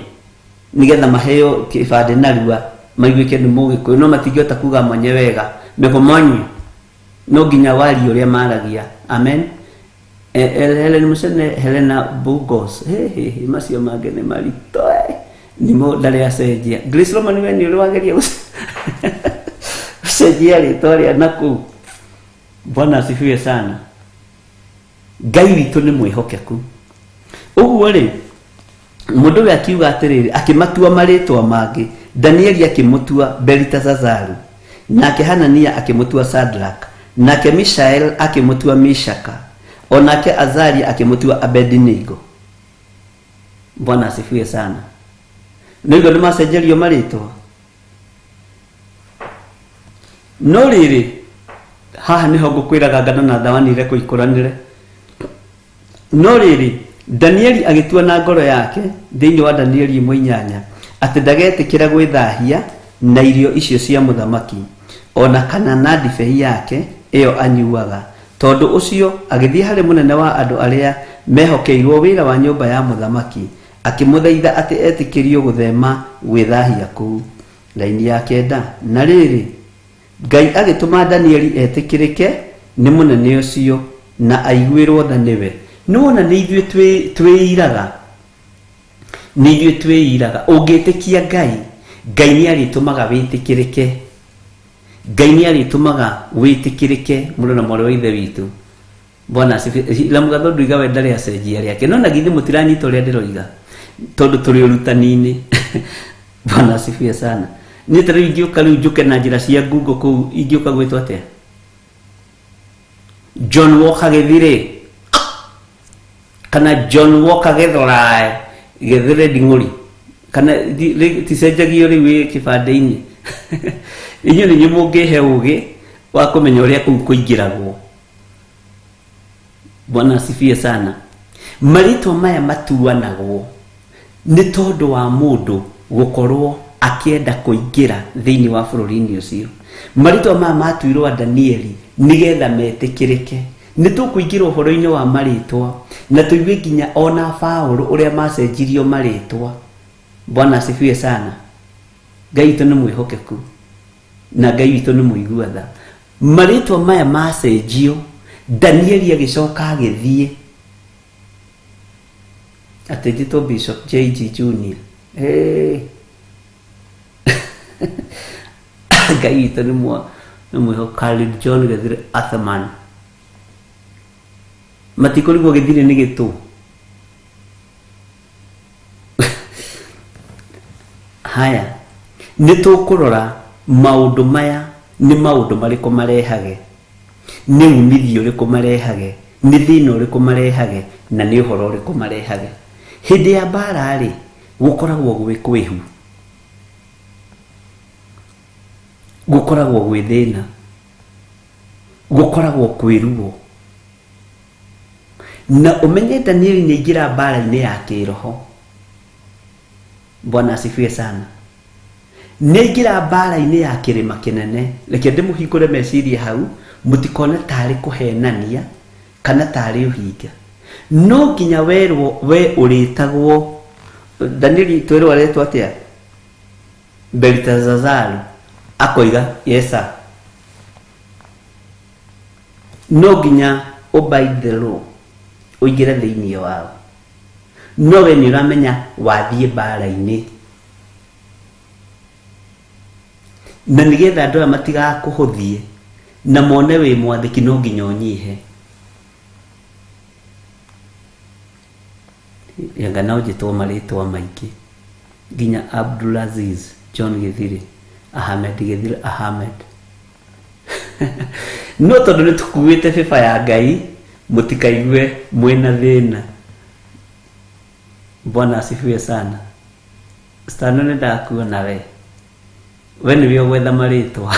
nĩgetha maheo kĩbandĩ narua maiguĩke nĩ Mũgĩkũyũ no matingĩhota kuga Monye wega meko Monye no nginya wari ũrĩa maragia amen Helena Bugos macio mangĩ nĩ maritũ nimo ndarĩ acenjia Grace Roman we nĩ ũrĩ wageria gũcenjia rĩtwa rĩa nakũu Bwana asifiwe sana Ngai witũ nĩ mwĩhokeku ũguo rĩ mũndũ we akiuga atĩrĩrĩ akĩmatua marĩtwa mangĩ Danieli akĩmũtua Beliteshazaru nake Hanania akĩmũtua Shadrack nake Mishael akĩmũtua Meshach onake Azaria akĩmũtua Abednego Bwana asifiwe sana nĩguo nĩ macenjerio marĩtwa no rĩrĩ haha nĩho ngũkwĩraga ngano na thawanire kũikũranĩre no rĩrĩ Danieli agĩtua na ngoro yake thĩinĩ wa Danieli 1:8 atĩ ndagetĩkĩra gwĩthahia na irio icio cia mũthamaki ona kana na ndibei yake ĩyo anyuaga tondũ ũcio agĩthiĩ harĩ mũnene wa andũ arĩa mehokeirwo wĩra wa nyũmba ya mũthamaki akĩmũthaitha atĩ etĩkĩrio gũthema gwĩthahia kũu raini ya 9 na rĩrĩ Ngai agĩtũma Danieli etĩkĩrĩke nĩ mũnene ũcio na aiguĩrwo tha nĩwe nĩwona nĩ ithuĩ twĩiraga ũngĩtĩkia Ngai nĩ arĩtũmaga wĩtĩkĩrĩke Ngai nĩ arĩtũmaga wĩtĩkĩrĩke mũndũ na mwarĩ wa ithe witũ Bwana asifiwe la mũgatho nduiga we ndarĩ acenjia rĩake no na githĩ mũtiranyita ũrĩa ndĩroiga tondũ tũrĩ ũrutani-inĩ Bwana asifiwe sana niĩ ta rĩu ingĩũka rĩu njũke na njĩra cia Google kũu ingĩũka gwĩtwo atĩa John Walker Gĩthire kana John Walker Gĩthire Nding'ũri kana ticenjagio rĩu kĩbandĩ-inĩ inyuĩ nĩ mũngĩhe ũgĩ wa kũmenya ũrĩa kũu kũingĩragwo Bwana asifiwe sana marĩtwa maya matuanagwo nĩ tondũ wa mũndũ gũkorwo akienda kuingira thiini wa bururi-ini ucio. Maritwa maya matuirwo Danieli nigetha metikirike. Ni tukuingirwo horo-ini wa maritwa na tuigue nginya ona Paulo uria macenjirio maritwa. Bwana asifiwe sana. Ngai witu ni mwihokeku na Ngai witu ni muigua tha. Maritwa maya macenjio, Danieli agicoka agithie atejito Bishop JG Junior. Ngai witu ni mwihokeku. Khalid John Githire Athman matikorigwo Githire ni gitu. Haya, nitukurora maundu maya ni maundu mariko marehage, ni umithio riko marehage, ni thina uriko marehage, na ni uhoro uriko marehage. Hindi ya bara ri gukoragwo gwi kwihu, gukoragwo gwi thina, gukoragwo kwiruo. Na umenye Danieli ni ingira bara-ini ya kiroho. Bwana asifiwe sana. Ningira bara-ini ya kirima kinene. Reke ndimuhingure meciria hau, mutikone tari kuhenania kana tari uhinga. No nginya werwo we uritagwo Danieli twirwo aretwo atia Belteshazaru akoiga yesa. No nginya obey the law uigire thiini wao. No we ni uramenya wathie bara-ini na nigetha andu aya matigakuhuthie na mone wi mwathiki no nginya unyihe. Yanga na ujitwo maritwa maingi nginya Abdulaziz John Githire, Ahmed Githire Ahmed. No tondu ni tukuite fifa ya Ngai mutikaigue mwena thina. Bwana asifiwe sana. Stanone ndakuona we ni wio gwetha maritwa.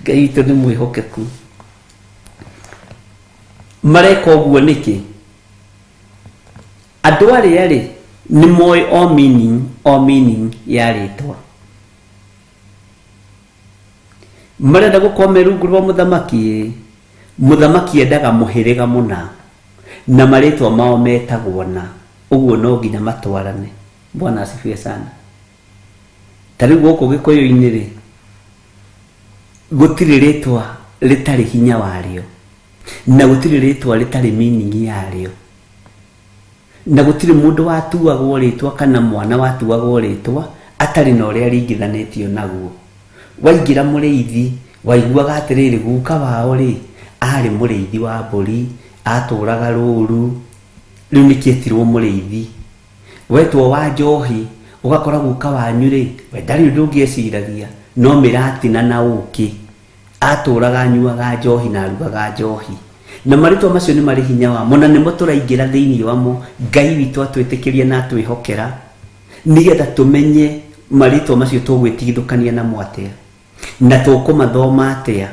Ngai witu ni mwihokeku. Mareka uguo niki? Andu aria ri ni moi o meaning ya ritwa. Marenda gukome rungu rwa muthamaki. Muthamaki endaga muhiriga muna na maritwa mao metagwo na uguo no nginya matwarane. Bwana asifiwe sana. Tari guku Gikuyu-ini ri gutiri ritwa ritari hinya wario na gutiri ritwa ritari meaning yario na gutiri mundu watuagwo ritwa kana mwana watuagwo ritwa atari na uria ringithanitio naguo. Waingira muriithi waiguaga atiriri guka wao ri ari muriithi wa mburi aturaga ruru riu nikietirwo muriithi. Wetwo wa njohi ugakora guka wanyu ri we ndari undu ungieciragia no miratina na uki aturaga anyuaga njohi na arugaga njohi. Na maritwa macio ni mari hinya wa mona nimo turaingira thiini wamo. Ngai witu atwitikiria na atwihokera nigetha tumenye maritwa macio tugwitigithukania na mwatea na tukumathoma atia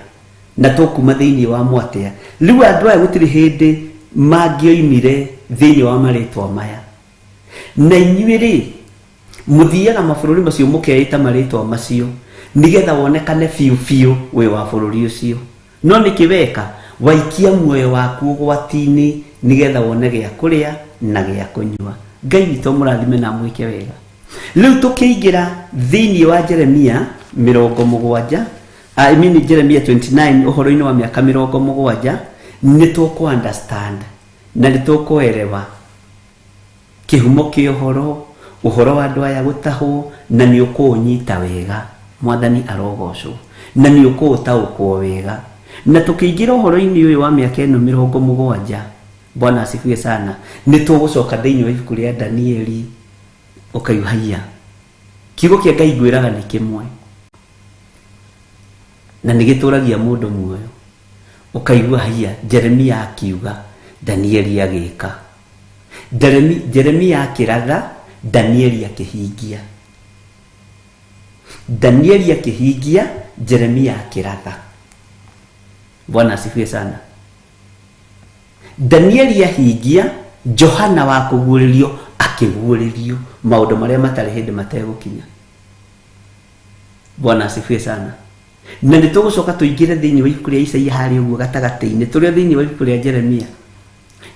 na tukuma thiini wa mwatea. Riu andu aya gutiri hindi mangioimire thiini wa maritwa maya na inyuĩ ri muthiaga mabururi macio mukeita maritwa macio nigetha wonekane fiu we wa bururi ucio. No nikiweka waikia muoyo waku ugwati-ini nigetha wone gia kuria na gia kunyua. Ngai witu murathime na mwike wega. Riu tukiingira thiini wa Jeremia 70 Jeremia 29 uhoro-ini wa miaka 70 ni tuku understand na ni tukuelewa kihumo kia uhoro wa andu aya gutahwo na ni ukunyita wega. Mwathani arogocwo na ni ukutaukwo wega. Na tukiingira uhoro-ini uyu wa miaka 70 Bwana asifiwe sana ni tugucoka thiini wa ibuku ria Danieli ukaiuhaia kiugo kia Ngai gwiraga ni kimwe na nigituragia mundu muoyo. Ukaigua haya Jeremia akiuga Danieli agika. Jeremia akiratha Danieli akihingia. Danieli akihingia Jeremia akiratha. Bwana asifiwe sana. Danieli ahingia Johana wa kuguririo akiguuririo maundu maria matari hindi mategukinya. Bwana asifiwe sana. Na nitugucoka tuingire thiini wa ibuku ria Isaia hari uguo gatagati-ini turi thiini wa ibuku ria Jeremia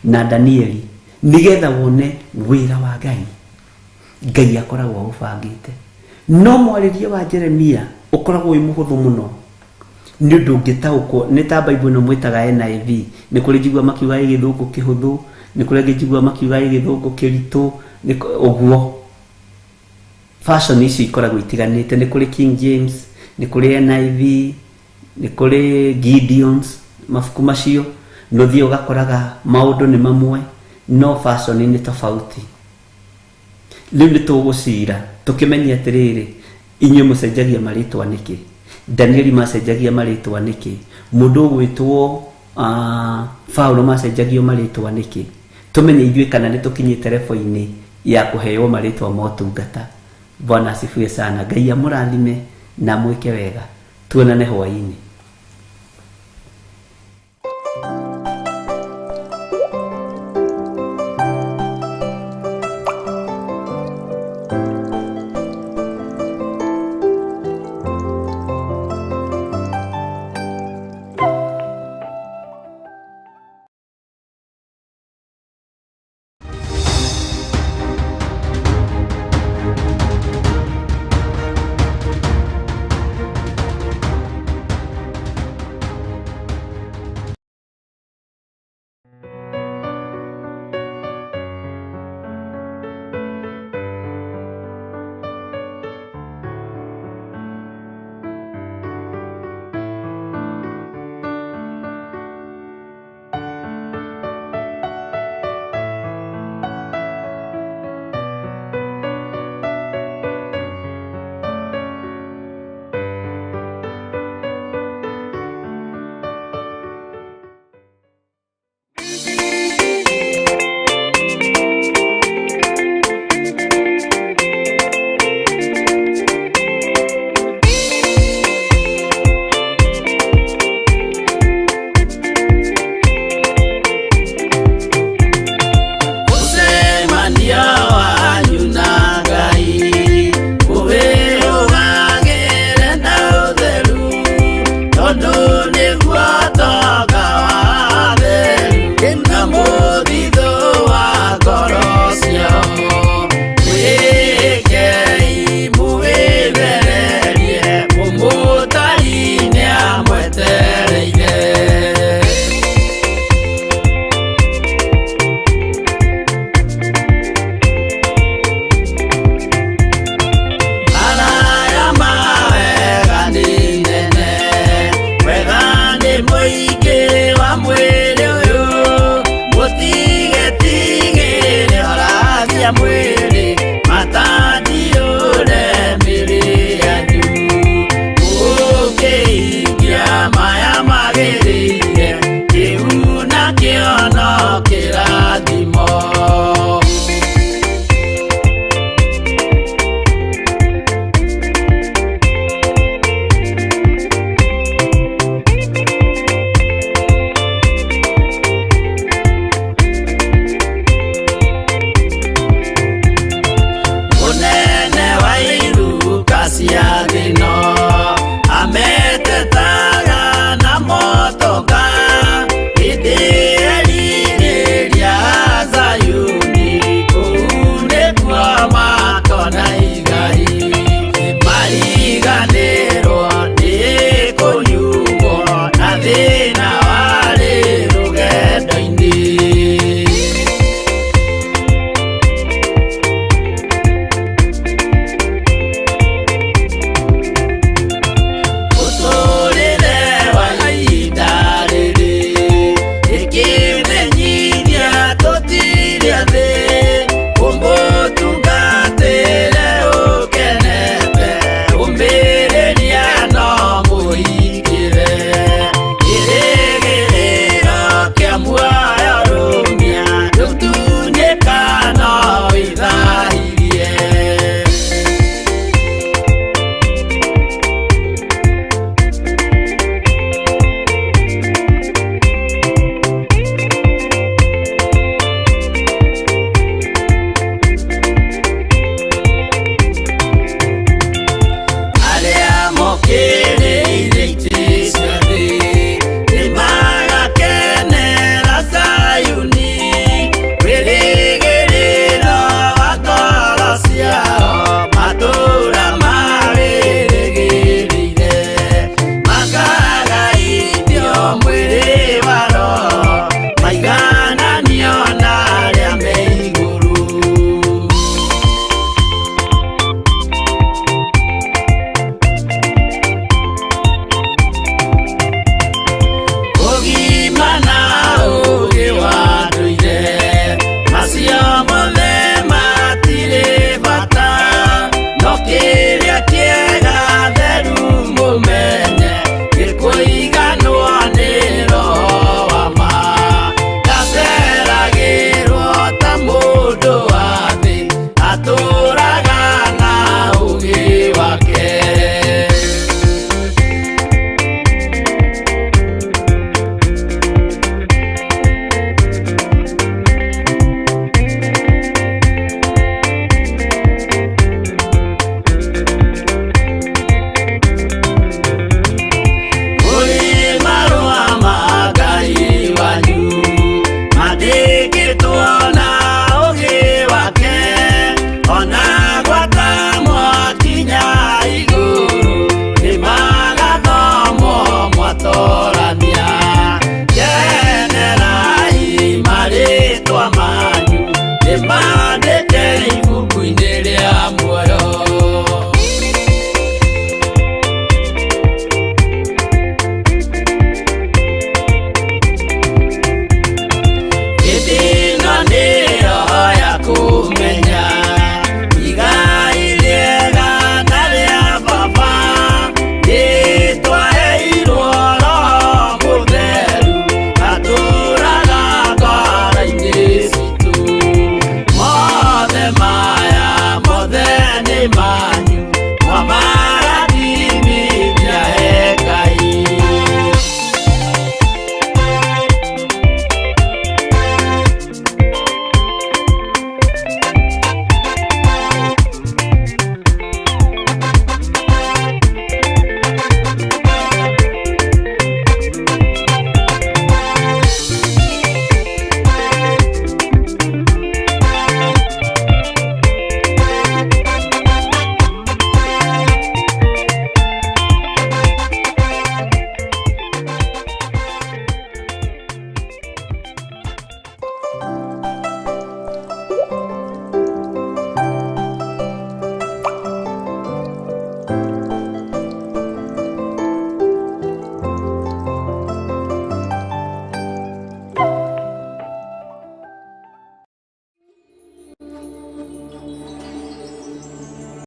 na Danieli nigetha wone wira wa Ngai. Ngai akoragwo ubangite. No mwaririe wa Jeremia ukoragwo wi muhuthu muno. Ni undu ngitauko ni ta Bible no mwitaga NIV. Ni kuri jigwa makiuga githungu kihuthu, ni kuri jigwa makiuga githungu kiritu, ni uguo. Fashion ici ikoragwo itiganite. Ni kuri King James, ni kuri NIV, ni kuri Gideons, mafuku macio. No thio ugakoraga maundu ni mamwe, no fashion ni tofauti. Riu ni tugucira tukimenya atiriri inyuĩ mucenjagia maritwa niki, Danieli macenjagia maritwa niki, mundu gwitwo Paulo macenjagio maritwa niki, tumenye ithuĩ kana ni tukinyite level-ini ya kuheo maritwa motungata. Bwana asifiwe sana. Ngai amurathime na mwike wega. Tuonane hwaini.